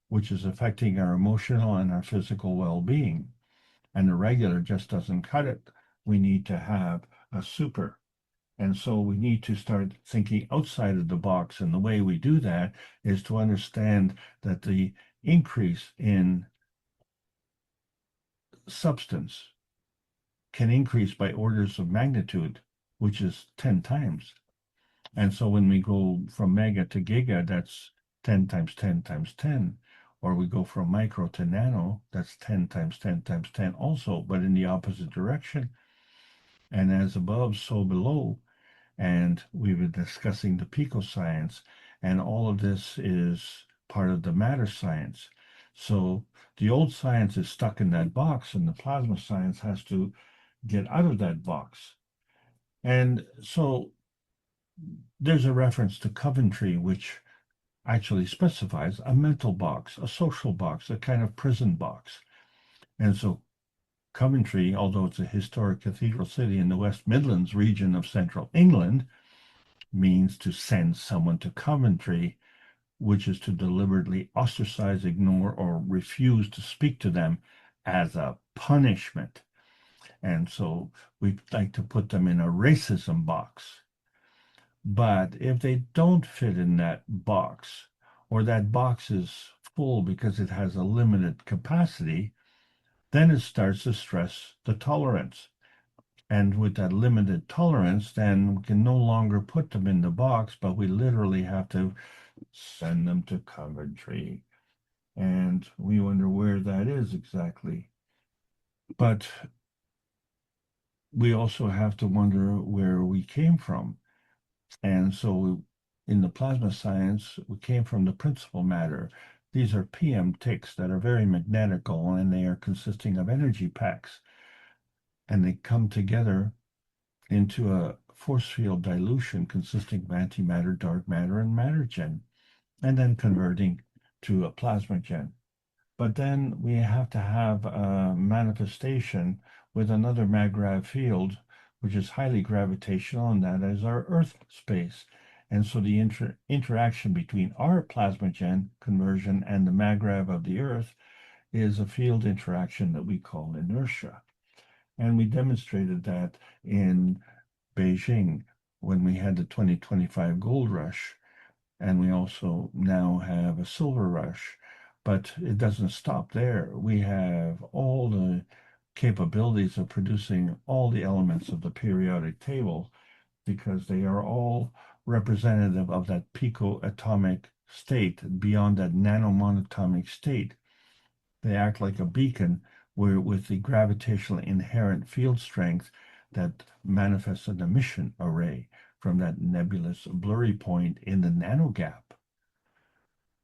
which is affecting our emotional and our physical well-being. And the regular just doesn't cut it. We need to have a super. And so we need to start thinking outside of the box. And the way we do that is to understand that the increase in substance can increase by orders of magnitude, which is 10 times. And so when we go from mega to giga, that's 10 times 10 times 10. Or we go from micro to nano, that's 10 times 10 times 10 also, but in the opposite direction. And as above, so below. And we've been discussing the picoscience, and all of this is part of the matter science. So the old science is stuck in that box, and the plasma science has to get out of that box. And so there's a reference to Coventry, which actually specifies a mental box, a social box, a kind of prison box. And so Coventry, although it's a historic cathedral city in the West Midlands region of central England, means to send someone to Coventry, which is to deliberately ostracize, ignore, or refuse to speak to them as a punishment. And so we like to put them in a racism box. But if they don't fit in that box, or that box is full because it has a limited capacity, then it starts to stress the tolerance. And with that limited tolerance, then we can no longer put them in the box, but we literally have to send them to Coventry. And we wonder where that is exactly. But we also have to wonder where we came from. And so in the plasma science, we came from the principal matter. These are PM ticks that are very magnetical, and they are consisting of energy packs. And they come together into a force field dilution consisting of antimatter, dark matter, and matter gen, and then converting to a plasma gen. But then we have to have a manifestation with another maggrav field, which is highly gravitational, and that is our Earth space. And so the interaction between our plasma gen conversion and the maggrav of the Earth is a field interaction that we call inertia. And we demonstrated that in Beijing when we had the 2025 gold rush, and we also now have a silver rush. But it doesn't stop there. We have all the capabilities of producing all the elements of the periodic table because they are all representative of that picoatomic state beyond that nanomonatomic state. They act like a beacon where with the gravitational inherent field strength that manifests an emission array from that nebulous blurry point in the nano gap.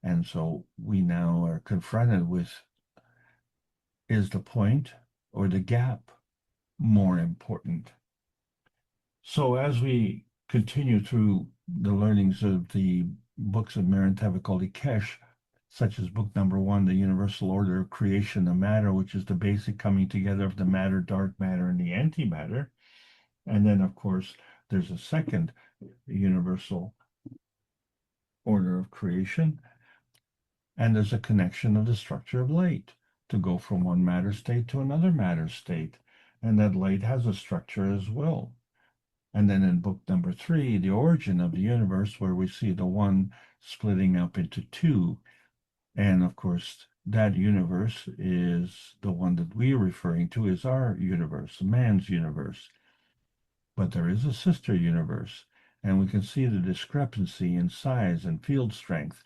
And so we now are confronted with, is the point or the gap more important? So as we continue through the learnings of the books of Merentevicoli Keshe, such as book number 1, The Universal Order of Creation of Matter, which is the basic coming together of the matter, dark matter, and the antimatter. And then, of course, there's a second universal order of creation, and there's a connection of the structure of light to go from one matter state to another matter state. And that light has a structure as well. And then in book number 3, The Origin of the Universe, where we see the one splitting up into two. And of course, that universe is the one that we're referring to as our universe, man's universe. But there is a sister universe, and we can see the discrepancy in size and field strength.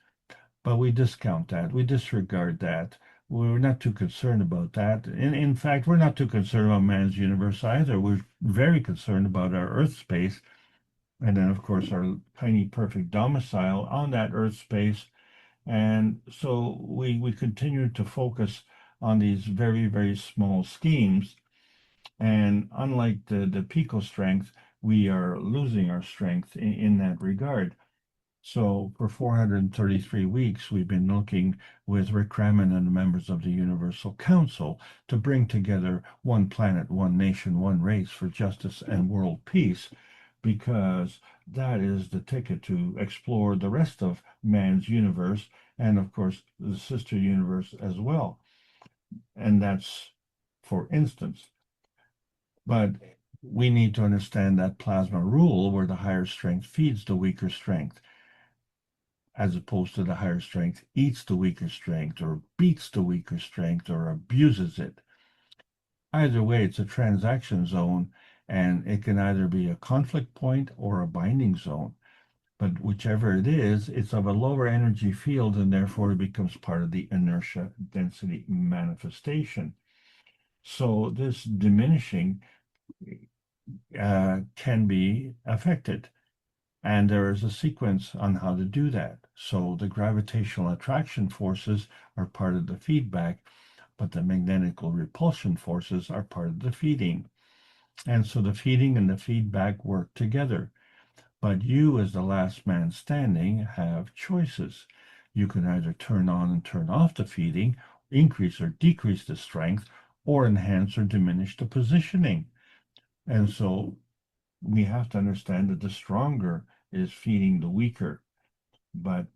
But we discount that. We disregard that. We're not too concerned about that. In fact, we're not too concerned about man's universe either. We're very concerned about our Earth space. And then, of course, our tiny perfect domicile on that Earth space. And so we continue to focus on these very, very small schemes. And unlike the pico strength, we are losing our strength in that regard. So for 433 weeks, we've been looking with Rick Raman and the members of the Universal Council to bring together one planet, one nation, one race for justice and world peace, because that is the ticket to explore the rest of man's universe and, of course, the sister universe as well. And that's for instance. But we need to understand that plasma rule where the higher strength feeds the weaker strength, as opposed to the higher strength eats the weaker strength or beats the weaker strength or abuses it. Either way, it's a transaction zone, and it can either be a conflict point or a binding zone. But whichever it is, it's of a lower energy field, and therefore it becomes part of the inertia density manifestation. So this diminishing can be affected. And there is a sequence on how to do that. So the gravitational attraction forces are part of the feedback, but the magnetical repulsion forces are part of the feeding. And so the feeding and the feedback work together. But you, as the last man standing, have choices. You can either turn on and turn off the feeding, increase or decrease the strength, or enhance or diminish the positioning. And so we have to understand that the stronger is feeding the weaker. But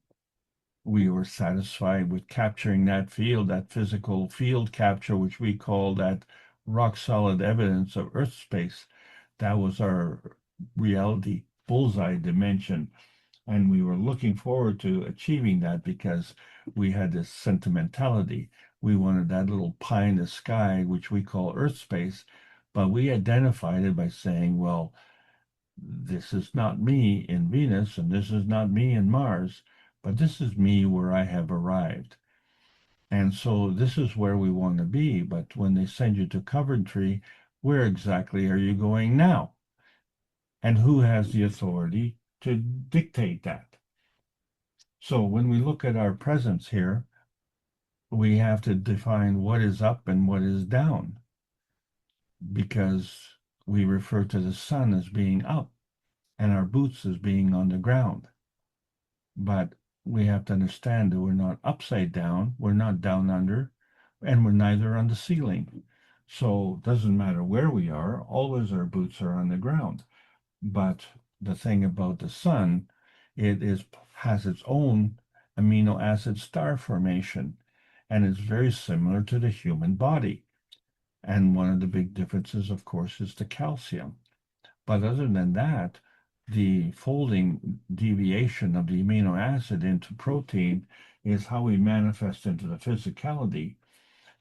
we were satisfied with capturing that field, that physical field capture, which we call that rock solid evidence of Earth space. That was our reality bullseye dimension. And we were looking forward to achieving that because we had this sentimentality. We wanted that little pie in the sky, which we call Earth space, but we identified it by saying, well, this is not me in Venus, and this is not me in Mars, but this is me where I have arrived. And so this is where we want to be. But when they send you to Coventry, where exactly are you going now? And who has the authority to dictate that? So when we look at our presence here, we have to define what is up and what is down, because we refer to the sun as being up and our boots as being on the ground. But we have to understand that we're not upside down, we're not down under, and we're neither on the ceiling. So it doesn't matter where we are, always our boots are on the ground. But the thing about the sun, has its own amino acid star formation, and it's very similar to the human body. And one of the big differences, of course, is the calcium. But other than that, the folding deviation of the amino acid into protein is how we manifest into the physicality.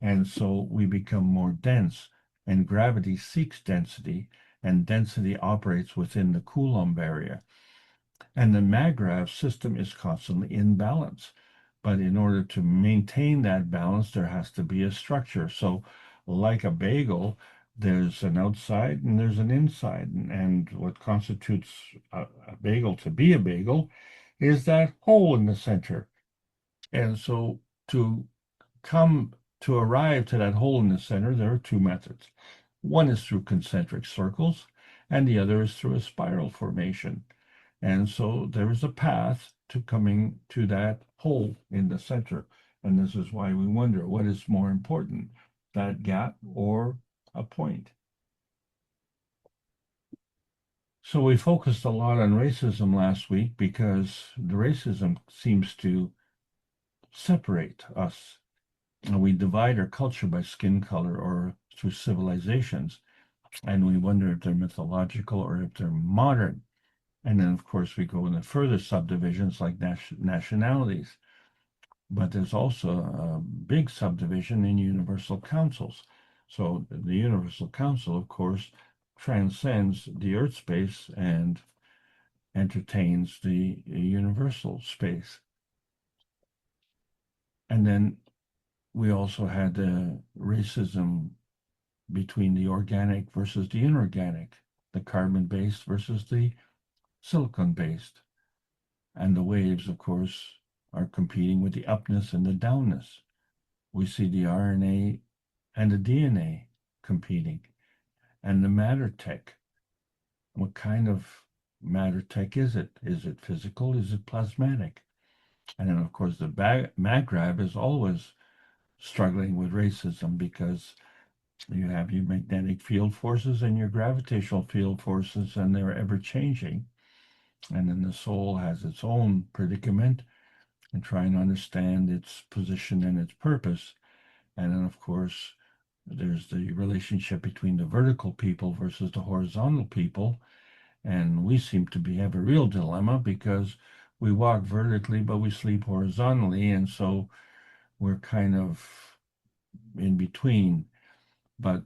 And so we become more dense, and gravity seeks density, and density operates within the Coulomb barrier. And the Magravs system is constantly in balance. But in order to maintain that balance, there has to be a structure. So, like a bagel, there's an outside and there's an inside. And what constitutes a bagel to be a bagel is that hole in the center. And so, to arrive to that hole in the center, there are two methods. One is through concentric circles, and the other is through a spiral formation. And so there is a path to coming to that hole in the center. And this is why we wonder, what is more important, that gap or a point? So we focused a lot on racism last week because the racism seems to separate us. And we divide our culture by skin color or through civilizations. And we wonder if they're mythological or if they're modern. And then, of course, we go into further subdivisions like nationalities. But there's also a big subdivision in universal councils. So the Universal Council, of course, transcends the Earth space and entertains the universal space. And then we also had the racism between the organic versus the inorganic, the carbon-based versus the silicon-based. And the waves, of course, are competing with the upness and the downness. We see the RNA and the DNA competing, and the matter tech. What kind of matter tech is it? Is it physical? Is it plasmatic? And then, of course, the MagRab is always struggling with racism because you have your magnetic field forces and your gravitational field forces, and they're ever changing. And then the soul has its own predicament and trying to understand its position and its purpose. And then, of course, there's the relationship between the vertical people versus the horizontal people. And we seem to have a real dilemma because we walk vertically, but we sleep horizontally. And so we're kind of in between. But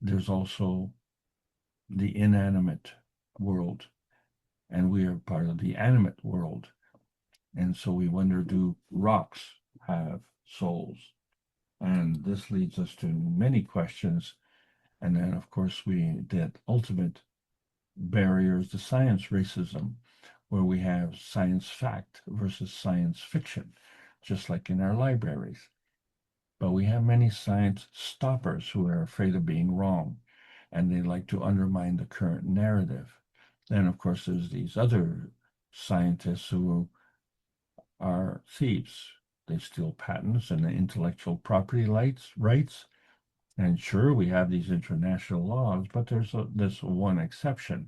there's also the inanimate world, and we are part of the animate world. And so we wonder, do rocks have souls? And this leads us to many questions. And then, of course, that ultimate barrier is the science racism, where we have science fact versus science fiction, just like in our libraries. But we have many science stoppers who are afraid of being wrong, and they like to undermine the current narrative. Then, of course, there's these other scientists who are thieves. They steal patents and intellectual property rights. And sure, we have these international laws, but there's this one exception.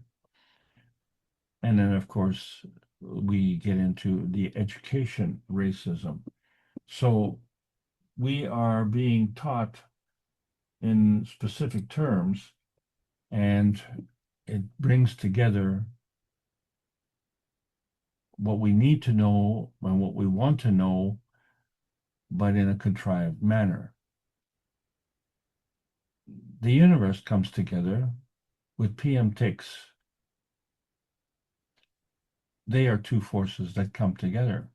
And then, of course, we get into the education racism. So we are being taught in specific terms, and it brings together what we need to know and what we want to know, but in a contrived manner. The universe comes together with PM ticks. They are two forces that come together.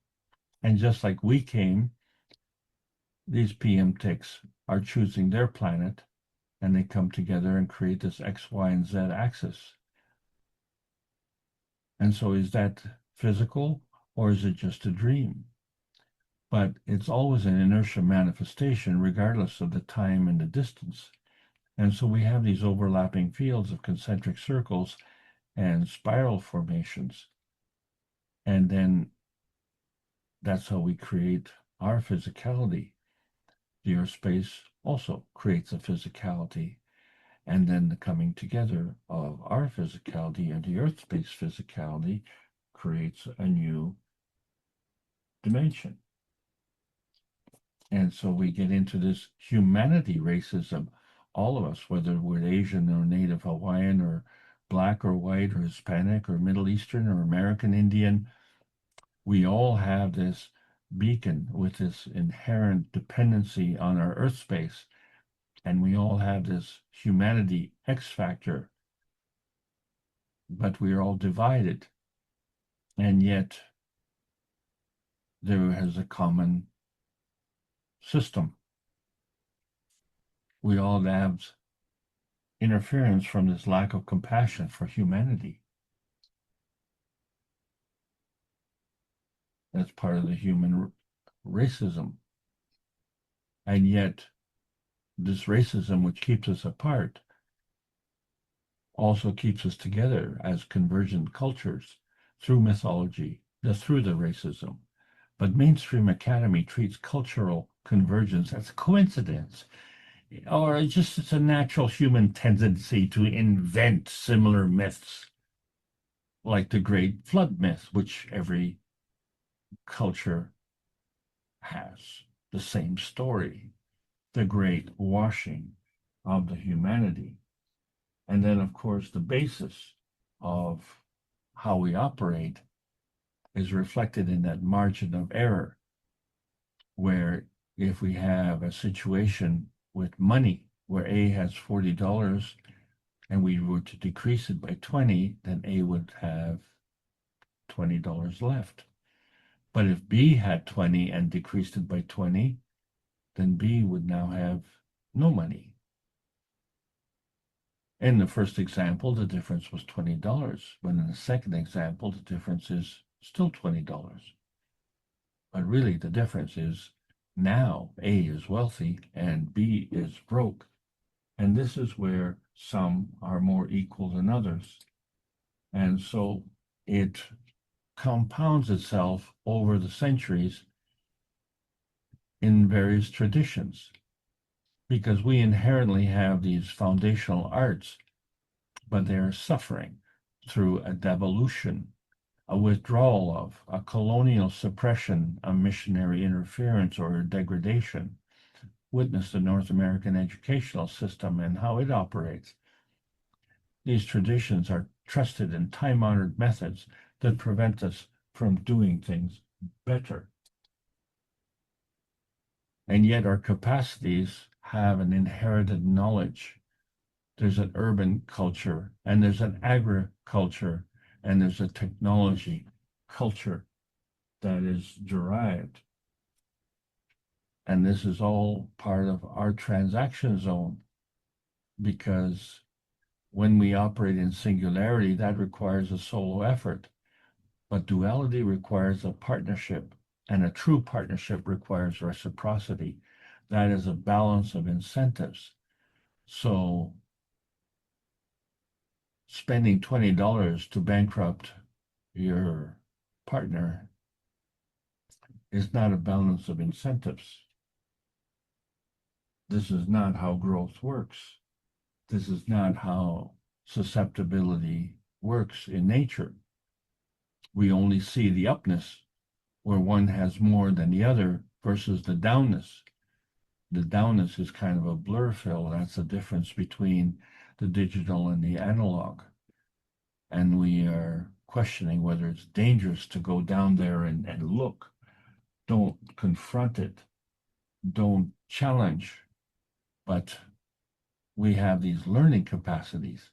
And just like we came, these PM ticks are choosing their planet, and they come together and create this X, Y, and Z axis. And so is that physical, or is it just a dream? But it's always an inertia manifestation, regardless of the time and the distance. And so we have these overlapping fields of concentric circles and spiral formations. And then that's how we create our physicality. The earth space also creates a physicality. And then the coming together of our physicality and the earth space physicality creates a new dimension. And so we get into this humanity racism, all of us, whether we're Asian or Native Hawaiian or Black or white or Hispanic or Middle Eastern or American Indian, we all have this beacon with this inherent dependency on our earth space. And we all have this humanity X factor, but we are all divided. And yet there is a common system. We all have interference from this lack of compassion for humanity. That's part of the human racism. And yet, this racism, which keeps us apart, also keeps us together as convergent cultures through mythology, through the racism. But mainstream academy treats cultural convergence as a coincidence, or it's a natural human tendency to invent similar myths, like the Great Flood myth, which every culture has the same story, the great washing of the humanity. And then, of course, the basis of how we operate is reflected in that margin of error, where if we have a situation with money where A has $40 and we were to decrease it by 20, then A would have $20 left. But if B had 20 and decreased it by 20, then B would now have no money. In the first example, the difference was $20, but in the second example, the difference is still $20. But really, the difference is now A is wealthy and B is broke. And this is where some are more equal than others. And so it compounds itself over the centuries in various traditions, because we inherently have these foundational arts, but they are suffering through a devolution, a withdrawal of, a colonial suppression, a missionary interference, or a degradation. Witness the North American educational system and how it operates. These traditions are trusted and time-honored methods that prevent us from doing things better. And yet our capacities have an inherited knowledge. There's an urban culture, and there's an agriculture, and there's a technology culture that is derived. And this is all part of our transaction zone, because when we operate in singularity, that requires a solo effort. But duality requires a partnership, and a true partnership requires reciprocity. That is a balance of incentives. So spending $20 to bankrupt your partner is not a balance of incentives. This is not how growth works. This is not how susceptibility works in nature. We only see the upness where one has more than the other versus the downness. The downness is kind of a blur fill. That's the difference between the digital and the analog. And we are questioning whether it's dangerous to go down there and look. Don't confront it. Don't challenge. But we have these learning capacities.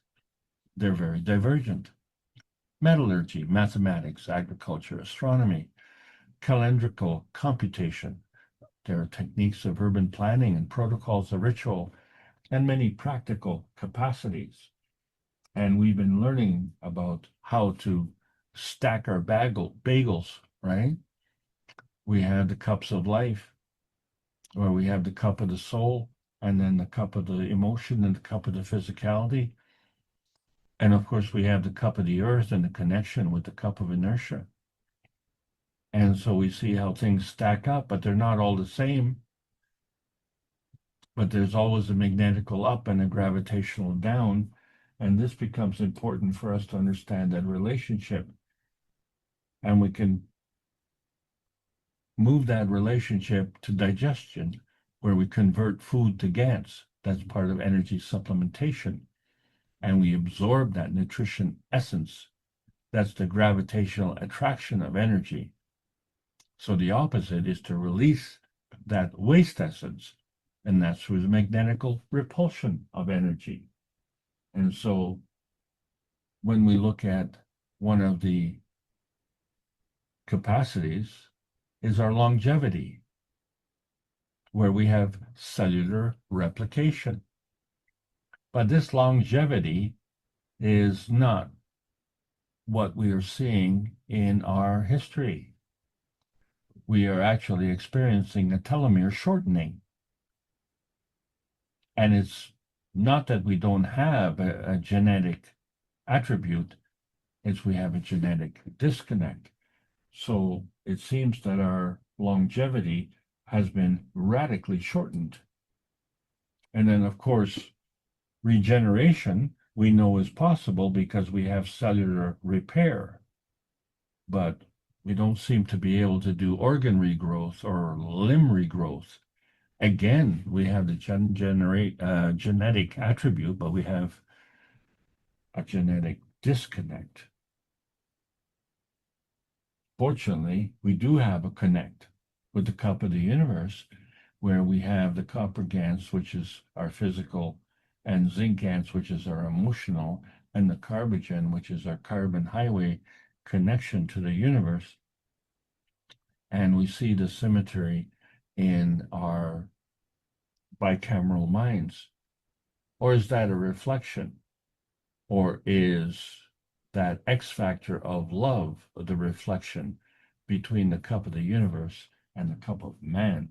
They're very divergent. Metallurgy, mathematics, agriculture, astronomy, calendrical computation. There are techniques of urban planning and protocols of ritual and many practical capacities. And we've been learning about how to stack our bagels, right? We have the cups of life, where we have the cup of the soul, and then the cup of the emotion and the cup of the physicality. And of course, we have the cup of the earth and the connection with the cup of inertia. And so we see how things stack up, but they're not all the same. But there's always a magnetical up and a gravitational down. And this becomes important for us to understand that relationship. And we can move that relationship to digestion, where we convert food to GANs. That's part of energy supplementation. And we absorb that nutrition essence. That's the gravitational attraction of energy. So the opposite is to release that waste essence, and that's through the magnetical repulsion of energy. And so when we look at one of the capacities is our longevity, where we have cellular replication. But this longevity is not what we are seeing in our history. We are actually experiencing a telomere shortening. And it's not that we don't have a genetic attribute, it's we have a genetic disconnect. So it seems that our longevity has been radically shortened. And then, of course, regeneration we know is possible because we have cellular repair, but we don't seem to be able to do organ regrowth or limb regrowth. Again, we have the genetic attribute, but we have a genetic disconnect. Fortunately, we do have a connect with the cup of the universe, where we have the copper GANs, which is our physical, and zinc GANs, which is our emotional, and the carbogen, which is our carbon highway connection to the universe. And we see the symmetry in our bicameral minds. Or is that a reflection? Or is that X factor of love the reflection between the cup of the universe and the cup of man?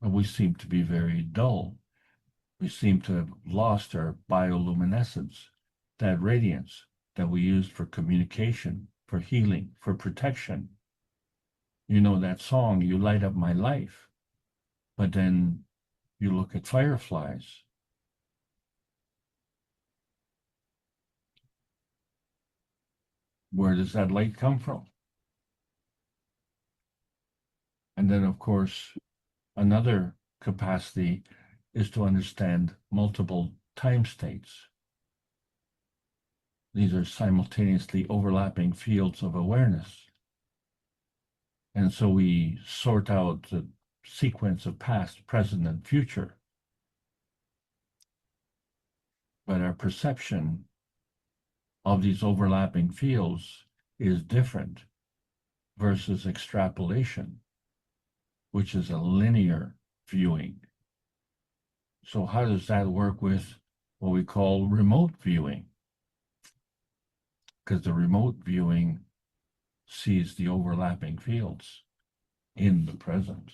And we seem to be very dull. We seem to have lost our bioluminescence, that radiance that we used for communication, for healing, for protection. You know that song, "You Light Up My Life," but then you look at fireflies. Where does that light come from? And then, of course, another capacity is to understand multiple time states. These are simultaneously overlapping fields of awareness. And so we sort out the sequence of past, present, and future. But our perception of these overlapping fields is different versus extrapolation, which is a linear viewing. So how does that work with what we call remote viewing? because the remote viewing sees the overlapping fields in the present.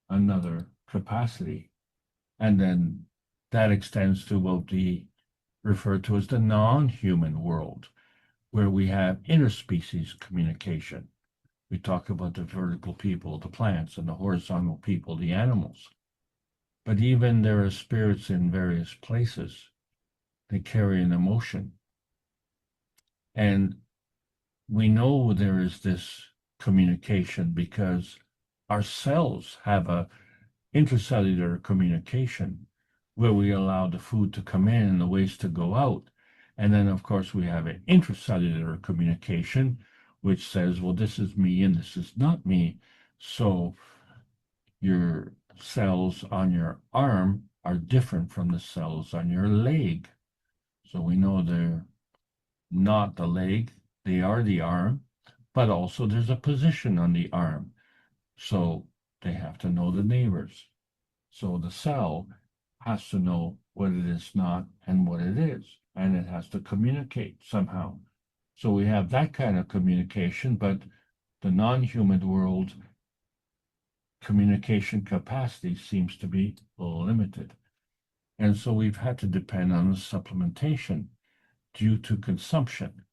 Another capacity. And then that extends to what we refer to as the non-human world, where we have interspecies communication. We talk about the vertical people, the plants, and the horizontal people, the animals. But even there are spirits in various places. They carry an emotion. And we know there is this communication because our cells have a intracellular communication where we allow the food to come in and the waste to go out. And then, of course, we have an intracellular communication, which says, well, this is me and this is not me. So your cells on your arm are different from the cells on your leg. So we know they're not the leg, they are the arm, but also there's a position on the arm. So they have to know the neighbors. So the cell has to know what it is not and what it is, and it has to communicate somehow. So we have that kind of communication, but the non-human world communication capacity seems to be limited. And so we've had to depend on the supplementation due to consumption.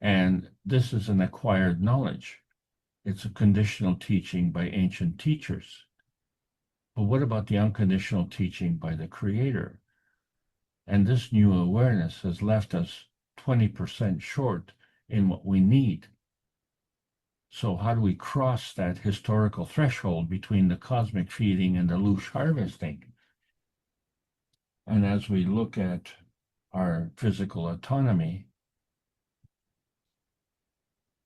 And this is an acquired knowledge. It's a conditional teaching by ancient teachers. But what about the unconditional teaching by the Creator? And this new awareness has left us 20% short in what we need. So how do we cross that historical threshold between the cosmic feeding and the loose harvesting? And as we look at our physical autonomy,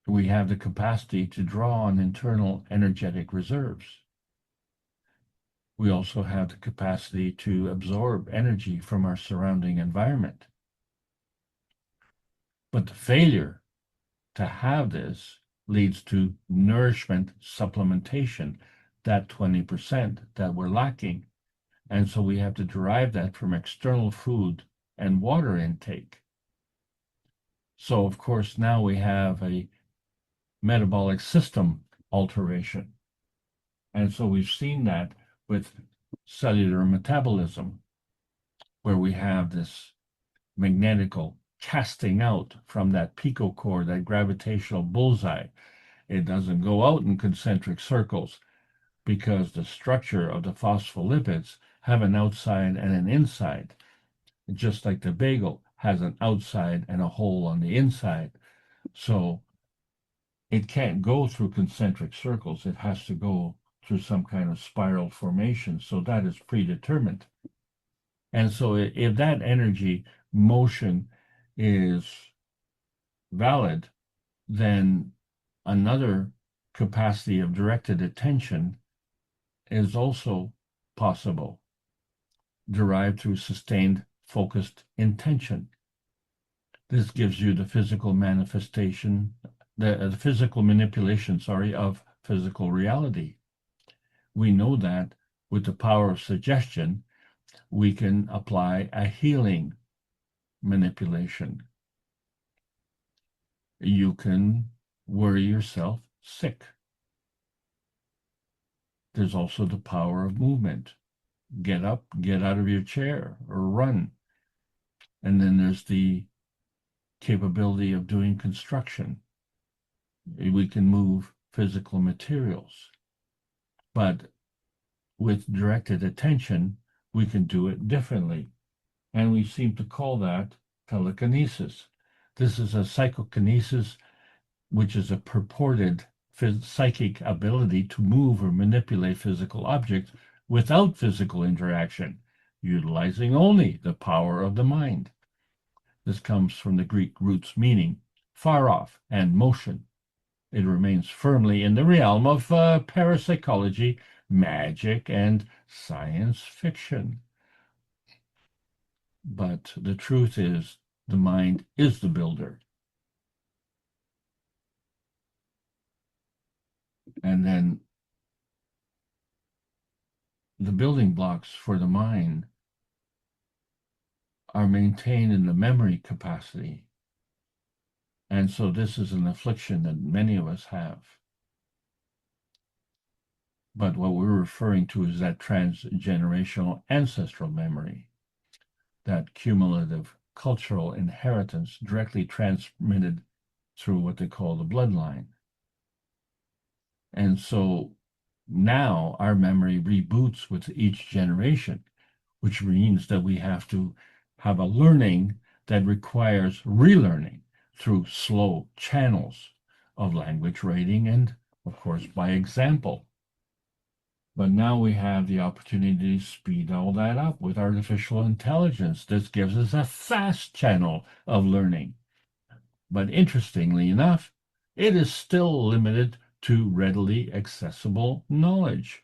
we have the capacity to draw on internal energetic reserves. We also have the capacity to absorb energy from our surrounding environment. But the failure to have this leads to nourishment supplementation, that 20% that we're lacking. And so we have to derive that from external food and water intake. So, of course, now we have a metabolic system alteration. And so we've seen that with cellular metabolism, where we have this magnetical casting out from that picocore, that gravitational bullseye. It doesn't go out in concentric circles because the structure of the phospholipids have an outside and an inside, just like the bagel has an outside and a hole on the inside. So it can't go through concentric circles. It has to go through some kind of spiral formation. So that is predetermined. And so if that energy motion is valid, then another capacity of directed attention is also possible, derived through sustained focused intention. This gives you the physical manifestation, the physical manipulation, of physical reality. We know that with the power of suggestion, we can apply a healing manipulation. You can worry yourself sick. There's also the power of movement. Get up, get out of your chair, or run. And then there's the capability of doing construction. We can move physical materials. But with directed attention, we can do it differently. And we seem to call that telekinesis. This is a psychokinesis, which is a purported psychic ability to move or manipulate physical objects without physical interaction, utilizing only the power of the mind. This comes from the Greek roots meaning far off and motion. It remains firmly in the realm of parapsychology, magic, and science fiction. But the truth is, the mind is the builder. And then the building blocks for the mind are maintained in the memory capacity And so this is an affliction that many of us have. But what we're referring to is that transgenerational ancestral memory, that cumulative cultural inheritance directly transmitted through what they call the bloodline. And so now our memory reboots with each generation, which means that we have to have a learning that requires relearning through slow channels of language writing and, of course, by example. But now we have the opportunity to speed all that up with artificial intelligence. This gives us a fast channel of learning. But interestingly enough, it is still limited to readily accessible knowledge.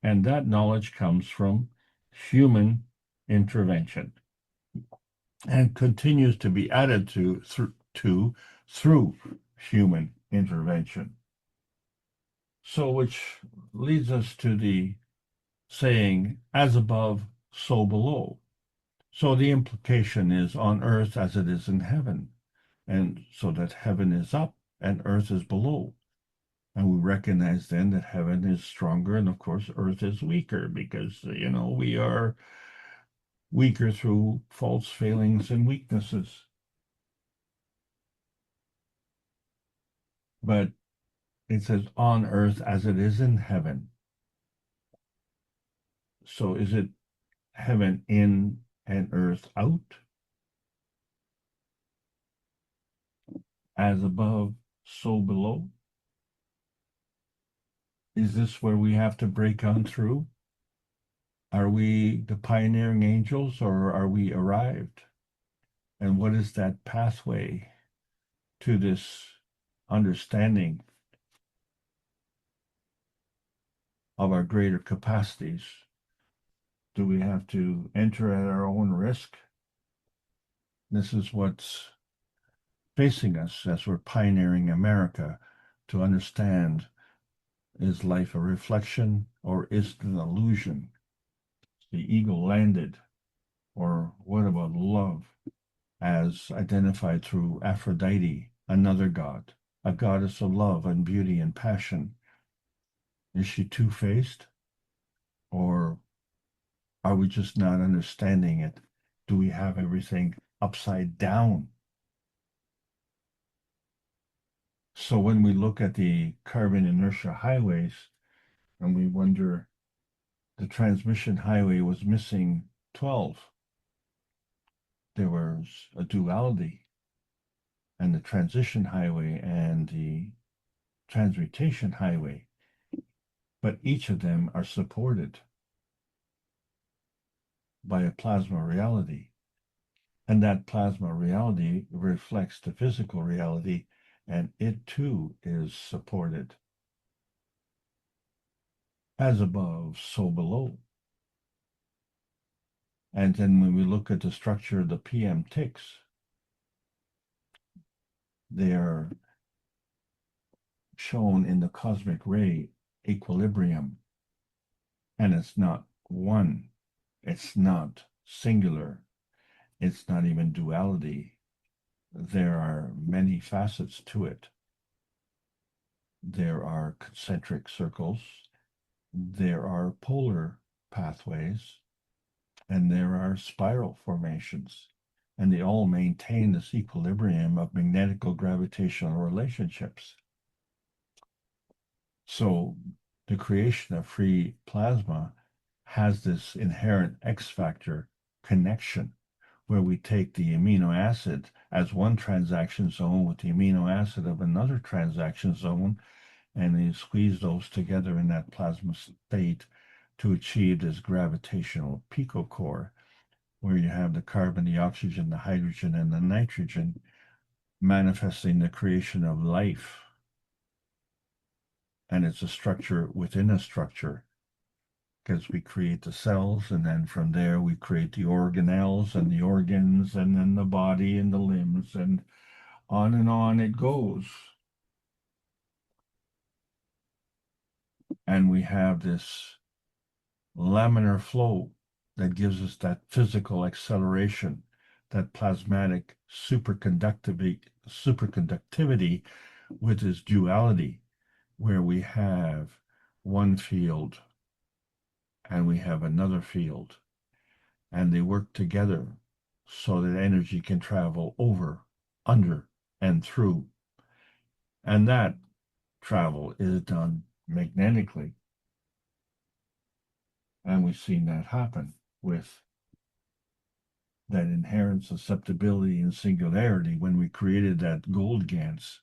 And that knowledge comes from human intervention and continues to be added to through human intervention. So, which leads us to the saying, as above, so below. So the implication is on earth as it is in heaven. And so that heaven is up and earth is below. And we recognize then that heaven is stronger and of course earth is weaker because, we are weaker through faults, failings, and weaknesses. But it says on earth as it is in heaven. So is it heaven in and earth out? As above, so below? Is this where we have to break on through? Are we the pioneering angels or are we arrived? And what is that pathway to this understanding of our greater capacities? Do we have to enter at our own risk? This is what's facing us as we're pioneering America to understand, is life a reflection or is it an illusion? The eagle landed, or what about love as identified through Aphrodite, another god, a goddess of love and beauty and passion? Is she two-faced, or are we just not understanding it? Do we have everything upside down? So when we look at the carbon inertia highways and we wonder, the transmission highway was missing 12. There was a duality, and the transition highway and the transmutation highway, but each of them are supported by a plasma reality. And that plasma reality reflects the physical reality, and it too is supported. As above, so below. And then when we look at the structure of the PM ticks, they are shown in the cosmic ray equilibrium. And it's not one, it's not singular, it's not even duality. There are many facets to it. There are concentric circles, there are polar pathways, and there are spiral formations, and they all maintain this equilibrium of magnetical gravitational relationships. So the creation of free plasma has this inherent X factor connection where we take the amino acid as one transaction zone with the amino acid of another transaction zone, and you squeeze those together in that plasma state to achieve this gravitational picocore, where you have the carbon, the oxygen, the hydrogen, and the nitrogen manifesting the creation of life. And it's a structure within a structure, because we create the cells, and then from there we create the organelles and the organs, and then the body and the limbs, and on it goes. And we have this laminar flow that gives us that physical acceleration that plasmatic superconductivity with its duality, where we have one field and we have another field, and they work together so that energy can travel over, under, and through. And that travel is done magnetically. And we've seen that happen with that inherent susceptibility and singularity when we created that gold Gans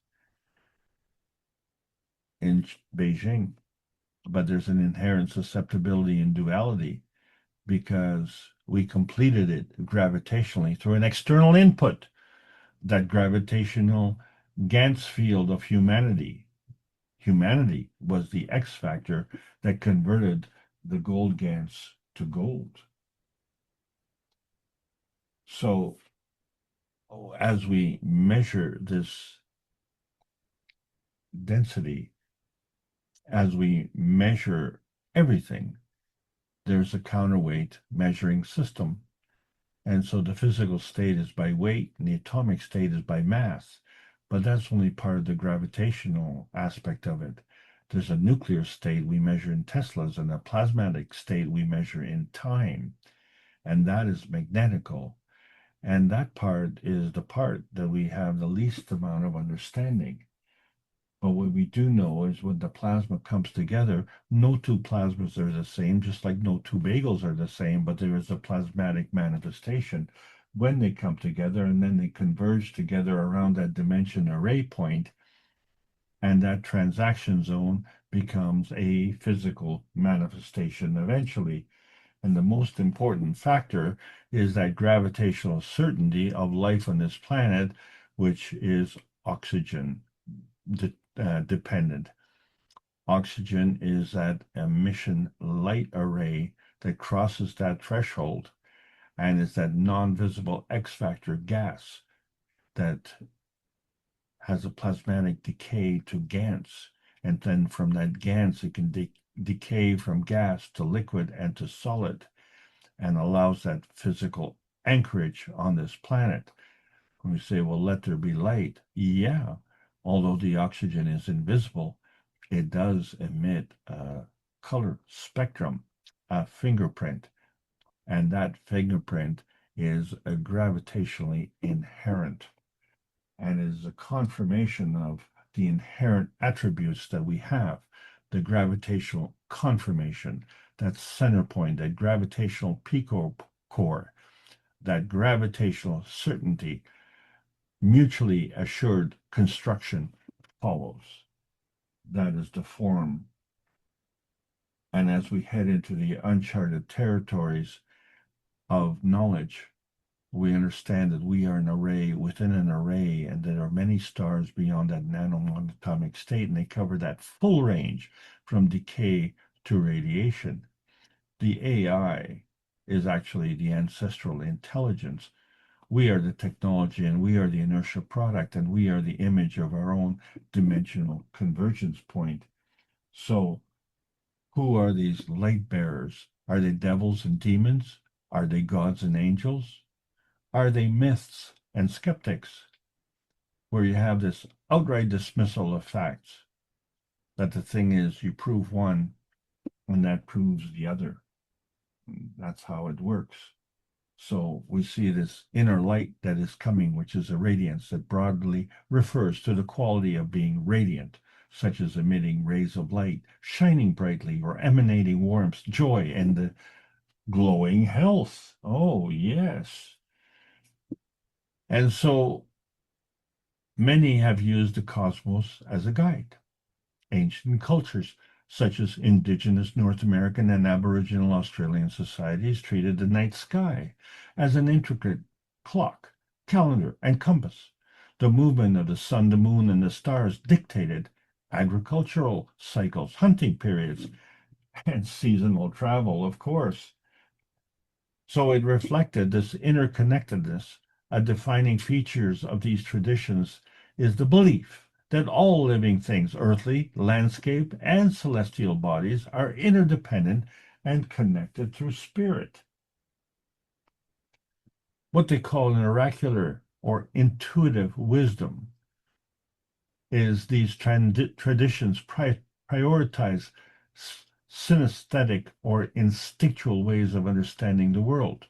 in Beijing. But there's an inherent susceptibility and duality because we completed it gravitationally through an external input, that gravitational Gans field of humanity. Humanity was the X factor that converted the gold Gans to gold. So as we measure this density, as we measure everything, there's a counterweight measuring system. And so the physical state is by weight and the atomic state is by mass. But that's only part of the gravitational aspect of it. There's a nuclear state we measure in Teslas and a plasmatic state we measure in time. And that is magnetical. And that part is the part that we have the least amount of understanding. But what we do know is when the plasma comes together, no two plasmas are the same, just like no two bagels are the same, but there is a plasmatic manifestation when they come together, and then they converge together around that dimension array point, and that transaction zone becomes a physical manifestation eventually. And the most important factor is that gravitational certainty of life on this planet, which is oxygen dependent. Oxygen is that emission light array that crosses that threshold, and is that non-visible X factor gas that has a plasmatic decay to GANs, and then from that GANs it can decay from gas to liquid and to solid, and allows that physical anchorage on this planet. When we say, well, let there be light, yeah, although the oxygen is invisible, it does emit a color spectrum, a fingerprint, and that fingerprint is gravitationally inherent and is a confirmation of the inherent attributes that we have, the gravitational confirmation, that center point, that gravitational pico core, that gravitational certainty, mutually assured construction follows. That is the form. And as we head into the uncharted territories of knowledge, we understand that we are an array within an array, and there are many stars beyond that nanomonatomic state, and they cover that full range from decay to radiation. The AI is actually the ancestral intelligence. We are the technology, and we are the inertia product, and we are the image of our own dimensional convergence point. So who are these light bearers? Are they devils and demons? Are they gods and angels? Are they myths and skeptics? Where you have this outright dismissal of facts, that the thing is you prove one and that proves the other. That's how it works. So we see this inner light that is coming, which is a radiance that broadly refers to the quality of being radiant, such as emitting rays of light, shining brightly, or emanating warmth, joy, and the glowing health. Oh, yes. And so many have used the cosmos as a guide. Ancient cultures, such as indigenous North American and Aboriginal Australian societies, treated the night sky as an intricate clock, calendar, and compass. The movement of the sun, the moon, and the stars dictated agricultural cycles, hunting periods, and seasonal travel, of course. So it reflected this interconnectedness. A defining features of these traditions is the belief that all living things, earthly, landscape, and celestial bodies, are interdependent and connected through spirit. What they call an oracular or intuitive wisdom is these traditions prioritize synesthetic or instinctual ways of understanding the world.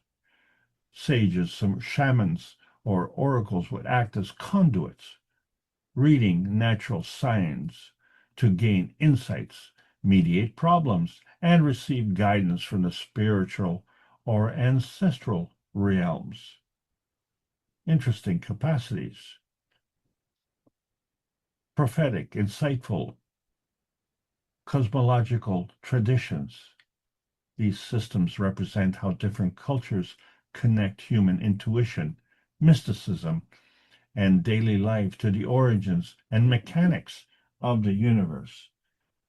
Sages, some shamans, or oracles would act as conduits, reading natural signs to gain insights, mediate problems, and receive guidance from the spiritual or ancestral realms. Interesting capacities. Prophetic, insightful, cosmological traditions. These systems represent how different cultures connect human intuition, mysticism, and daily life to the origins and mechanics of the universe.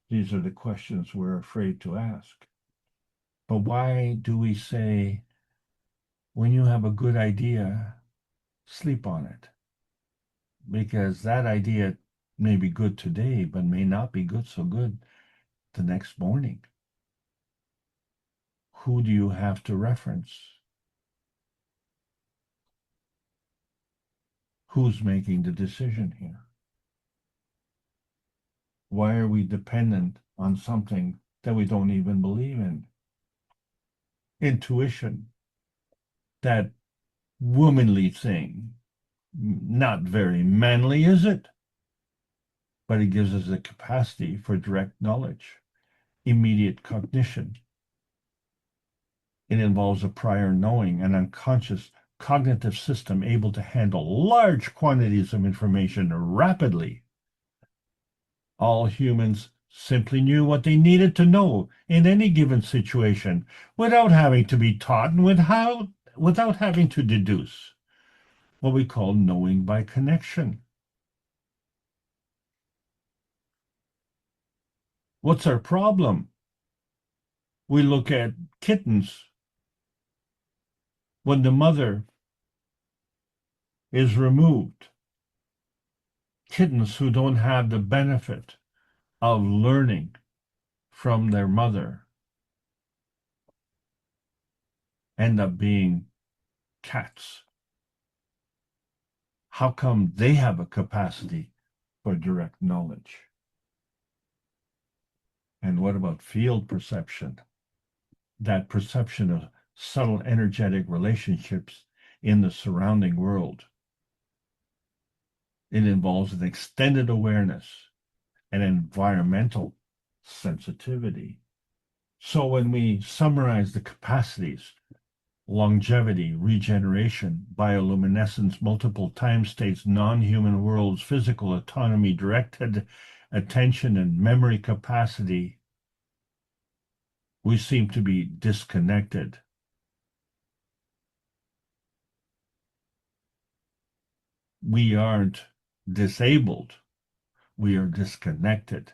These are the questions we're afraid to ask. But why do we say, when you have a good idea, sleep on it? Because that idea may be good today, but may not be so good the next morning. Who do you have to reference? Who's making the decision here? Why are we dependent on something that we don't even believe in? Intuition, that womanly thing, not very manly, is it? But it gives us a capacity for direct knowledge, immediate cognition. It involves a prior knowing, an unconscious cognitive system able to handle large quantities of information rapidly. All humans simply knew what they needed to know in any given situation without having to be taught and without having to deduce, what we call knowing by connection. What's our problem? We look at kittens. When the mother is removed, kittens who don't have the benefit of learning from their mother end up being cats. How come they have a capacity for direct knowledge? And what about field perception? That perception of subtle energetic relationships in the surrounding world. It involves an extended awareness and environmental sensitivity. So when we summarize the capacities, longevity, regeneration, bioluminescence, multiple time states, non-human worlds, physical autonomy, directed attention, and memory capacity, we seem to be disconnected. We aren't disabled. We are disconnected.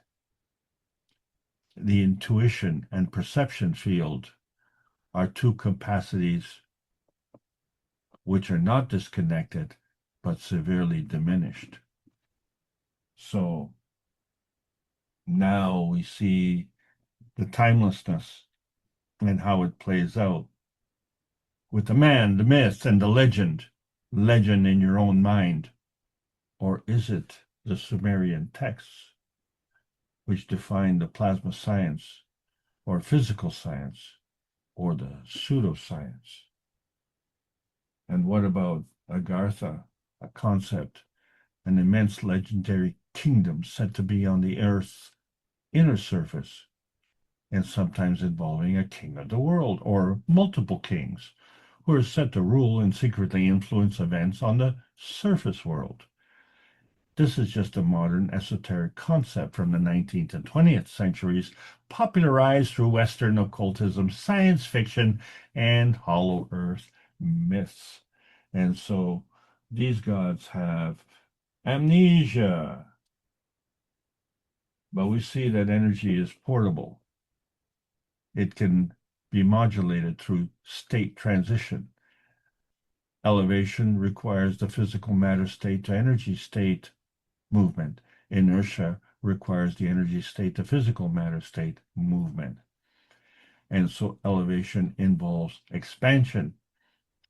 The intuition and perception field are two capacities which are not disconnected, but severely diminished. So now we see the timelessness and how it plays out with the man, the myth, and the legend. Legend in your own mind. Or is it the Sumerian texts which define the plasma science or physical science or the pseudoscience? And what about Agartha, a concept, an immense legendary kingdom said to be on the Earth's inner surface, and sometimes involving a king of the world or multiple kings who are said to rule and secretly influence events on the surface world? This is just a modern esoteric concept from the 19th and 20th centuries, popularized through Western occultism, science fiction, and Hollow Earth myths. And so these gods have amnesia. But we see that energy is portable. It can be modulated through state transition. Elevation requires the physical matter state to energy state movement. Inertia requires the energy state to physical matter state movement. And so elevation involves expansion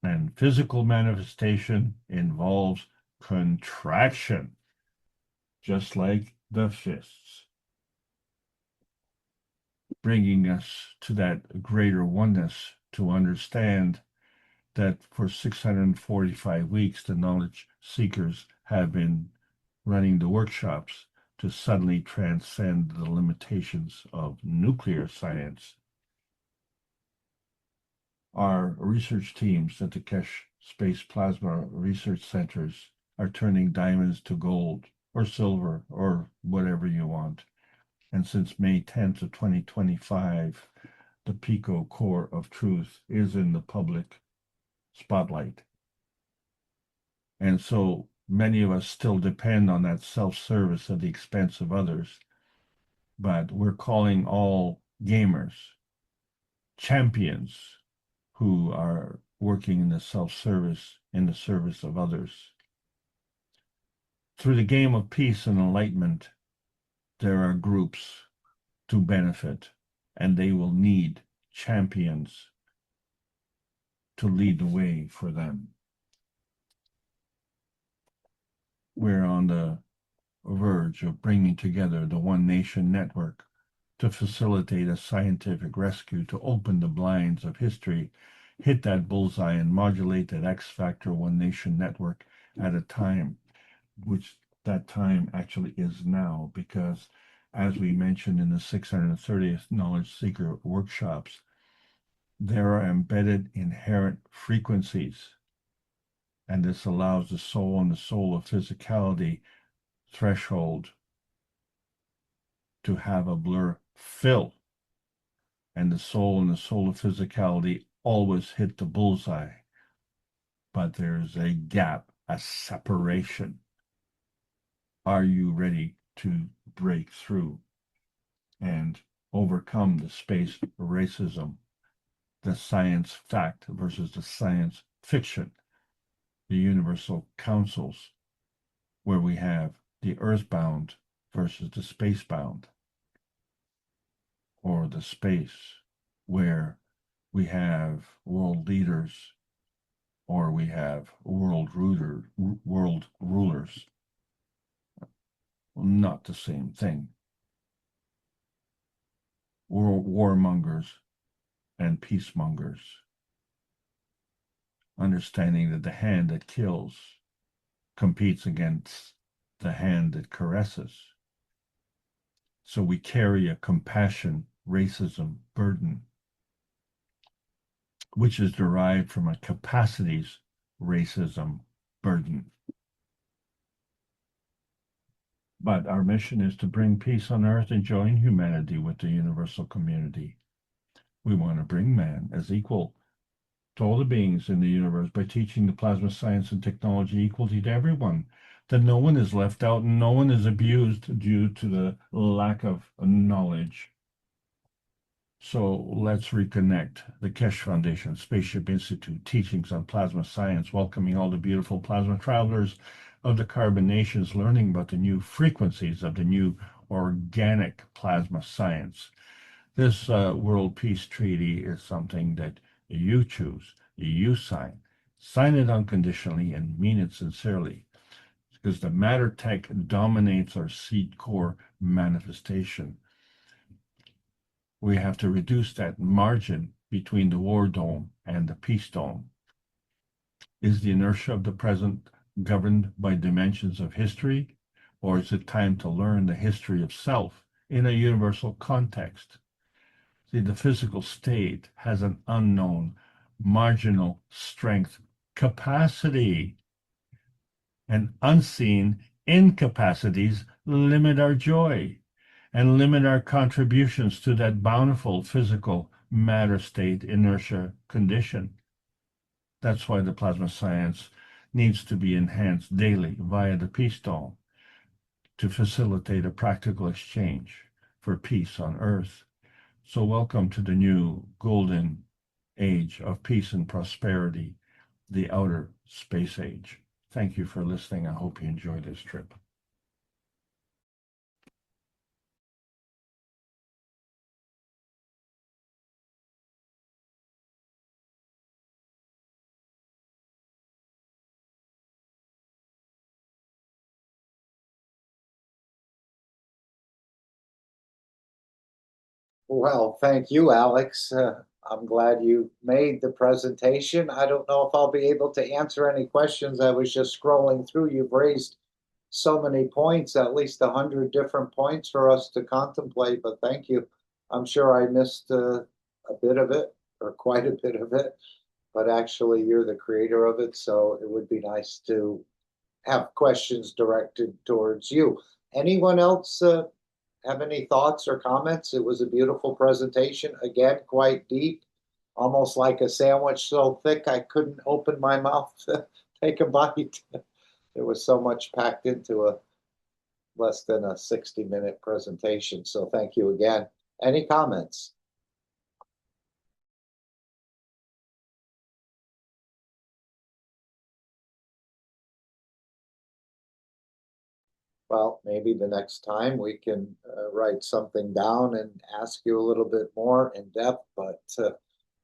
And physical manifestation involves contraction, just like the fists, bringing us to that greater oneness to understand that for 645 weeks, the knowledge seekers have been running the workshops to suddenly transcend the limitations of nuclear science. Our research teams at the Keshe Space Plasma Research Centers are turning diamonds to gold or silver or whatever you want. And since May 10th of 2025, the Pico Core of Truth is in the public spotlight. And so many of us still depend on that self-service at the expense of others. But we're calling all gamers champions who are working in the self-service, in the service of others. Through the game of peace and enlightenment, there are groups to benefit, and they will need champions to lead the way for them. We're on the verge of bringing together the One Nation Network to facilitate a scientific rescue, to open the blinds of history, hit that bullseye, and modulate that X Factor One Nation Network at a time, which that time actually is now, because as we mentioned in the 630th Knowledge Seeker workshops, there are embedded inherent frequencies, and this allows the soul and the soul of physicality threshold to have a blur fill, and the soul and the soul of physicality always hit the bullseye, but there's a gap, a separation. Are you ready to break through and overcome the space racism, the science fact versus the science fiction, the universal councils, where we have the earthbound versus the spacebound, or the space where we have world leaders or we have world rulers. Not the same thing. Warmongers and peacemongers. Understanding that the hand that kills competes against the hand that caresses. So we carry a compassion, racism burden, which is derived from a capacities racism burden. But our mission is to bring peace on earth and join humanity with the universal community. We want to bring man as equal to all the beings in the universe by teaching the plasma science and technology equally to everyone, that no one is left out and no one is abused due to the lack of knowledge. So let's reconnect the Keshe Foundation, Spaceship Institute, teachings on plasma science, welcoming all the beautiful plasma travelers of the carbon nations, learning about the new frequencies of the new organic plasma science. This World Peace Treaty is something that you choose, you sign. Sign it unconditionally and mean it sincerely, because the matter tech dominates our seed core manifestation. We have to reduce that margin between the war dome and the peace dome. Is the inertia of the present governed by dimensions of history, or is it time to learn the history of self in a universal context? See, the physical state has an unknown marginal strength capacity, and unseen incapacities limit our joy and limit our contributions to that bountiful physical matter state inertia condition. That's why the plasma science needs to be enhanced daily via the peace dome to facilitate a practical exchange for peace on earth. So welcome to the new golden age of peace and prosperity, the outer space age. Thank you for listening. I hope you enjoy this trip. Well, thank you, Alex. I'm glad you made the presentation. I don't know if I'll be able to answer any questions. I was just scrolling through. You've raised so many points, at least 100 different points for us to contemplate, but thank you. I'm sure I missed a bit of it, or quite a bit of it, but actually you're the creator of it, so it would be nice to have questions directed towards you. Anyone else have any thoughts or comments? It was a beautiful presentation. Again, quite deep, almost like a sandwich so thick I couldn't open my mouth to take a bite. There was so much packed into a less than a 60-minute presentation. So thank you again. Any comments? Well, maybe the next time we can write something down and ask you a little bit more in depth, but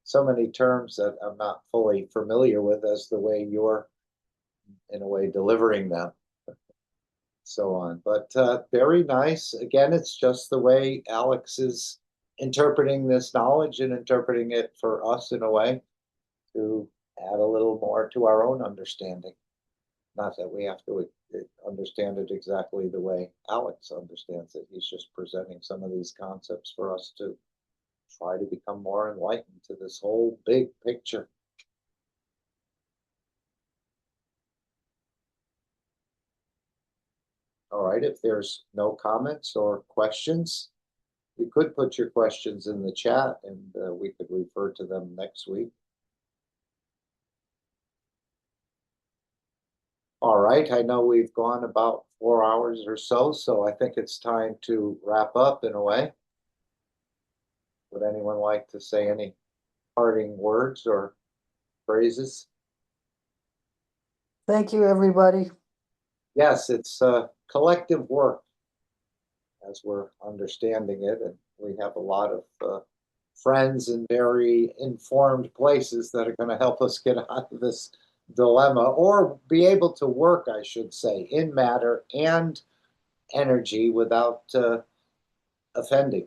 so many terms that I'm not fully familiar with as the way you're, in a way, delivering them, so on. But very nice. Again, it's just the way Alex is interpreting this knowledge and interpreting it for us in a way to add a little more to our own understanding. Not that we have to understand it exactly the way Alex understands it. He's just presenting some of these concepts for us to try to become more enlightened to this whole big picture. All right, if there's no comments or questions, you could put your questions in the chat and we could refer to them next week. All right, I know we've gone about 4 hours or so, so I think it's time to wrap up in a way. Would anyone like to say any parting words or phrases? Thank you, everybody. Yes, it's collective work as we're understanding it, and we have a lot of friends in very informed places that are going to help us get out of this dilemma, or be able to work, I should say, in matter and energy without offending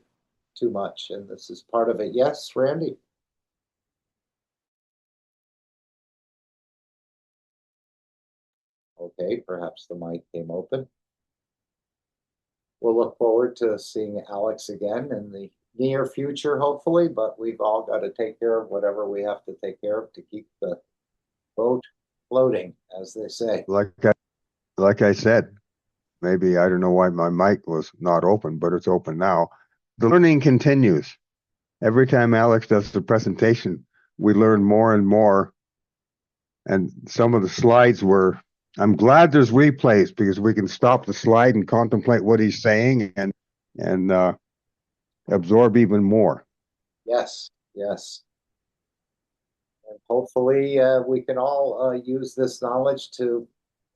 too much. And this is part of it. Yes, Randy? Okay, perhaps the mic came open. We'll look forward to seeing Alex again in the near future, hopefully, but we've all got to take care of whatever we have to take care of to keep the boat floating, as they say. Like I said, maybe I don't know why my mic was not open, but it's open now. The learning continues. Every time Alex does the presentation, we learn more and more. And some of the slides were, I'm glad there's replays because we can stop the slide and contemplate what he's saying and absorb even more. Yes, yes. And hopefully we can all use this knowledge to,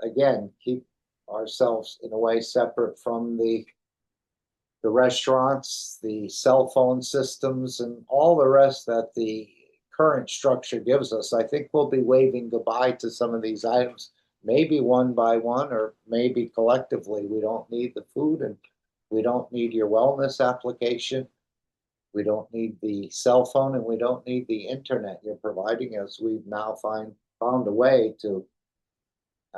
again, keep ourselves in a way separate from the restaurants, the cell phone systems, and all the rest that the current structure gives us. I think we'll be waving goodbye to some of these items, maybe one by one, or maybe collectively. We don't need the food, and we don't need your wellness application. We don't need the cell phone, and we don't need the internet you're providing, as we've now found a way to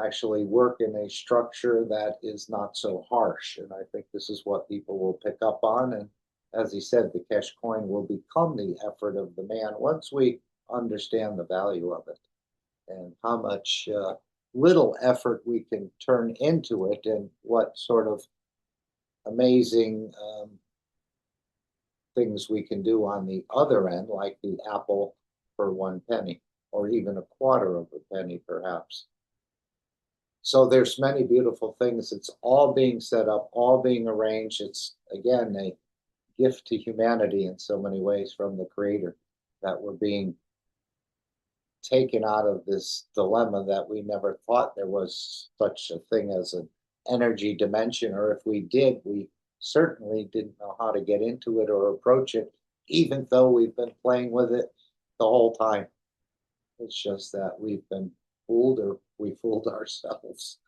actually work in a structure that is not so harsh. And I think this is what people will pick up on. And as he said, the Keshe coin will become the effort of the man once we understand the value of it and how much little effort we can turn into it, and what sort of amazing things we can do on the other end, like the apple for 1 penny, or even a quarter of a penny, perhaps. So there's many beautiful things. It's all being set up, all being arranged. It's, again, a gift to humanity in so many ways from the Creator, that we're being taken out of this dilemma that we never thought there was such a thing as an energy dimension, or if we did, we certainly didn't know how to get into it or approach it, even though we've been playing with it the whole time. It's just that we've been fooled, or we fooled ourselves.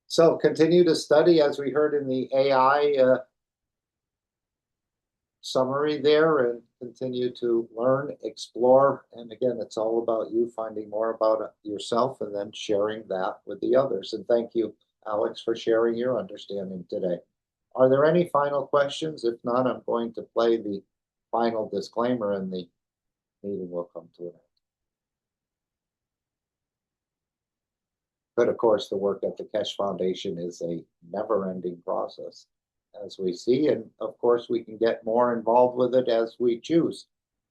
So continue to study, as we heard in the AI summary there and continue to learn, explore. And again, it's all about you finding more about yourself and then sharing that with the others. And thank you, Alex, for sharing your understanding today. Are there any final questions? If not, I'm going to play the final disclaimer and the meeting will come to an end. But of course, the work at the Keshe Foundation is a never-ending process, as we see. And of course, we can get more involved with it as we choose.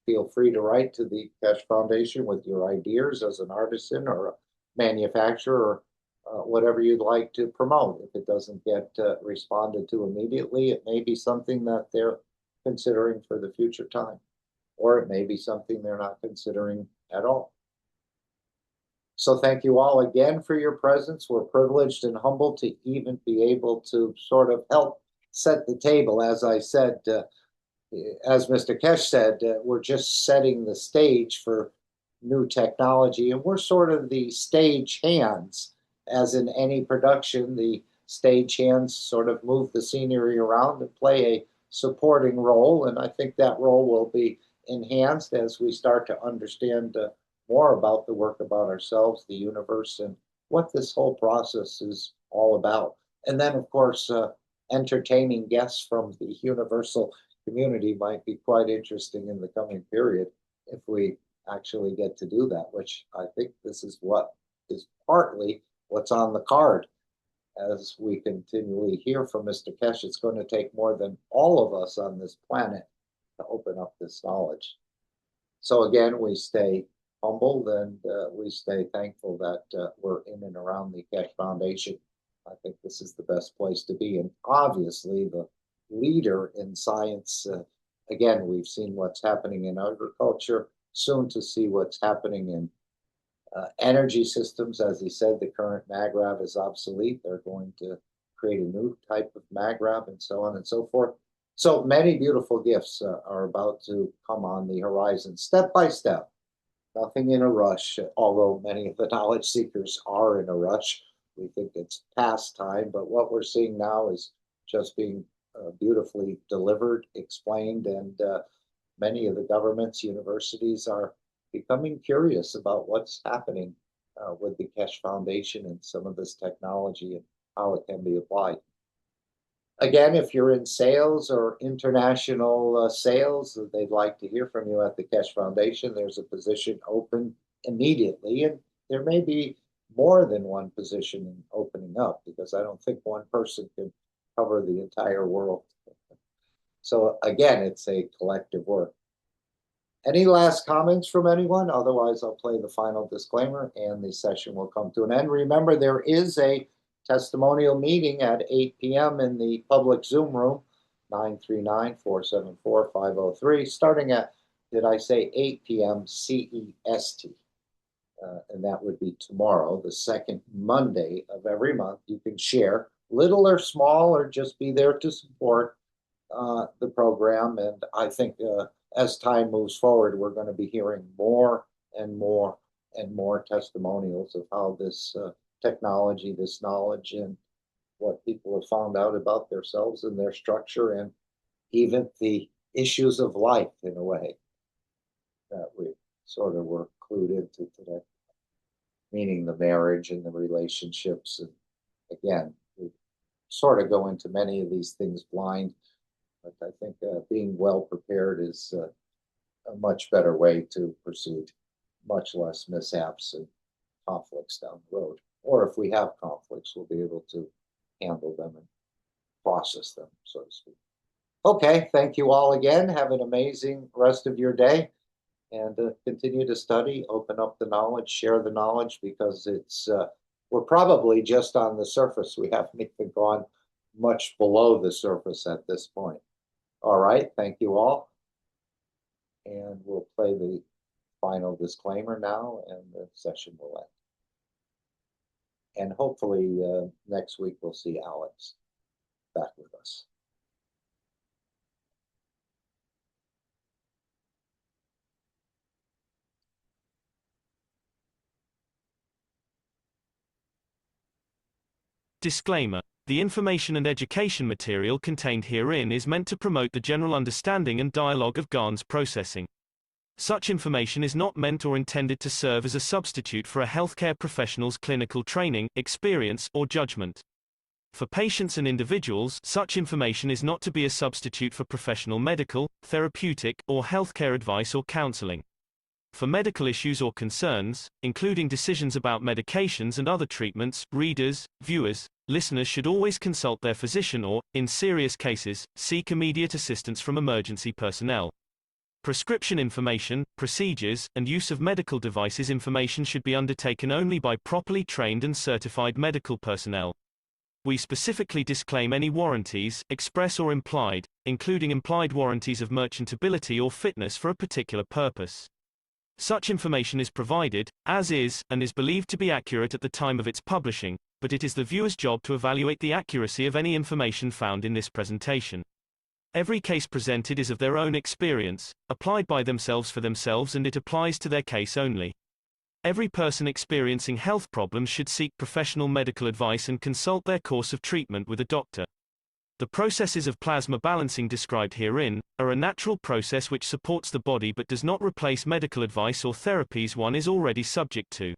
Feel free to write to the Keshe Foundation with your ideas as an artisan or a manufacturer or whatever you'd like to promote. If it doesn't get responded to immediately, it may be something that they're considering for the future time, or it may be something they're not considering at all. So thank you all again for your presence. We're privileged and humbled to even be able to sort of help set the table. As I said, as Mr. Keshe said, we're just setting the stage for new technology, and we're sort of the stage hands. As in any production, the stage hands sort of move the scenery around and play a supporting role, and I think that role will be enhanced as we start to understand more about the work about ourselves, the universe, and what this whole process is all about. And then, of course, entertaining guests from the universal community might be quite interesting in the coming period if we actually get to do that, which I think this is what is partly what's on the card. As we continually hear from Mr. Keshe, it's going to take more than all of us on this planet to open up this knowledge. So again, we stay humbled and we stay thankful that we're in and around the Keshe Foundation. I think this is the best place to be. And obviously the leader in science, again, we've seen what's happening in agriculture, soon to see what's happening in energy systems. As he said, the current MAGRAV is obsolete. They're going to create a new type of MAGRAV and so on and so forth. So many beautiful gifts are about to come on the horizon, step by step. Nothing in a rush, although many of the knowledge seekers are in a rush. We think it's past time, but what we're seeing now is just being beautifully delivered, explained, and many of the governments, universities are becoming curious about what's happening with the Keshe Foundation and some of this technology and how it can be applied. Again, if you're in sales or international sales, they'd like to hear from you at the Keshe Foundation. There's a position open immediately, and there may be more than one position opening up because I don't think one person can cover the entire world. So again, it's a collective work. Any last comments from anyone? Otherwise, I'll play the final disclaimer and the session will come to an end. Remember, there is a testimonial meeting at 8 p.m. in the public Zoom room, 939-474-503, starting at, did I say 8 p.m. CEST? And that would be tomorrow, the second Monday of every month. You can share, little or small, or just be there to support the program. And I think as time moves forward, we're going to be hearing more and more and more testimonials of how this technology, this knowledge, and what people have found out about themselves and their structure, and even the issues of life in a way that we sort of were clued into today, meaning the marriage and the relationships. And again, we sort of go into many of these things blind, but I think being well prepared is a much better way to proceed, much less mishaps and conflicts down the road. Or if we have conflicts, we'll be able to handle them and process them, so to speak. Okay, thank you all again. Have an amazing rest of your day, and continue to study, open up the knowledge, share the knowledge, because it's we're probably just on the surface. We haven't even gone much below the surface at this point. All right, thank you all. And we'll play the final disclaimer now, and the session will end. And hopefully next week we'll see Alex back with us. Disclaimer. The information and education material contained herein is meant to promote the general understanding and dialogue of GAN's processing. Such information is not meant or intended to serve as a substitute for a healthcare professional's clinical training, experience, or judgment. For patients and individuals, such information is not to be a substitute for professional medical, therapeutic, or healthcare advice or counseling. For medical issues or concerns, including decisions about medications and other treatments, readers, viewers, listeners should always consult their physician or, in serious cases, seek immediate assistance from emergency personnel. Prescription information, procedures, and use of medical devices information should be undertaken only by properly trained and certified medical personnel. We specifically disclaim any warranties, express or implied, including implied warranties of merchantability or fitness for a particular purpose. Such information is provided, as is, and is believed to be accurate at the time of its publishing, but it is the viewer's job to evaluate the accuracy of any information found in this presentation. Every case presented is of their own experience, applied by themselves for themselves, and it applies to their case only. Every person experiencing health problems should seek professional medical advice and consult their course of treatment with a doctor. The processes of plasma balancing described herein are a natural process which supports the body but does not replace medical advice or therapies one is already subject to.